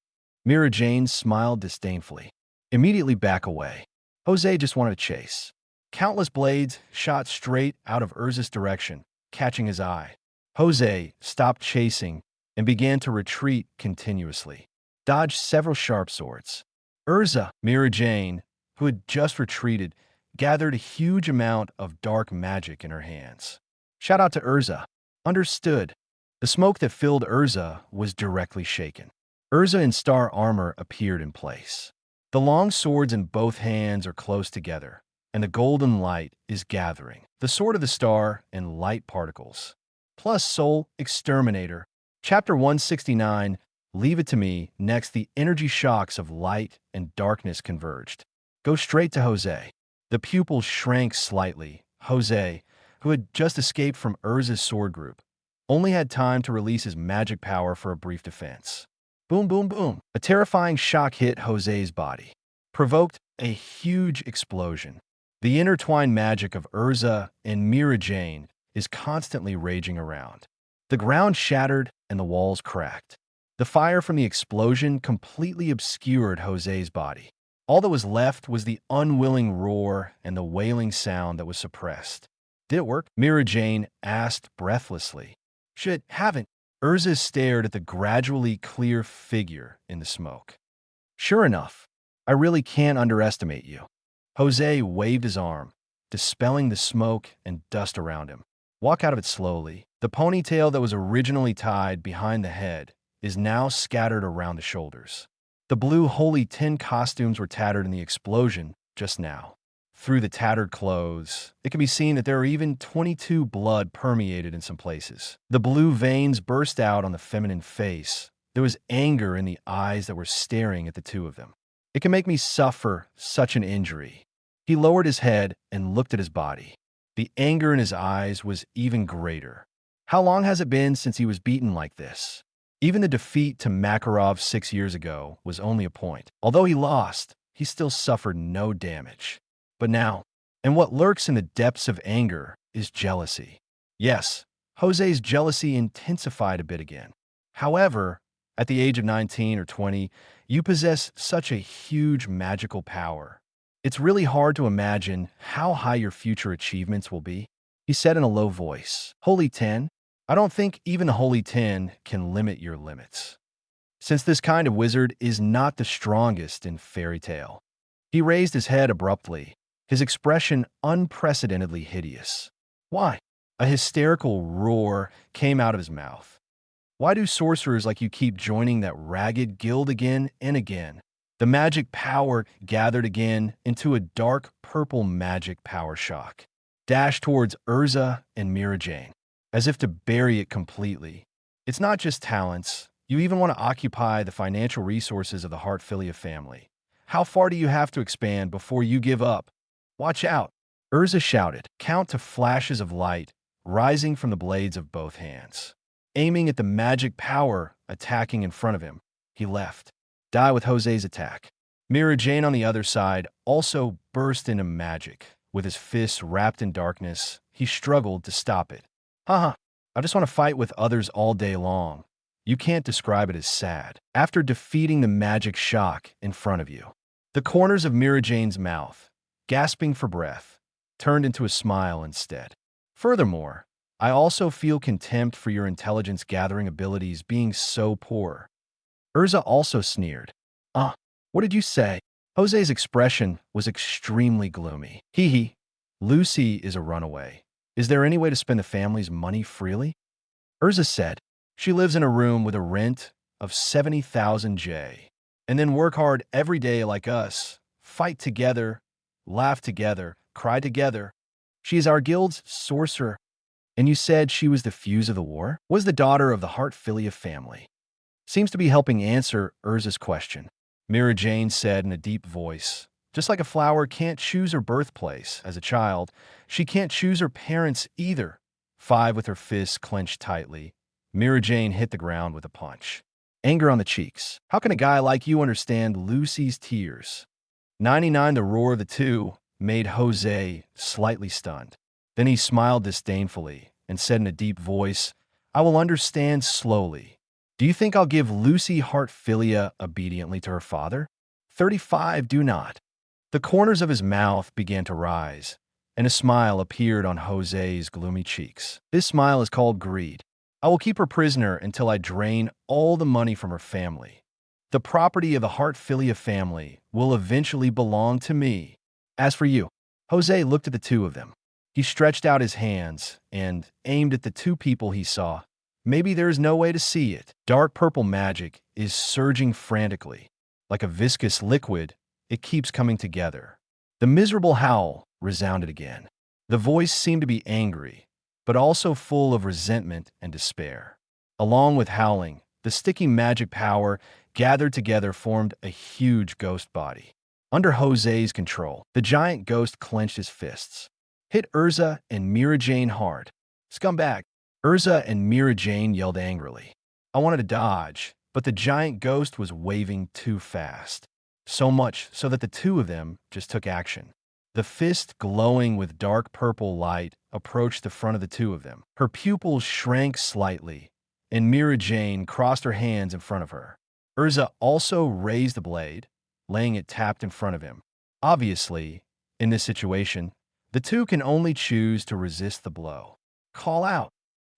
Mira Jane smiled disdainfully. Immediately back away. Jose just wanted to chase. Countless blades shot straight out of Urza's direction, catching his eye. Jose stopped chasing and began to retreat continuously, dodged several sharp swords. Urza, Mira Jane, who had just retreated, gathered a huge amount of dark magic in her hands. Shout out to Urza. Understood. The smoke that filled Urza was directly shaken. Urza in star armor appeared in place. The long swords in both hands are close together, and the golden light is gathering. The sword of the star and light particles. Plus soul exterminator. Chapter 169, Leave It to Me. Next, the energy shocks of light and darkness converged. Go straight to Jose. The pupils shrank slightly. Jose, who had just escaped from Urza's sword group, only had time to release his magic power for a brief defense. Boom, boom, boom. A terrifying shock hit Jose's body, provoked a huge explosion. The intertwined magic of Urza and Mira Jane is constantly raging around. The ground shattered and the walls cracked. The fire from the explosion completely obscured Jose's body. All that was left was the unwilling roar and the wailing sound that was suppressed. Did it work? Mira Jane asked breathlessly. Shit, haven't. Urza stared at the gradually clear figure in the smoke. Sure enough, I really can't underestimate you. Jose waved his arm, dispelling the smoke and dust around him. Walk out of it slowly. The ponytail that was originally tied behind the head is now scattered around the shoulders. The blue Holy 10 costumes were tattered in the explosion just now. Through the tattered clothes, it can be seen that there are even 22 blood permeated in some places. The blue veins burst out on the feminine face. There was anger in the eyes that were staring at the two of them. It can make me suffer such an injury. He lowered his head and looked at his body. The anger in his eyes was even greater. How long has it been since he was beaten like this? Even the defeat to Makarov 6 years ago was only a point. Although he lost, he still suffered no damage. But now, and what lurks in the depths of anger is jealousy. Yes, Jose's jealousy intensified a bit again. However, at the age of 19 or 20, you possess such a huge magical power. It's really hard to imagine how high your future achievements will be, he said in a low voice. Holy 10? I don't think even the Holy 10 can limit your limits. Since this kind of wizard is not the strongest in fairy tale, He raised his head abruptly, his expression unprecedentedly hideous. Why? A hysterical roar came out of his mouth. Why do sorcerers like you keep joining that ragged guild again and again? The magic power gathered again into a dark purple magic power shock, dashed towards Urza and Mira Jane, as if to bury it completely. It's not just talents. You even want to occupy the financial resources of the Hartfilia family. How far do you have to expand before you give up? Watch out! Urza shouted, count to flashes of light rising from the blades of both hands. Aiming at the magic power attacking in front of him, he left. Die with Jose's attack. Mira Jane on the other side also burst into magic. With his fists wrapped in darkness, he struggled to stop it. Haha, I just want to fight with others all day long. You can't describe it as sad. After defeating the magic shock in front of you, the corners of Mira Jane's mouth, gasping for breath, turned into a smile instead. Furthermore, I also feel contempt for your intelligence-gathering abilities being so poor. Urza also sneered. What did you say? Jose's expression was extremely gloomy. Hee hee. Lucy is a runaway. Is there any way to spend the family's money freely? Urza said. She lives in a room with a rent of 70,000 J. And then work hard every day like us. Fight together, laugh together, cry together. She is our guild's sorcerer. And you said she was the fuse of the war? Was the daughter of the Hartfilia family. Seems to be helping answer Urza's question. Mira Jane said in a deep voice, just like a flower can't choose her birthplace as a child, she can't choose her parents either. 5 with her fists clenched tightly. Mira Jane hit the ground with a punch. Anger on the cheeks. How can a guy like you understand Lucy's tears? 99 the roar of the two made Jose slightly stunned. Then he smiled disdainfully and said in a deep voice, I will understand slowly. Do you think I'll give Lucy Hartfilia obediently to her father? 35 do not. The corners of his mouth began to rise, and a smile appeared on Jose's gloomy cheeks. This smile is called greed. I will keep her prisoner until I drain all the money from her family. The property of the Hartfilia family will eventually belong to me. As for you, Jose looked at the two of them. He stretched out his hands and aimed at the two people he saw. Maybe there is no way to see it. Dark purple magic is surging frantically. Like a viscous liquid, it keeps coming together. The miserable howl resounded again. The voice seemed to be angry, but also full of resentment and despair. Along with howling, the sticky magic power gathered together formed a huge ghost body. Under Jose's control, the giant ghost clenched his fists. Hit Urza and Mira Jane hard. Scumbag! Urza and Mira Jane yelled angrily. I wanted to dodge, but the giant ghost was waving too fast. So much so that the two of them just took action. The fist, glowing with dark purple light, approached the front of the two of them. Her pupils shrank slightly, and Mira Jane crossed her hands in front of her. Urza also raised the blade, laying it tapped in front of him. Obviously, in this situation, the two can only choose to resist the blow. Call out.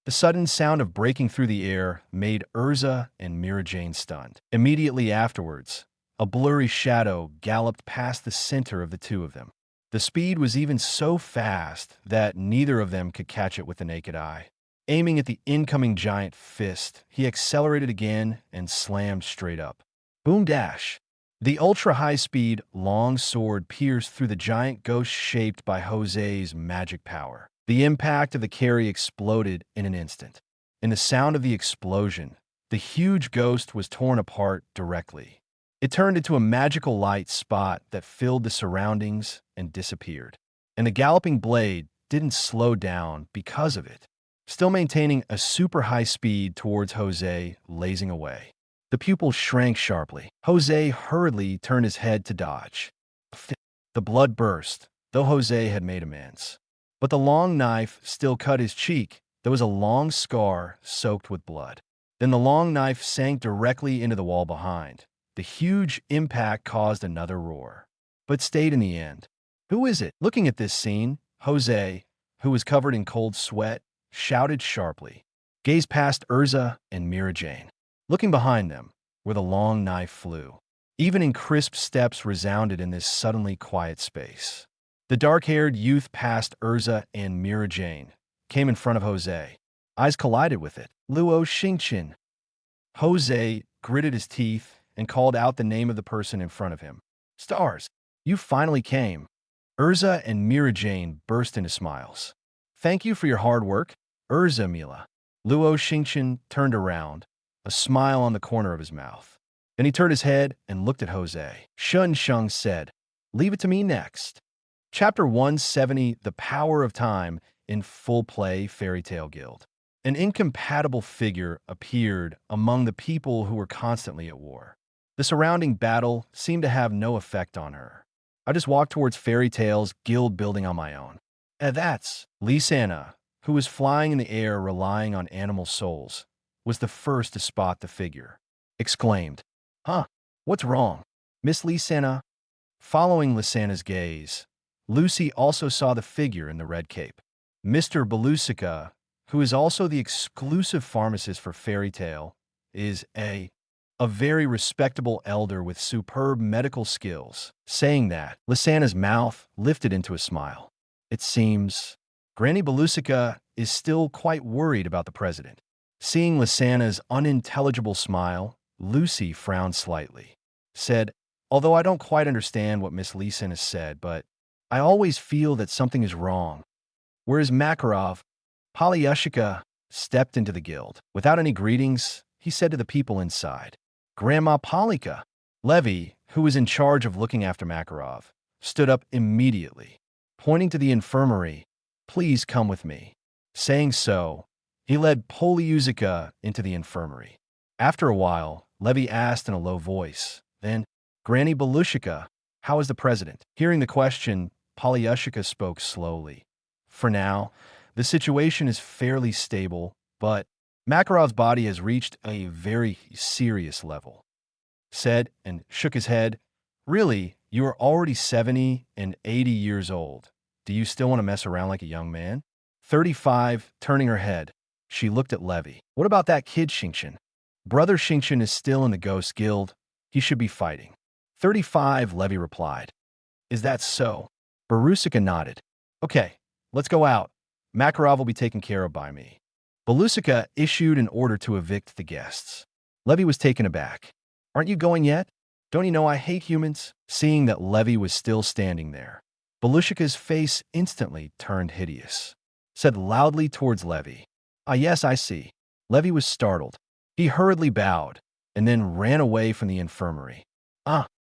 The sudden sound of breaking through the air made Urza and Mira Jane stunned. Immediately afterwards, a blurry shadow galloped past the center of the two of them. The speed was even so fast that neither of them could catch it with the naked eye. Aiming at the incoming giant fist, he accelerated again and slammed straight up. Boom dash! The ultra-high-speed, long sword pierced through the giant ghost shaped by Jose's magic power. The impact of the carry exploded in an instant. In the sound of the explosion, the huge ghost was torn apart directly. It turned into a magical light spot that filled the surroundings and disappeared. And the galloping blade didn't slow down because of it, still maintaining a super high speed towards Jose, lazing away. The pupil shrank sharply. Jose hurriedly turned his head to dodge. The blood burst, though Jose had made amends. But the long knife still cut his cheek. There was a long scar soaked with blood. Then the long knife sank directly into the wall behind. The huge impact caused another roar, but stayed in the end. Who is it? Looking at this scene, Jose, who was covered in cold sweat, shouted sharply, gazed past Urza and Mira Jane. Looking behind them, where the long knife flew. Even in crisp steps resounded in this suddenly quiet space. The dark-haired youth passed Urza and Mira Jane, came in front of Jose. Eyes collided with it. Luo Xingchen. Jose gritted his teeth and called out the name of the person in front of him. Stars, you finally came. Urza and Mira Jane burst into smiles. Thank you for your hard work, Urza Mila. Luo Xingchen turned around, a smile on the corner of his mouth. Then he turned his head and looked at Jose. Shun Sheng said, leave it to me next. Chapter 170, The Power of Time in Full Play Fairy Tale Guild. An incompatible figure appeared among the people who were constantly at war. The surrounding battle seemed to have no effect on her. I just walked towards Fairy Tale's guild building on my own. And that's Lisana, who was flying in the air relying on animal souls, was the first to spot the figure. Exclaimed, huh, what's wrong? Miss Lisana? Following Lisana's gaze, Lucy also saw the figure in the red cape. Mr. Belusica, who is also the exclusive pharmacist for Fairy Tale, is a very respectable elder with superb medical skills. Saying that, Lisana's mouth lifted into a smile. It seems Granny Belusica is still quite worried about the president. Seeing Lisana's unintelligible smile, Lucy frowned slightly. Said, although I don't quite understand what Miss Lisana said, but I always feel that something is wrong. Whereas Makarov, Polyushika stepped into the guild. Without any greetings, he said to the people inside, Grandma Polika. Levy, who was in charge of looking after Makarov, stood up immediately, pointing to the infirmary. Please come with me. Saying so, he led Polyushika into the infirmary. After a while, Levy asked in a low voice, then, Granny Belushika, how is the president? Hearing the question, Polyushika spoke slowly. For now, the situation is fairly stable, but Makarov's body has reached a very serious level. Said and shook his head, really, you are already 70 and 80 years old. Do you still want to mess around like a young man? 35, turning her head, she looked at Levy. What about that kid Xingchen? Brother Xingchen is still in the Ghost Guild. He should be fighting. 35, Levy replied. Is that so? Belusica nodded. Okay, let's go out. Makarov will be taken care of by me. Belusica issued an order to evict the guests. Levy was taken aback. Aren't you going yet? Don't you know I hate humans? Seeing that Levy was still standing there, Belusica's face instantly turned hideous. Said loudly towards Levy, ah yes, I see. Levy was startled. He hurriedly bowed, and then ran away from the infirmary.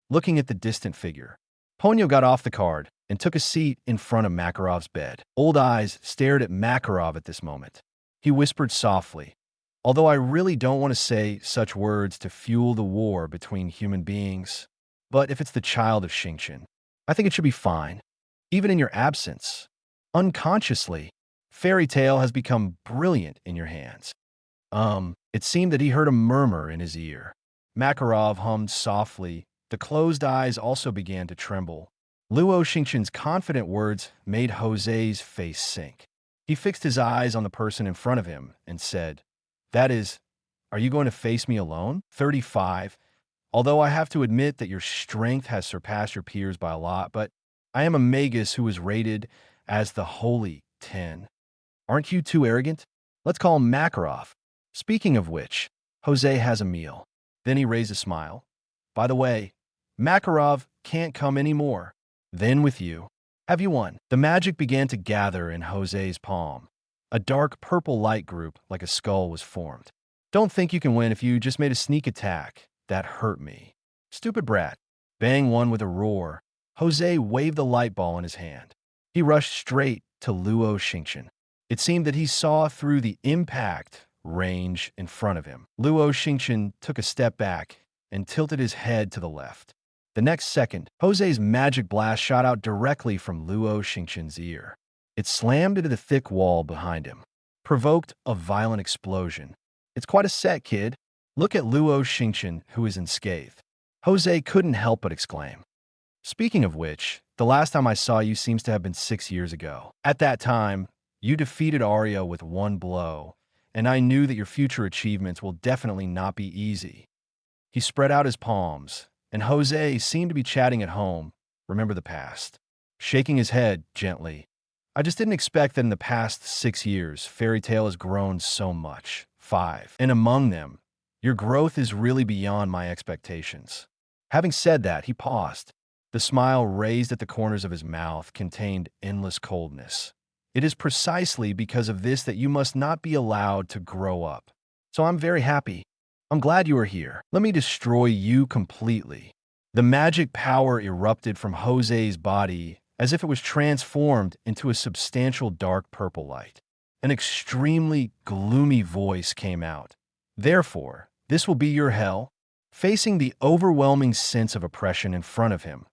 Looking at the distant figure. Ponyo got off the card and took a seat in front of Makarov's bed. Old eyes stared at Makarov at this moment. He whispered softly, although I really don't want to say such words to fuel the war between human beings, but if it's the child of Xingchen, I think it should be fine. Even in your absence, unconsciously, Fairy Tale has become brilliant in your hands. It seemed that he heard a murmur in his ear. Makarov hummed softly. The closed eyes also began to tremble. Luo Xingchen's confident words made Jose's face sink. He fixed his eyes on the person in front of him and said, that is, are you going to face me alone? 35. Although I have to admit that your strength has surpassed your peers by a lot, but I am a magus who is rated as the Holy 10. Aren't you too arrogant? Let's call him Makarov. Speaking of which, Jose has a meal. Then he raised a smile. By the way, Makarov can't come anymore. Then with you. Have you won? The magic began to gather in Jose's palm. A dark purple light group like a skull was formed. Don't think you can win if you just made a sneak attack. That hurt me. Stupid brat. Bang one with a roar. Jose waved the light ball in his hand. He rushed straight to Luo Xingchen. It seemed that he saw through the impact range in front of him. Luo Xingchen took a step back and tilted his head to the left. The next second, Jose's magic blast shot out directly from Luo Xingchen's ear. It slammed into the thick wall behind him, provoked a violent explosion. It's quite a set, kid. Look at Luo Xingchen, who is unscathed. Jose couldn't help but exclaim. Speaking of which, the last time I saw you seems to have been 6 years ago. At that time, you defeated Arya with one blow, and I knew that your future achievements will definitely not be easy. He spread out his palms, and Jose seemed to be chatting at home, remember the past, shaking his head gently. I just didn't expect that in the past 6 years, Fairy Tale has grown so much. 5. And among them, your growth is really beyond my expectations. Having said that, he paused. The smile raised at the corners of his mouth contained endless coldness. It is precisely because of this that you must not be allowed to grow up. So I'm very happy. I'm glad you are here. Let me destroy you completely. The magic power erupted from Jose's body as if it was transformed into a substantial dark purple light. An extremely gloomy voice came out. Therefore, this will be your hell. Facing the overwhelming sense of oppression in front of him,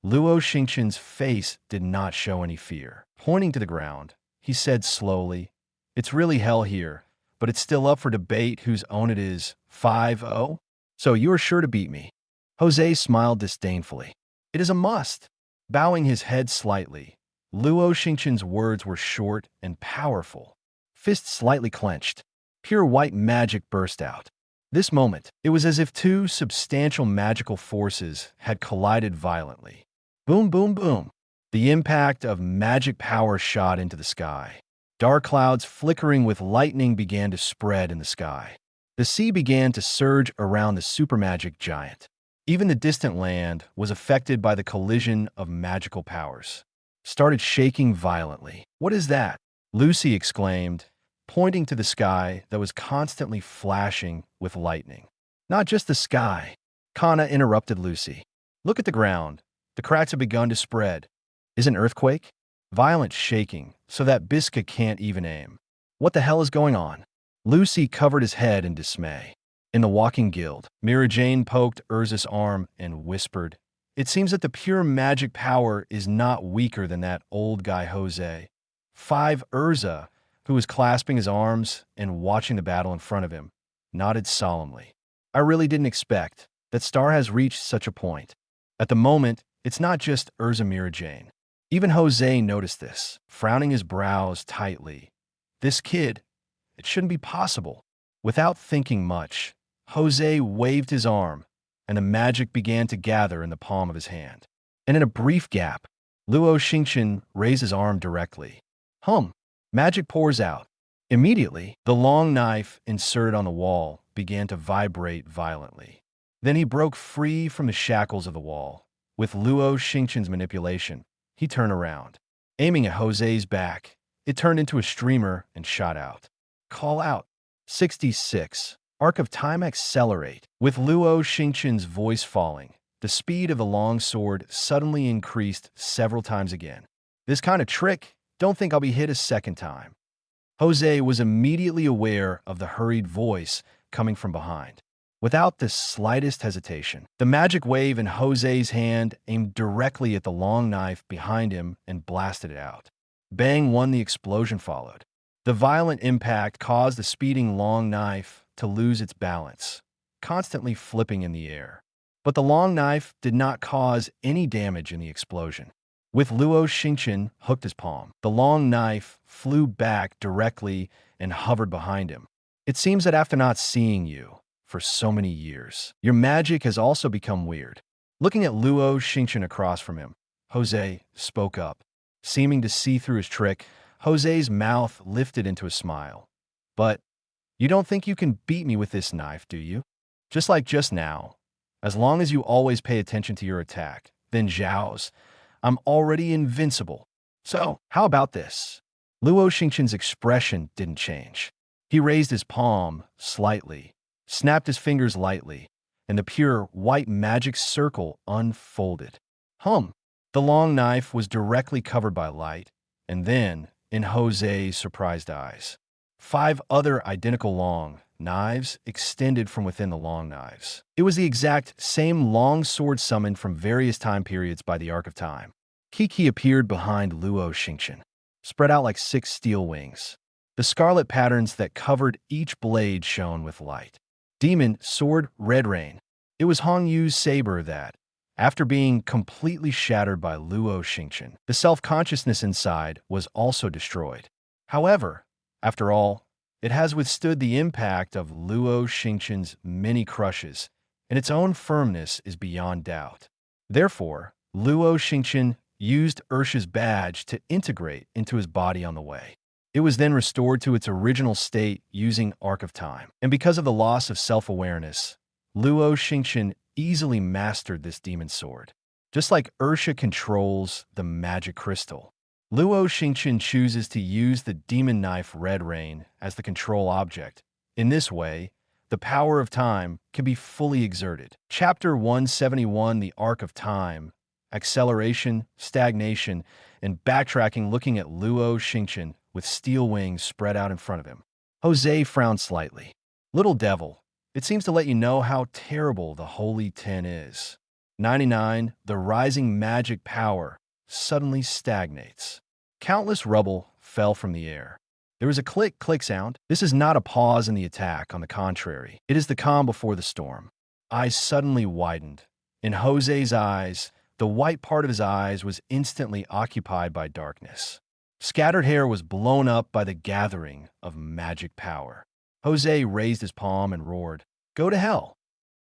Luo Xingchen's face did not show any fear. Pointing to the ground, he said slowly, "It's really hell here, but it's still up for debate whose own it is. 5-0? So you are sure to beat me." Jose smiled disdainfully. "It is a must." Bowing his head slightly, Luo Xingchen's words were short and powerful. Fists slightly clenched. Pure white magic burst out. This moment, it was as if two substantial magical forces had collided violently. Boom, boom, boom. The impact of magic power shot into the sky. Dark clouds flickering with lightning began to spread in the sky. The sea began to surge around the supermagic giant. Even the distant land was affected by the collision of magical powers. Started shaking violently. "What is that?" Lucy exclaimed, pointing to the sky that was constantly flashing with lightning. "Not just the sky," Kana interrupted Lucy. "Look at the ground. The cracks have begun to spread. Is an earthquake? Violent shaking, so that Bisca can't even aim. What the hell is going on?" Lucy covered his head in dismay. In the Walking Guild, Mira Jane poked Urza's arm and whispered, "It seems that the pure magic power is not weaker than that old guy Jose." 5. Urza, who was clasping his arms and watching the battle in front of him, nodded solemnly. "I really didn't expect that Star has reached such a point. At the moment, it's not just Urza Mira Jane. Even Jose noticed this, frowning his brows tightly. This kid, it shouldn't be possible." Without thinking much, Jose waved his arm, and the magic began to gather in the palm of his hand. And in a brief gap, Luo Xingchen raised his arm directly. Magic pours out. Immediately, the long knife inserted on the wall began to vibrate violently. Then he broke free from the shackles of the wall. With Luo Xingchen's manipulation, he turned around. Aiming at Jose's back, it turned into a streamer and shot out. Call out. 66. Arc of time accelerate. With Luo Xingchen's voice falling, the speed of the long sword suddenly increased several times again. "This kind of trick, don't think I'll be hit a second time." Jose was immediately aware of the hurried voice coming from behind. Without the slightest hesitation, the magic wave in Jose's hand aimed directly at the long knife behind him and blasted it out. Bang! One, the explosion followed. The violent impact caused the speeding long knife to lose its balance, constantly flipping in the air. But the long knife did not cause any damage in the explosion. With Luo Xingchen hooked his palm, the long knife flew back directly and hovered behind him. "It seems that after not seeing you for so many years, your magic has also become weird." Looking at Luo Xingchen across from him, Jose spoke up. Seeming to see through his trick, Jose's mouth lifted into a smile. "But you don't think you can beat me with this knife, do you? Just like just now. As long as you always pay attention to your attack, then Zhao's, I'm already invincible. So, how about this?" Luo Xingchen's expression didn't change. He raised his palm slightly, snapped his fingers lightly, and the pure white magic circle unfolded. The long knife was directly covered by light, and then, in Jose's surprised eyes, 5 other identical long knives extended from within the long knives. It was the exact same long sword summoned from various time periods by the Arc of Time. Kiki appeared behind Luo Xingchen, spread out like 6 steel wings. The scarlet patterns that covered each blade shone with light. Demon Sword Red Rain. It was Hong Yu's saber that, after being completely shattered by Luo Xingchen, the self-consciousness inside was also destroyed. However, after all, it has withstood the impact of Luo Xingchen's many crushes and its own firmness is beyond doubt. Therefore, Luo Xingchen used Ursha's badge to integrate into his body on the way. It was then restored to its original state using Arc of Time. And because of the loss of self-awareness, Luo Xingchen easily mastered this demon sword. Just like Ursha controls the magic crystal, Luo Xingchen chooses to use the demon knife Red Rain as the control object. In this way, the power of time can be fully exerted. Chapter 171, The Arc of Time, Acceleration, Stagnation, and Backtracking, looking at Luo Xingchen with steel wings spread out in front of him. Jose frowned slightly. Little devil, it seems to let you know how terrible the Holy 10 is. 99, the rising magic power suddenly stagnates. Countless rubble fell from the air. There was a click-click sound. This is not a pause in the attack, on the contrary. It is the calm before the storm. Eyes suddenly widened. In Jose's eyes, the white part of his eyes was instantly occupied by darkness. Scattered hair was blown up by the gathering of magic power. Jose raised his palm and roared, "Go to hell!"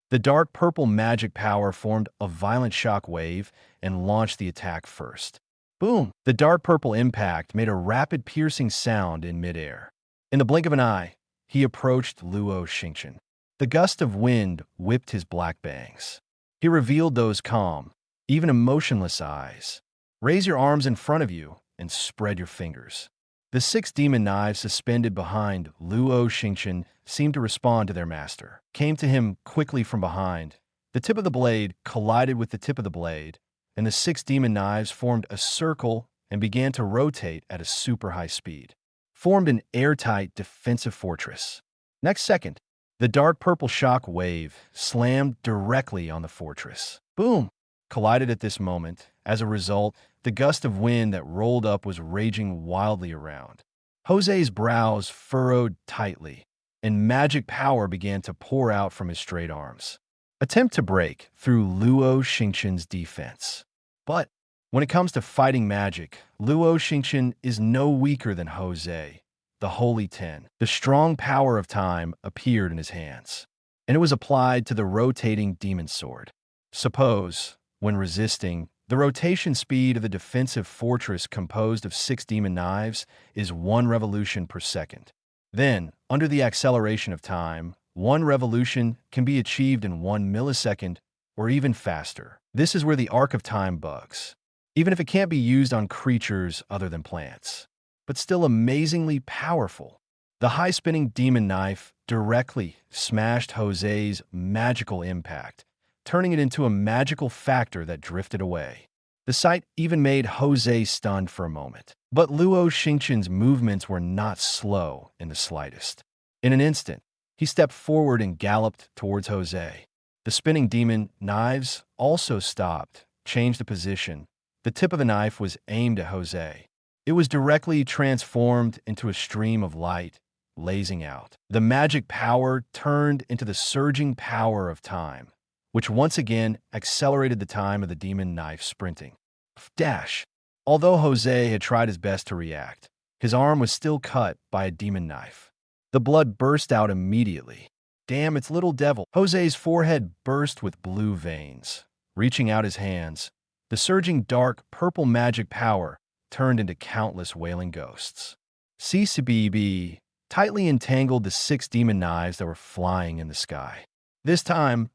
The dark purple magic power formed a violent shock wave and launched the attack first. Boom! The dark purple impact made a rapid piercing sound in midair. In the blink of an eye, he approached Luo Xingchen. The gust of wind whipped his black bangs. He revealed those calm, even emotionless eyes. Raise your arms in front of you and spread your fingers. The 6 demon knives suspended behind Luo Xingchen seemed to respond to their master. Came to him quickly from behind. The tip of the blade collided with the tip of the blade, and the 6 demon knives formed a circle and began to rotate at a super high speed. Formed an airtight defensive fortress. Next second, the dark purple shock wave slammed directly on the fortress. Boom! Collided at this moment. As a result, the gust of wind that rolled up was raging wildly around. Jose's brows furrowed tightly, and magic power began to pour out from his straight arms. Attempt to break through Luo Xingchen's defense. But when it comes to fighting magic, Luo Xingchen is no weaker than Jose, the Holy 10. The strong power of time appeared in his hands, and it was applied to the rotating demon sword. Suppose, when resisting, the rotation speed of the defensive fortress composed of 6 demon knives is 1 revolution per second. Then, under the acceleration of time, 1 revolution can be achieved in 1 millisecond or even faster. This is where the Arc of Time bugs, even if it can't be used on creatures other than plants. But still amazingly powerful. The high-spinning demon knife directly smashed Jose's magical impact, turning it into a magical factor that drifted away. The sight even made Jose stunned for a moment. But Luo Xingchen's movements were not slow in the slightest. In an instant, he stepped forward and galloped towards Jose. The spinning demon knives also stopped, changed the position. The tip of the knife was aimed at Jose. It was directly transformed into a stream of light, blazing out. The magic power turned into the surging power of time, which once again accelerated the time of the demon knife sprinting. Dash! Although Jose had tried his best to react, his arm was still cut by a demon knife. The blood burst out immediately. Damn, it's little devil. Jose's forehead burst with blue veins. Reaching out his hands, the surging dark purple magic power turned into countless wailing ghosts. CCBB tightly entangled the 6 demon knives that were flying in the sky. This time,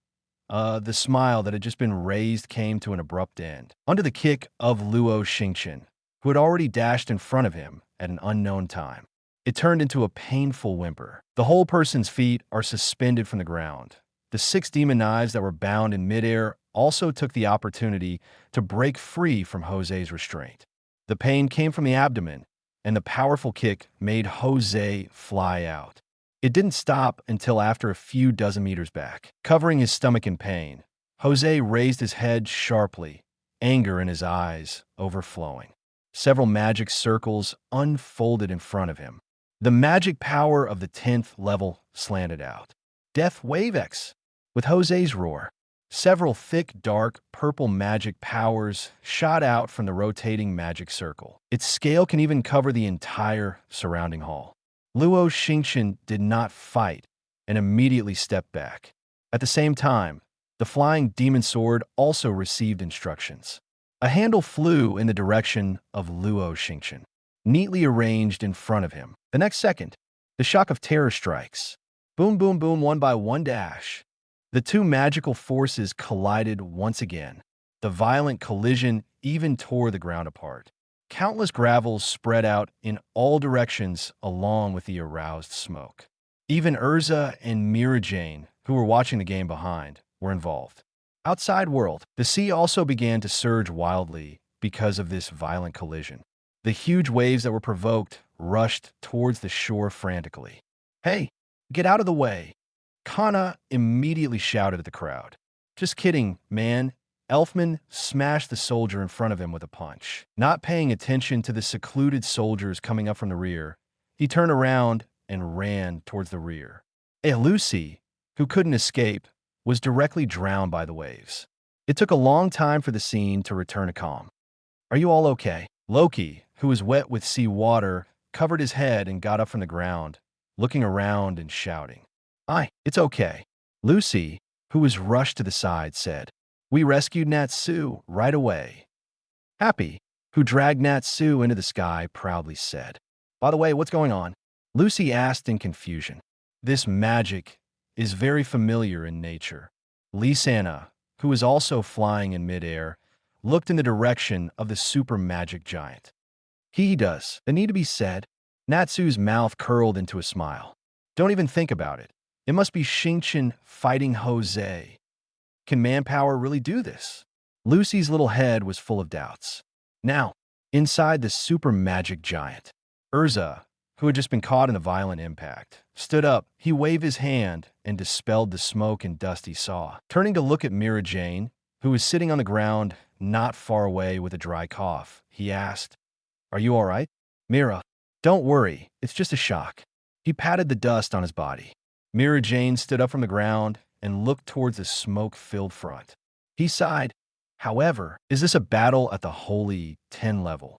the smile that had just been raised came to an abrupt end. Under the kick of Luo Xingchen, who had already dashed in front of him at an unknown time, it turned into a painful whimper. The whole person's feet are suspended from the ground. The 6 demon knives that were bound in midair also took the opportunity to break free from Jose's restraint. The pain came from the abdomen, and the powerful kick made Jose fly out. It didn't stop until after a few dozen meters back. Covering his stomach in pain, Jose raised his head sharply, anger in his eyes overflowing. Several magic circles unfolded in front of him. The magic power of the 10th level slanted out. Death Wave X! With Jose's roar, several thick, dark, purple magic powers shot out from the rotating magic circle. Its scale can even cover the entire surrounding hall. Luo Xingchen did not fight and immediately stepped back. At the same time, The flying demon sword also received instructions. A handle flew in the direction of Luo Xingchen, neatly arranged in front of him. The next second, the shock of terror strikes. Boom, boom, boom, one by one dash. The two magical forces collided once again. The violent collision even tore the ground apart. Countless gravels spread out in all directions along with the aroused smoke. Even Urza and Mira Jane, who were watching the game behind, were involved. Outside world, the sea also began to surge wildly because of this violent collision. The huge waves that were provoked rushed towards the shore frantically. "Hey, get out of the way!" Kana immediately shouted at the crowd. "Just kidding, man." Elfman smashed the soldier in front of him with a punch. Not paying attention to the secluded soldiers coming up from the rear, he turned around and ran towards the rear. Lucy, who couldn't escape, was directly drowned by the waves. It took a long time for the scene to return to calm. "Are you all okay?" Loki, who was wet with sea water, covered his head and got up from the ground, looking around and shouting. It's okay." Lucy, who was rushed to the side, said, "We rescued Natsu right away." Happy, who dragged Natsu into the sky, proudly said, "By the way, what's going on?" Lucy asked in confusion. "This magic is very familiar in nature." Lisana, who was also flying in midair, looked in the direction of the super magic giant. He does. The need to be said. Natsu's mouth curled into a smile. "Don't even think about it. It must be Xingchen fighting Jose. Can manpower really do this?" Lucy's little head was full of doubts. Now, inside the super magic giant, Urza, who had just been caught in a violent impact, stood up. He waved his hand and dispelled the smoke and dust he saw. Turning to look at Mira Jane, who was sitting on the ground not far away with a dry cough, he asked, "Are you all right?" "Mira, don't worry. It's just a shock." He patted the dust on his body. Mira Jane stood up from the ground and looked towards the smoke-filled front. He sighed. "However, is this a battle at the Holy 10 level?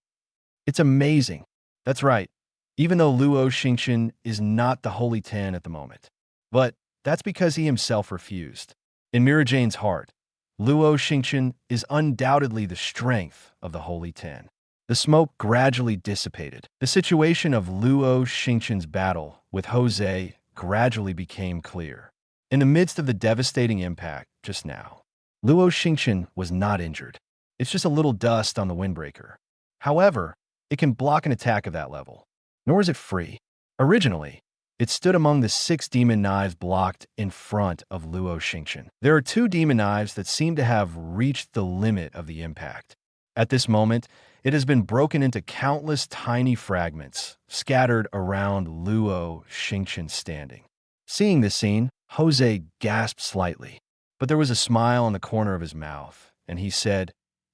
It's amazing." "That's right. Even though Luo Xingchen is not the Holy 10 at the moment. But that's because he himself refused." In Mira Jane's heart, Luo Xingchen is undoubtedly the strength of the Holy 10. The smoke gradually dissipated. The situation of Luo Xingchen's battle with Jose gradually became clear. In the midst of the devastating impact just now, Luo Xingchen was not injured. It's just a little dust on the windbreaker. However, it can block an attack of that level. Nor is it free. Originally, it stood among the 6 demon knives blocked in front of Luo Xingchen. There are 2 demon knives that seem to have reached the limit of the impact. At this moment, it has been broken into countless tiny fragments, scattered around Luo Xingchen's standing. Seeing this scene, Jose gasped slightly, but there was a smile on the corner of his mouth, and he said,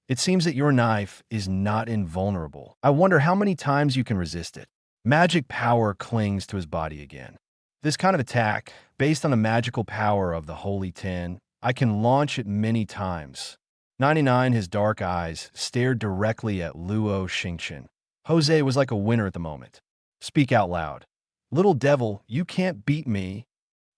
"It seems that your knife is not invulnerable. I wonder how many times you can resist it." Magic power clings to his body again. This kind of attack, based on the magical power of the Holy 10, I can launch it many times. 99, his dark eyes, stared directly at Luo Xingchen. Jose was like a winner at the moment. "Speak out loud. Little devil, you can't beat me."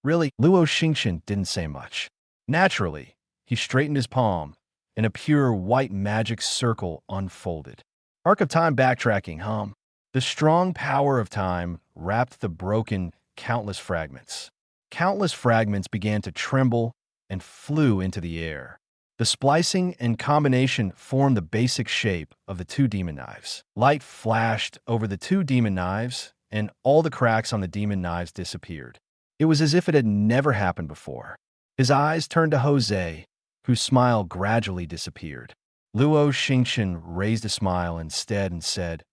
"Really?" Luo Xingchen didn't say much. Naturally, he straightened his palm, and a pure white magic circle unfolded. Arc of time backtracking, The strong power of time wrapped the broken countless fragments. Countless fragments began to tremble and flew into the air. The splicing and combination formed the basic shape of the 2 demon knives. Light flashed over the 2 demon knives, and all the cracks on the demon knives disappeared. It was as if it had never happened before. His eyes turned to Jose, whose smile gradually disappeared. Luo Xingchen raised a smile instead and said,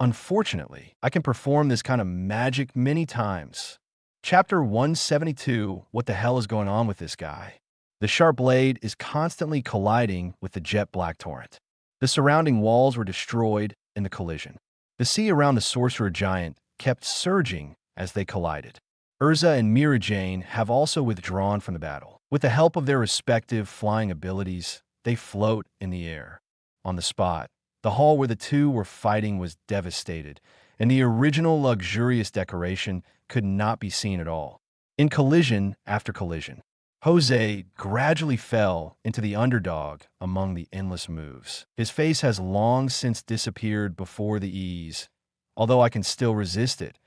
"Unfortunately, I can perform this kind of magic many times." Chapter 172, What the hell is going on with this guy? The sharp blade is constantly colliding with the jet black torrent. The surrounding walls were destroyed in the collision. The sea around the sorcerer giant kept surging as they collided. Urza and Mira Jane have also withdrawn from the battle. With the help of their respective flying abilities, they float in the air. On the spot, the hall where the 2 were fighting was devastated, and the original luxurious decoration could not be seen at all. In collision after collision, Jose gradually fell into the underdog among the endless moves. His face has long since disappeared before the ease. Although I can still resist it,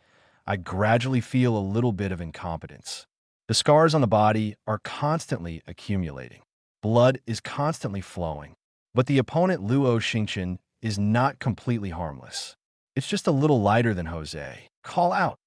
I gradually feel a little bit of incompetence. The scars on the body are constantly accumulating. Blood is constantly flowing. But the opponent Luo Xingchen is not completely harmless. It's just a little lighter than Jose. Call out.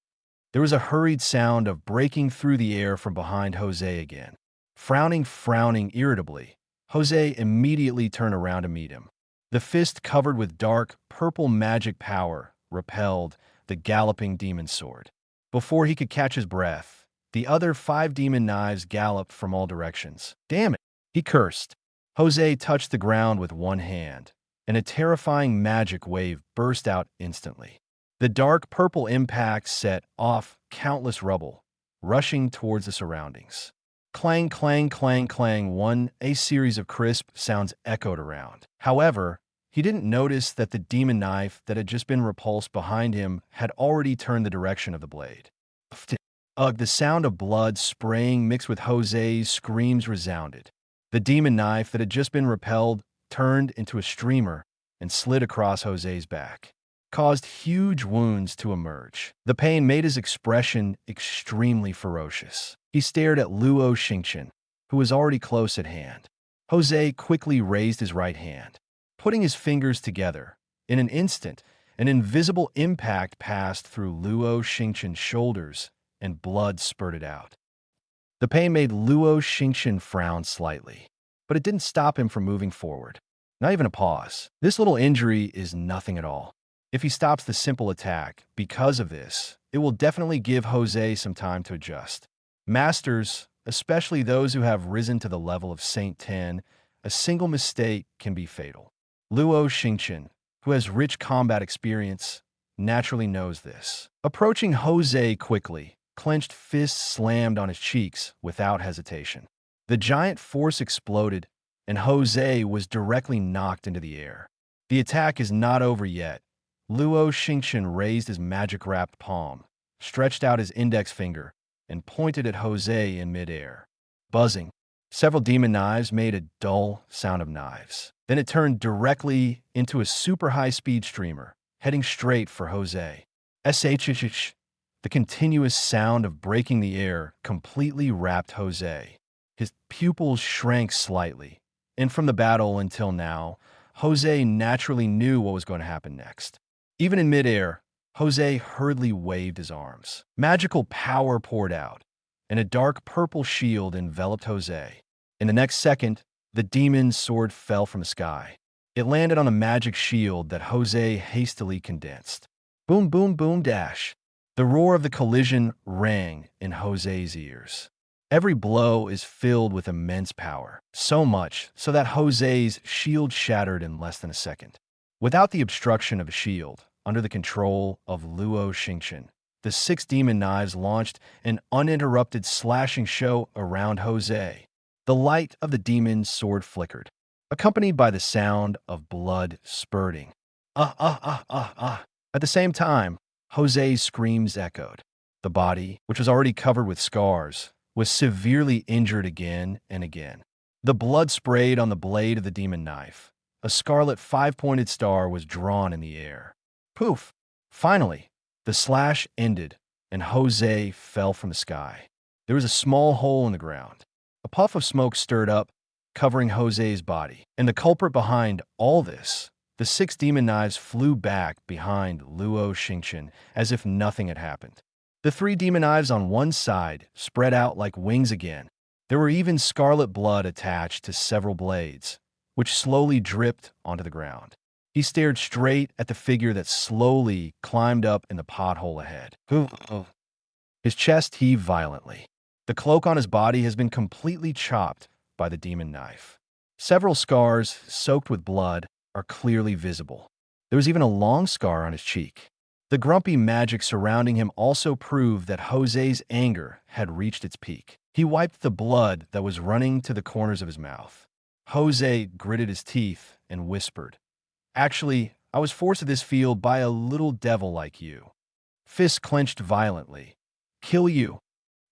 There was a hurried sound of breaking through the air from behind Jose again. Frowning irritably, Jose immediately turned around to meet him. The fist covered with dark, purple magic power repelled the galloping demon sword. Before he could catch his breath, the other 5 demon knives galloped from all directions. Damn it, he cursed. Jose touched the ground with one hand, and a terrifying magic wave burst out instantly. The dark purple impact set off countless rubble, rushing towards the surroundings. Clang, clang, clang, clang, a series of crisp sounds echoed around. However, he didn't notice that the demon knife that had just been repulsed behind him had already turned the direction of the blade. Ugh, the sound of blood spraying mixed with Jose's screams resounded. The demon knife that had just been repelled turned into a streamer and slid across Jose's back, caused huge wounds to emerge. The pain made his expression extremely ferocious. He stared at Luo Xingchen, who was already close at hand. Jose quickly raised his right hand. Putting his fingers together, in an instant, an invisible impact passed through Luo Xingchen's shoulders, and blood spurted out. The pain made Luo Xingchen frown slightly, but it didn't stop him from moving forward. Not even a pause. This little injury is nothing at all. If he stops the simple attack, because of this, it will definitely give Jose some time to adjust. Masters, especially those who have risen to the level of Saint 10, a single mistake can be fatal. Luo Xingchen, who has rich combat experience, naturally knows this. Approaching Jose quickly, clenched fists slammed on his cheeks without hesitation. The giant force exploded, and Jose was directly knocked into the air. The attack is not over yet. Luo Xingchen raised his magic-wrapped palm, stretched out his index finger, and pointed at Jose in midair. Buzzing, several demon knives made a dull sound of knives. Then it turned directly into a super high-speed streamer, heading straight for Jose. SHHH. The continuous sound of breaking the air completely wrapped Jose. His pupils shrank slightly, and from the battle until now, Jose naturally knew what was going to happen next. Even in midair, Jose hurriedly waved his arms. Magical power poured out, and a dark purple shield enveloped Jose. In the next second, the demon's sword fell from the sky. It landed on a magic shield that Jose hastily condensed. Boom, boom, boom, dash. The roar of the collision rang in Jose's ears. Every blow is filled with immense power, so much so that Jose's shield shattered in less than a second. Without the obstruction of a shield, under the control of Luo Xingchen, the 6 demon knives launched an uninterrupted slashing show around Jose. The light of the demon's sword flickered, accompanied by the sound of blood spurting. At the same time, Jose's screams echoed. The body, which was already covered with scars, was severely injured again and again. The blood sprayed on the blade of the demon knife. A scarlet 5-pointed star was drawn in the air. Poof! Finally, the slash ended, and Jose fell from the sky. There was a small hole in the ground. A puff of smoke stirred up, covering Jose's body. And the culprit behind all this, the 6 demon knives flew back behind Luo Xingchen as if nothing had happened. The 3 demon knives on one side spread out like wings again. There were even scarlet blood attached to several blades, which slowly dripped onto the ground. He stared straight at the figure that slowly climbed up in the pothole ahead. His chest heaved violently. The cloak on his body has been completely chopped by the demon knife. Several scars, soaked with blood, are clearly visible. There was even a long scar on his cheek. The grumpy magic surrounding him also proved that Jose's anger had reached its peak. He wiped the blood that was running to the corners of his mouth. Jose gritted his teeth and whispered, "Actually, I was forced to this field by a little devil like you." Fists clenched violently. "Kill you?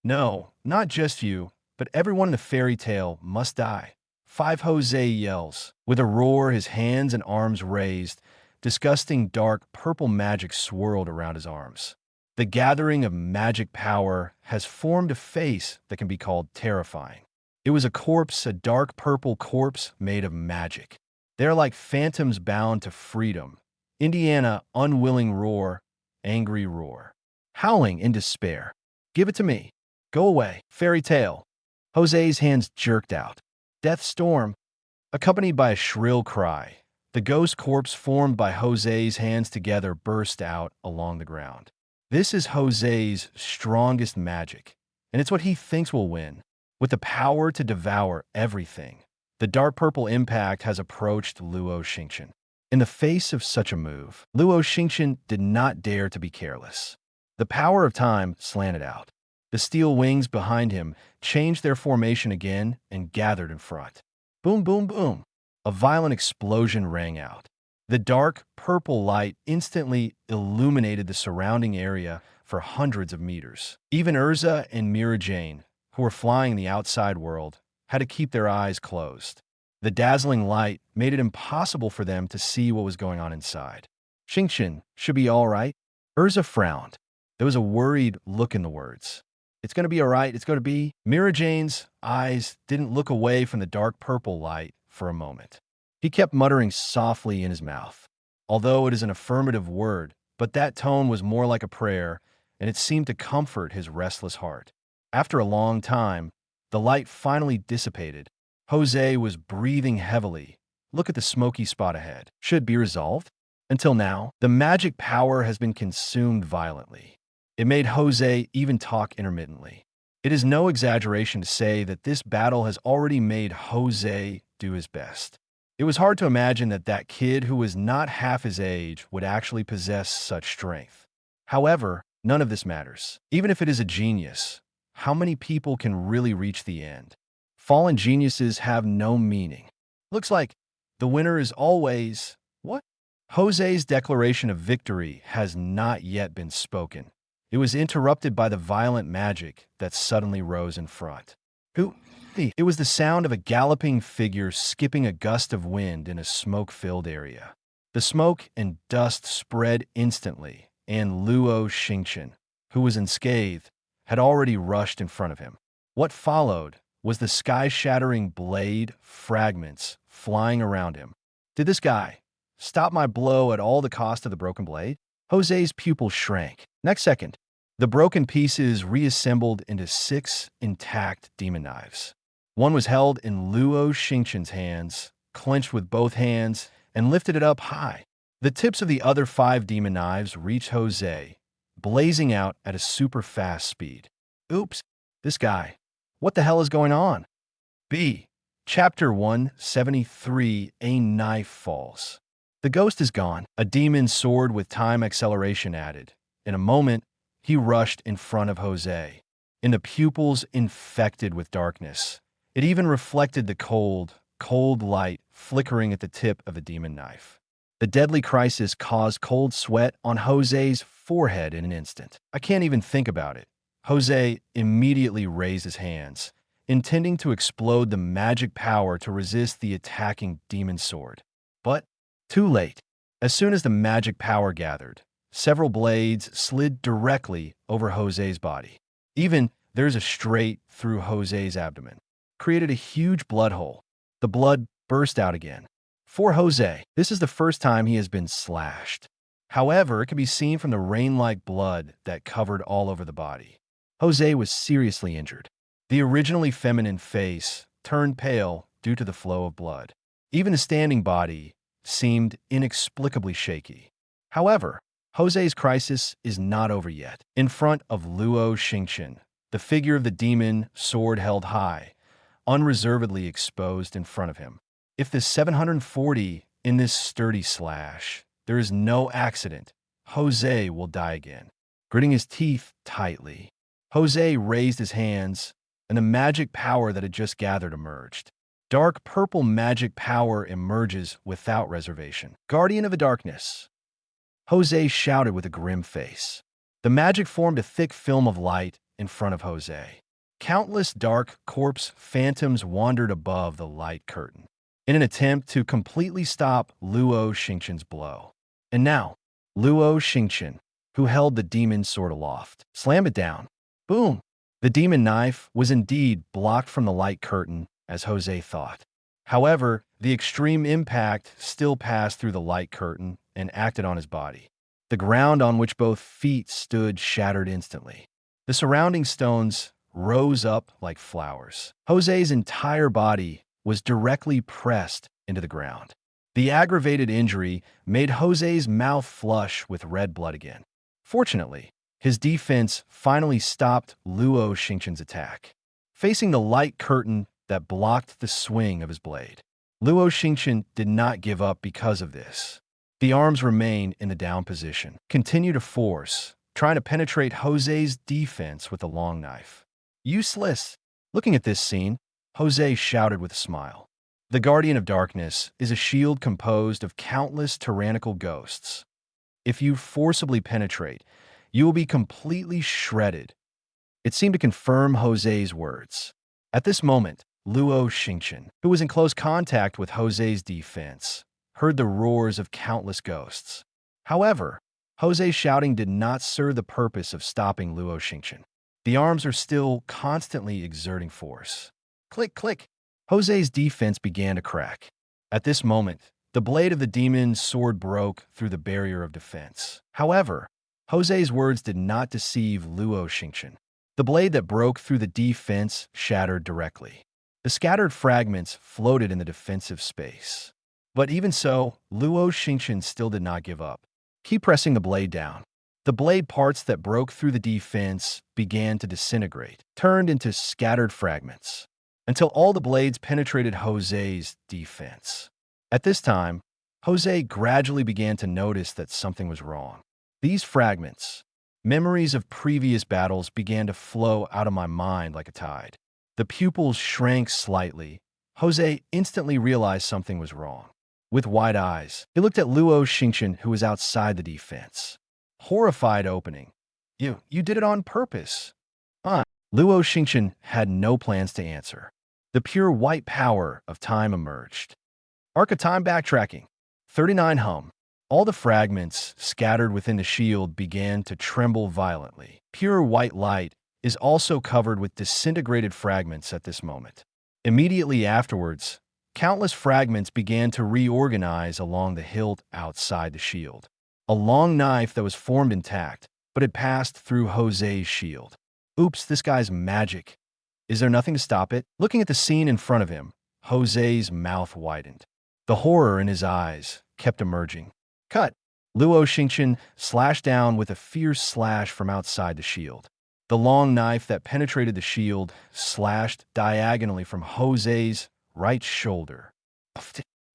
No, not just you, but everyone in the fairy tale must die. 5 Jose yells. With a roar, his hands and arms raised, disgusting dark purple magic swirled around his arms. The gathering of magic power has formed a face that can be called terrifying. It was a corpse, a dark purple corpse made of magic. They are like phantoms bound to freedom. Indiana, unwilling roar, angry roar. Howling in despair. Give it to me. Go away. Fairy tale. Jose's hands jerked out. Death storm, accompanied by a shrill cry. The ghost corpse formed by Jose's hands together burst out along the ground. This is Jose's strongest magic, and it's what he thinks will win. With the power to devour everything, the dark purple impact has approached Luo Xingchen. In the face of such a move, Luo Xingchen did not dare to be careless. The power of time slanted out. The steel wings behind him changed their formation again and gathered in front. Boom, boom, boom. A violent explosion rang out. The dark, purple light instantly illuminated the surrounding area for hundreds of meters. Even Urza and Mira Jane, who were flying in the outside world, had to keep their eyes closed. The dazzling light made it impossible for them to see what was going on inside. Xingchen should be all right. Urza frowned. There was a worried look in the words. It's going to be all right. It's going to be. Mira Jane's eyes didn't look away from the dark purple light for a moment. He kept muttering softly in his mouth, although it is an affirmative word, but that tone was more like a prayer, and it seemed to comfort his restless heart. After a long time, the light finally dissipated. Jose was breathing heavily. Look at the smoky spot ahead. Should be resolved? Until now, the magic power has been consumed violently. It made Jose even talk intermittently. It is no exaggeration to say that this battle has already made Jose do his best. It was hard to imagine that that kid who was not half his age would actually possess such strength. However, none of this matters. Even if it is a genius, how many people can really reach the end? Fallen geniuses have no meaning. Looks like the winner is always... What? Jose's declaration of victory has not yet been spoken. It was interrupted by the violent magic that suddenly rose in front. Who? It was the sound of a galloping figure skipping a gust of wind in a smoke-filled area. The smoke and dust spread instantly, and Luo Xingchen, who was unscathed, had already rushed in front of him. What followed was the sky-shattering blade fragments flying around him. Did this guy stop my blow at all the cost of the broken blade? Jose's pupil shrank. Next second, the broken pieces reassembled into 6 intact demon knives. One was held in Luo Xingchen's hands, clenched with both hands, and lifted it up high. The tips of the other 5 demon knives reached Jose, blazing out at a super-fast speed. Oops, this guy. What the hell is going on? B. Chapter 173, A Knife Falls. The ghost is gone, a demon sword with time acceleration added. In a moment, he rushed in front of Jose. In the pupils infected with darkness, it even reflected the cold light flickering at the tip of the demon knife. The deadly crisis caused cold sweat on Jose's forehead in an instant. I can't even think about it. Jose immediately raised his hands, intending to explode the magic power to resist the attacking demon sword. But too late. As soon as the magic power gathered, several blades slid directly over Jose's body. Even there's a straight through Jose's abdomen, created a huge blood hole. The blood burst out again. For Jose, this is the first time he has been slashed. However, it can be seen from the rain-like blood that covered all over the body. Jose was seriously injured. The originally feminine face turned pale due to the flow of blood. Even the standing body seemed inexplicably shaky. However, Jose's crisis is not over yet. In front of Luo Xingchen, the figure of the demon, sword held high, unreservedly exposed in front of him. If the 740 in this sturdy slash, there is no accident, Jose will die again. Gritting his teeth tightly, Jose raised his hands, and the magic power that had just gathered emerged. Dark purple magic power emerges without reservation. Guardian of the darkness. Jose shouted with a grim face. The magic formed a thick film of light in front of Jose. Countless dark corpse phantoms wandered above the light curtain in an attempt to completely stop Luo Xingchen's blow. And now, Luo Xingchen, who held the demon sword aloft, slammed it down. Boom! The demon knife was indeed blocked from the light curtain, as Jose thought. However, the extreme impact still passed through the light curtain and acted on his body. The ground on which both feet stood shattered instantly. The surrounding stones rose up like flowers. Jose's entire body was directly pressed into the ground. The aggravated injury made Jose's mouth flush with red blood again. Fortunately, his defense finally stopped Luo Xingchen's attack. Facing the light curtain that blocked the swing of his blade, Luo Xingchen did not give up because of this. The arms remain in the down position, continue to force, trying to penetrate Jose's defense with the long knife. Useless! Looking at this scene, Jose shouted with a smile. The Guardian of Darkness is a shield composed of countless tyrannical ghosts. If you forcibly penetrate, you will be completely shredded. It seemed to confirm Jose's words. At this moment, Luo Xingchen, who was in close contact with Jose's defense, heard the roars of countless ghosts. However, Jose's shouting did not serve the purpose of stopping Luo Xingchen. The arms are still constantly exerting force. Click, click. Jose's defense began to crack. At this moment, the blade of the demon's sword broke through the barrier of defense. However, Jose's words did not deceive Luo Xingchen. The blade that broke through the defense shattered directly. The scattered fragments floated in the defensive space. But even so, Luo Xingchen still did not give up. Keep pressing the blade down. The blade parts that broke through the defense began to disintegrate, turned into scattered fragments, until all the blades penetrated Jose's defense. At this time, Jose gradually began to notice that something was wrong. These fragments, memories of previous battles, began to flow out of my mind like a tide. The pupils shrank slightly. Jose instantly realized something was wrong. With wide eyes, he looked at Luo Xingchen, who was outside the defense. Horrified opening. You did it on purpose. Luo Xingchen had no plans to answer. The pure white power of time emerged. Arc of time backtracking. 39 hum. All the fragments scattered within the shield began to tremble violently. Pure white light is also covered with disintegrated fragments at this moment. Immediately afterwards, countless fragments began to reorganize along the hilt outside the shield. A long knife that was formed intact, but had passed through Jose's shield. Oops, this guy's magic. Is there nothing to stop it? Looking at the scene in front of him, Jose's mouth widened. The horror in his eyes kept emerging. Cut! Luo Xingchen slashed down with a fierce slash from outside the shield. The long knife that penetrated the shield slashed diagonally from Jose's right shoulder.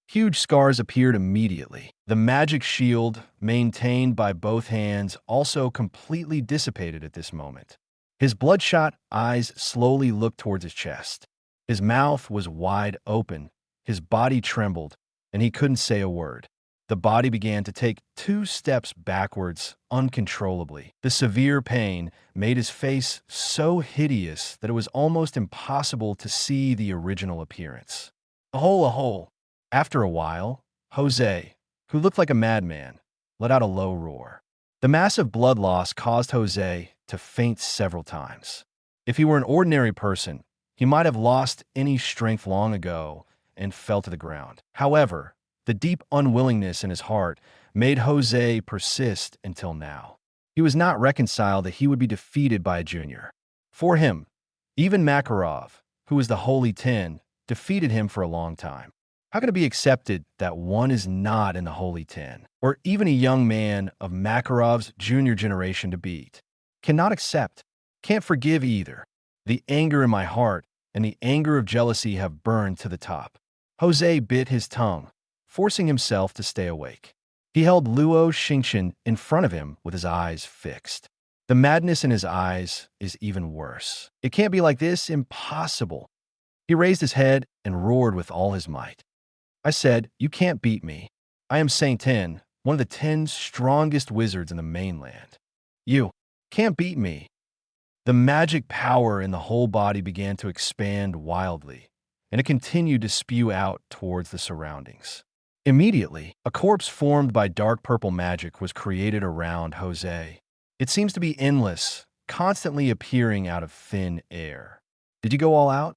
Huge scars appeared immediately. The magic shield, maintained by both hands, also completely dissipated at this moment. His bloodshot eyes slowly looked towards his chest. His mouth was wide open, his body trembled, and he couldn't say a word. The body began to take 2 steps backwards uncontrollably. The severe pain made his face so hideous that it was almost impossible to see the original appearance. A hole. After a while, Jose, who looked like a madman, let out a low roar. The massive blood loss caused Jose to faint several times. If he were an ordinary person, he might have lost any strength long ago and fell to the ground. However, the deep unwillingness in his heart made Jose persist until now. He was not reconciled that he would be defeated by a junior. For him, even Makarov, who was the Holy Ten, defeated him for a long time. How can it be accepted that one is not in the Holy Ten, or even a young man of Makarov's junior generation to beat? Cannot accept, can't forgive either. The anger in my heart and the anger of jealousy have burned to the top. Jose bit his tongue, forcing himself to stay awake. He held Luo Xingchen in front of him with his eyes fixed. The madness in his eyes is even worse. It can't be like this, impossible. He raised his head and roared with all his might. I said, you can't beat me. I am Saint Ten, one of the 10 strongest wizards in the mainland. You can't beat me. The magic power in the whole body began to expand wildly, and it continued to spew out towards the surroundings. Immediately, a corpse formed by dark purple magic was created around Jose. It seems to be endless, constantly appearing out of thin air. Did you go all out?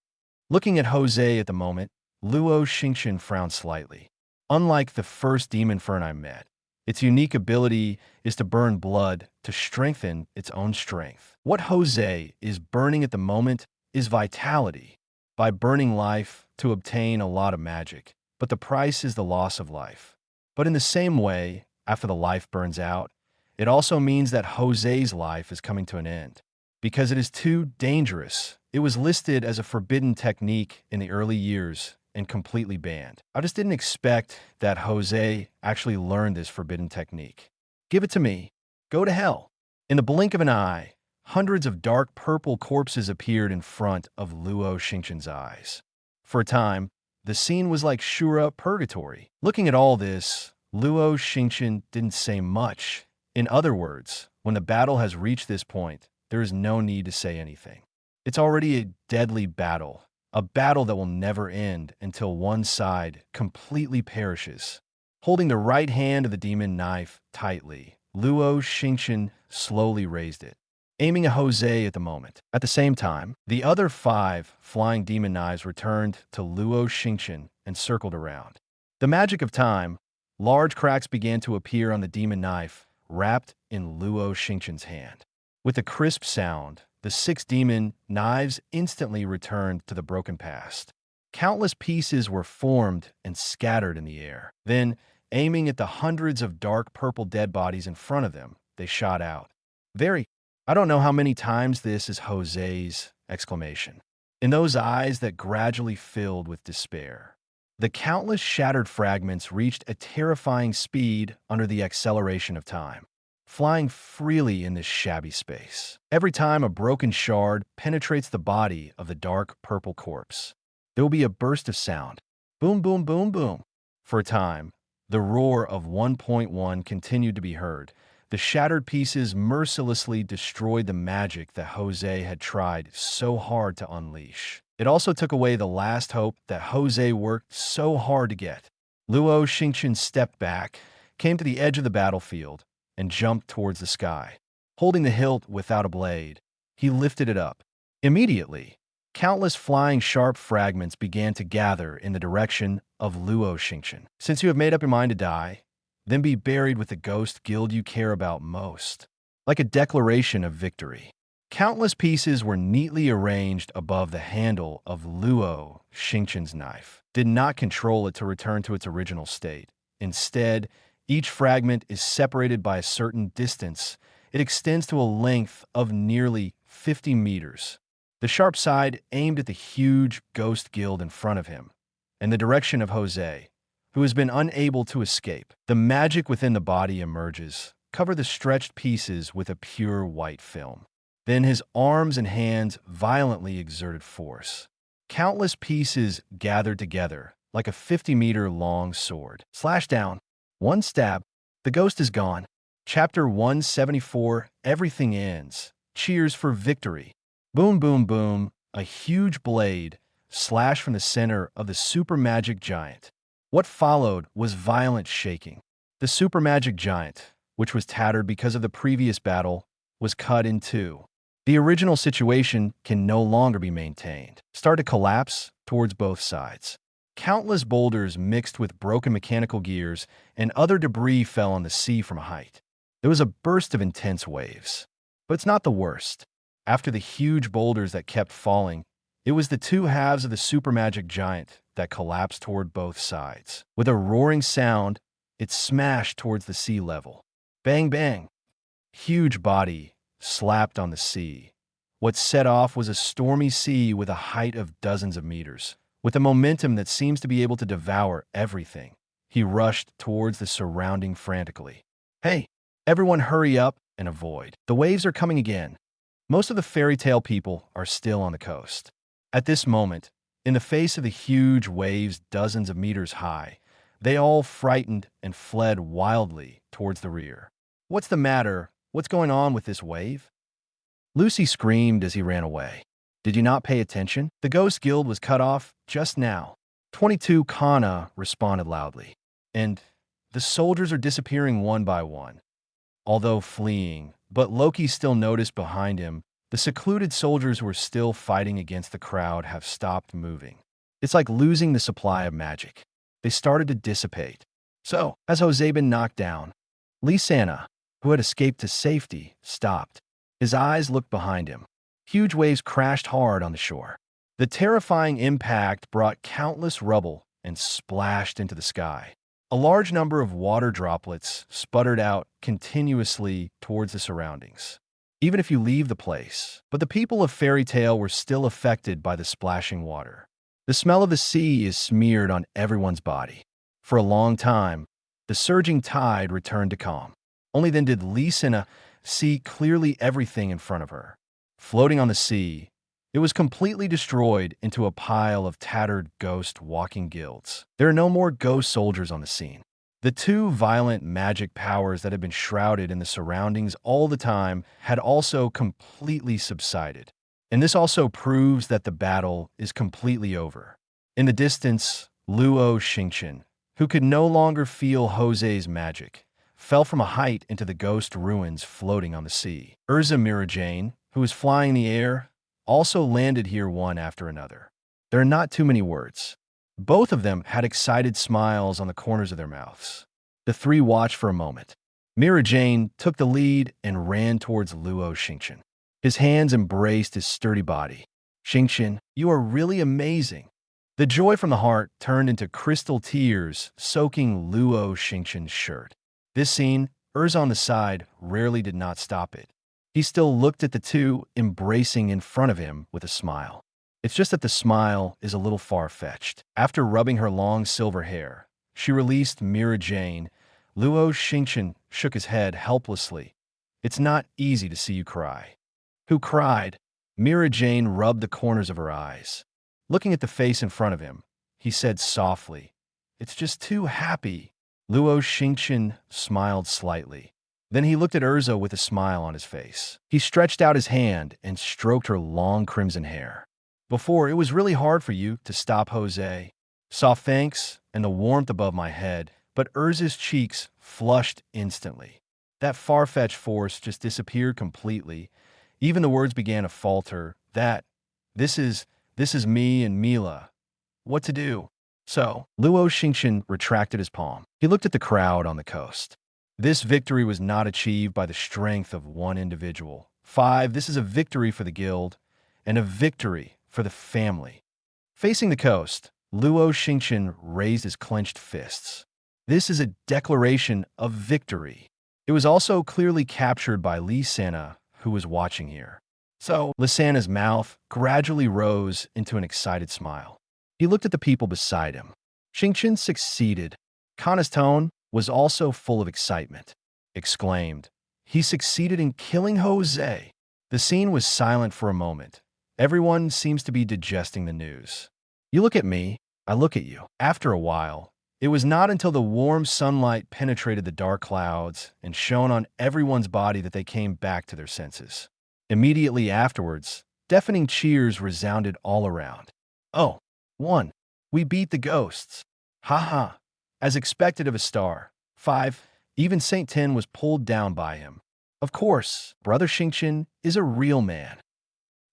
Looking at Jose at the moment, Luo Xingchen frowned slightly. Unlike the first demon fern I met, its unique ability is to burn blood to strengthen its own strength. What Jose is burning at the moment is vitality, by burning life to obtain a lot of magic, but the price is the loss of life. But in the same way, after the life burns out, it also means that Jose's life is coming to an end. Because it is too dangerous, it was listed as a forbidden technique in the early years and completely banned. I just didn't expect that Jose actually learned this forbidden technique. Give it to me. Go to hell. In the blink of an eye, hundreds of dark purple corpses appeared in front of Luo Xingchen's eyes. For a time, the scene was like Shura purgatory. Looking at all this, Luo Xingchen didn't say much. In other words, when the battle has reached this point, there is no need to say anything. It's already a deadly battle, a battle that will never end until one side completely perishes. Holding the right hand of the demon knife tightly, Luo Xingchen slowly raised it, aiming at Jose at the moment. At the same time, the other 5 flying demon knives returned to Luo Xingchen and circled around. The magic of time, large cracks began to appear on the demon knife, wrapped in Luo Xingchen's hand. With a crisp sound, the 6 demon knives instantly returned to the broken past. Countless pieces were formed and scattered in the air. Then, aiming at the hundreds of dark purple dead bodies in front of them, they shot out. I don't know how many times this is Jose's exclamation, in those eyes that gradually filled with despair. The countless shattered fragments reached a terrifying speed under the acceleration of time, flying freely in this shabby space. Every time a broken shard penetrates the body of the dark purple corpse, there will be a burst of sound. Boom, boom, boom, boom. For a time, the roar of 1.1 continued to be heard. The shattered pieces mercilessly destroyed the magic that Jose had tried so hard to unleash. It also took away the last hope that Jose worked so hard to get. Luo Xingchen stepped back, came to the edge of the battlefield, and jumped towards the sky. Holding the hilt without a blade, he lifted it up. Immediately, countless flying sharp fragments began to gather in the direction of Luo Xingchen. Since you have made up your mind to die, then be buried with the ghost guild you care about most. Like a declaration of victory. Countless pieces were neatly arranged above the handle of Luo Xingchen's knife. Did not control it to return to its original state. Instead, each fragment is separated by a certain distance. It extends to a length of nearly 50 meters. The sharp side aimed at the huge ghost guild in front of him, in the direction of Jose, who has been unable to escape. The magic within the body emerges, cover the stretched pieces with a pure white film. Then his arms and hands violently exerted force. Countless pieces gathered together, like a 50-meter-long sword. Slash down. One stab. The ghost is gone. Chapter 174, Everything Ends. Cheers for victory. Boom, boom, boom. A huge blade slashed from the center of the super magic giant. What followed was violent shaking. The super magic giant, which was tattered because of the previous battle, was cut in two. The original situation can no longer be maintained. Start to collapse towards both sides. Countless boulders mixed with broken mechanical gears and other debris fell on the sea from a height. There was a burst of intense waves. But it's not the worst. After the huge boulders that kept falling, it was the two halves of the super magic giant that collapsed toward both sides. With a roaring sound, it smashed towards the sea level. Bang, bang. Huge body slapped on the sea. What set off was a stormy sea with a height of dozens of meters. With a momentum that seems to be able to devour everything, he rushed towards the surrounding frantically. Hey, everyone hurry up and avoid. The waves are coming again. Most of the fairy tale people are still on the coast. At this moment, in the face of the huge waves dozens of meters high, they all frightened and fled wildly towards the rear. What's the matter? What's going on with this wave? Lucy screamed as he ran away. Did you not pay attention? The Ghost Guild was cut off just now. 22 Kana responded loudly. And the soldiers are disappearing one by one, although fleeing. But Loki still noticed behind him the secluded soldiers who were still fighting against the crowd have stopped moving. It's like losing the supply of magic. They started to dissipate. So, as Jose been knocked down, Lee Santa, who had escaped to safety, stopped. His eyes looked behind him. Huge waves crashed hard on the shore. The terrifying impact brought countless rubble and splashed into the sky. A large number of water droplets sputtered out continuously towards the surroundings. Even if you leave the place, but the people of Fairy Tale were still affected by the splashing water. The smell of the sea is smeared on everyone's body. For a long time, the surging tide returned to calm. Only then did Lee Sena see clearly everything in front of her. Floating on the sea, it was completely destroyed into a pile of tattered ghost walking guilds. There are no more ghost soldiers on the scene. The two violent magic powers that had been shrouded in the surroundings all the time had also completely subsided. And this also proves that the battle is completely over. In the distance, Luo Xingchen, who could no longer feel Jose's magic, fell from a height into the ghost ruins floating on the sea. Urza Mirajane, who was flying in the air, also landed here one after another. There are not too many words. Both of them had excited smiles on the corners of their mouths. The three watched for a moment. Mirajane took the lead and ran towards Luo Xingchen. His hands embraced his sturdy body. Xingchen, you are really amazing. The joy from the heart turned into crystal tears soaking Luo Xingchen's shirt. This scene, Urza on the side rarely did not stop it. He still looked at the two embracing in front of him with a smile. It's just that the smile is a little far-fetched. After rubbing her long silver hair, she released Mirajane. Luo Xingchen shook his head helplessly. It's not easy to see you cry. Who cried? Mirajane rubbed the corners of her eyes. Looking at the face in front of him, he said softly, It's just too happy. Luo Xingchen smiled slightly. Then he looked at Urza with a smile on his face. He stretched out his hand and stroked her long crimson hair. Before, it was really hard for you to stop Jose. Saw thanks and the warmth above my head, but Urza's cheeks flushed instantly. That far-fetched force just disappeared completely. Even the words began to falter. This is me and Mila. What to do? So, Luo Xingchen retracted his palm. He looked at the crowd on the coast. This victory was not achieved by the strength of one individual. 5, this is a victory for the guild, and a victory for the family. Facing the coast, Luo Xingchen raised his clenched fists. This is a declaration of victory. It was also clearly captured by Lee Sena, who was watching here. So, Lisana's mouth gradually rose into an excited smile. He looked at the people beside him. Xingchen succeeded. Kana's tone was also full of excitement. Exclaimed, he succeeded in killing Jose. The scene was silent for a moment. Everyone seems to be digesting the news. You look at me, I look at you. After a while, it was not until the warm sunlight penetrated the dark clouds and shone on everyone's body that they came back to their senses. Immediately afterwards, deafening cheers resounded all around. Oh, 1. We beat the ghosts. Ha ha. As expected of a star. 5. Even Saint Tin was pulled down by him. Of course, Brother Xingchen is a real man.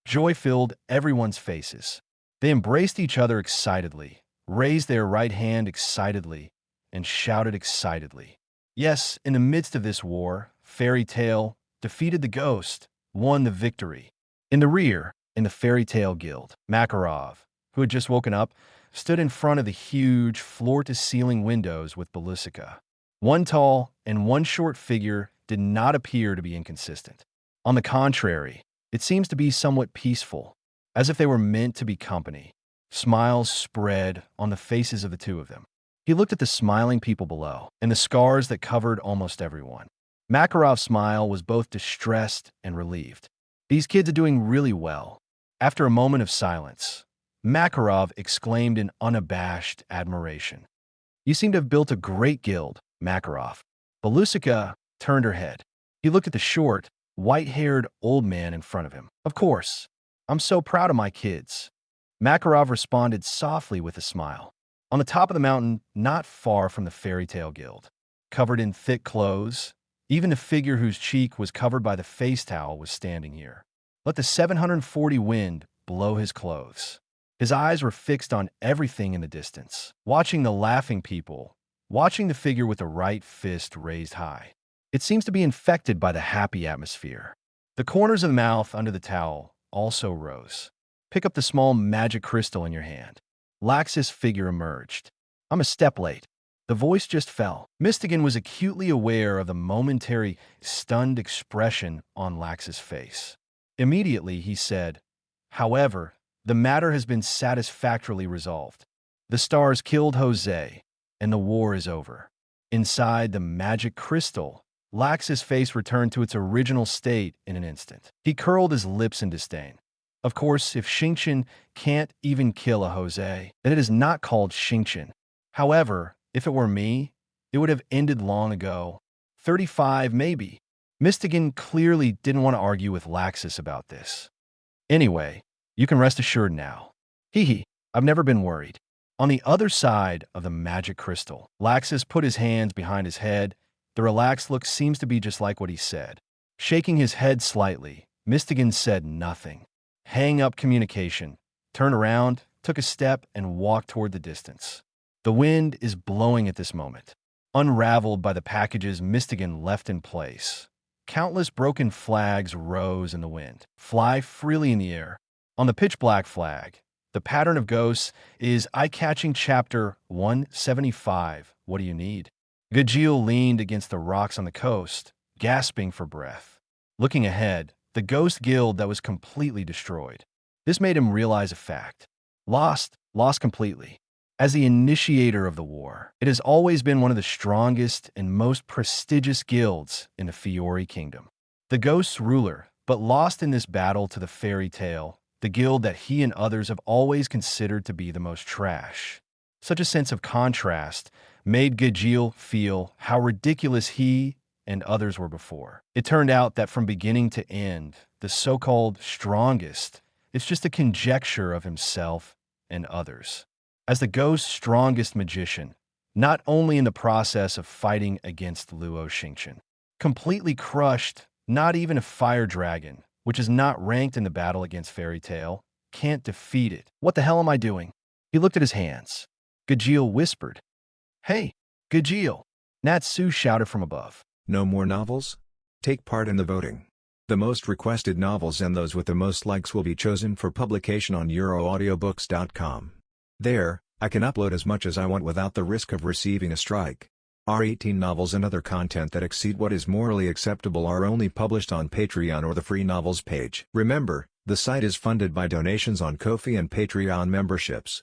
Joy filled everyone's faces. They embraced each other excitedly, raised their right hand excitedly, and shouted excitedly. Yes, in the midst of this war, Fairy Tale defeated the ghost, won the victory. In the rear, in the Fairy Tale Guild, Makarov, who had just woken up, stood in front of the huge floor-to-ceiling windows with Belisika. One tall and one short figure did not appear to be inconsistent. On the contrary, it seems to be somewhat peaceful, as if they were meant to be company. Smiles spread on the faces of the two of them. He looked at the smiling people below, and the scars that covered almost everyone. Makarov's smile was both distressed and relieved. These kids are doing really well. After a moment of silence, Makarov exclaimed in unabashed admiration. You seem to have built a great guild, Makarov. Belusika turned her head. He looked at the short, white-haired old man in front of him. Of course. I'm so proud of my kids. Makarov responded softly with a smile. On the top of the mountain, not far from the fairy tale guild, covered in thick clothes, even the figure whose cheek was covered by the face towel was standing here. Let the 740 wind blow his clothes. His eyes were fixed on everything in the distance, watching the laughing people, watching the figure with the right fist raised high. It seems to be infected by the happy atmosphere. The corners of the mouth under the towel also rose. Pick up the small magic crystal in your hand. Lax's figure emerged. I'm a step late. The voice just fell. Mystigan was acutely aware of the momentary, stunned expression on Lax's face. Immediately, he said, "However, the matter has been satisfactorily resolved. The stars killed Jose, and the war is over." Inside the magic crystal, Lax's face returned to its original state in an instant. He curled his lips in disdain. Of course, if Xingchen can't even kill a Jose, then it is not called Xingchen. However, if it were me, it would have ended long ago. 35, maybe. Mystigan clearly didn't want to argue with Laxus about this. Anyway, you can rest assured now. Hee, I've never been worried. On the other side of the magic crystal, Laxus put his hands behind his head. The relaxed look seems to be just like what he said. Shaking his head slightly, Mystigan said nothing. Hang up communication, turned around, took a step, and walked toward the distance. The wind is blowing at this moment. Unraveled by the packages Mystigan left in place, countless broken flags rose in the wind, fly freely in the air. On the pitch-black flag, the pattern of ghosts is eye-catching. Chapter 175. What do you need? Gajil leaned against the rocks on the coast, gasping for breath. Looking ahead, the ghost guild that was completely destroyed. This made him realize a fact. Lost completely. As the initiator of the war, it has always been one of the strongest and most prestigious guilds in the Fiori Kingdom. The ghost's ruler, but lost in this battle to the fairy tale, the guild that he and others have always considered to be the most trash. Such a sense of contrast made Gajil feel how ridiculous he and others were before. It turned out that from beginning to end, the so-called strongest is just a conjecture of himself and others. As the ghost's strongest magician, not only in the process of fighting against Luo Xingchen, completely crushed, not even a fire dragon, which is not ranked in the battle against Fairy Tale, can't defeat it. What the hell am I doing? He looked at his hands. Gajil whispered. Hey, Gajil! Natsu shouted from above. No more novels? Take part in the voting. The most requested novels and those with the most likes will be chosen for publication on euroaudiobooks.com. There, I can upload as much as I want without the risk of receiving a strike. Our 18 novels and other content that exceed what is morally acceptable are only published on Patreon or the free novels page. Remember, the site is funded by donations on Ko-fi and Patreon memberships.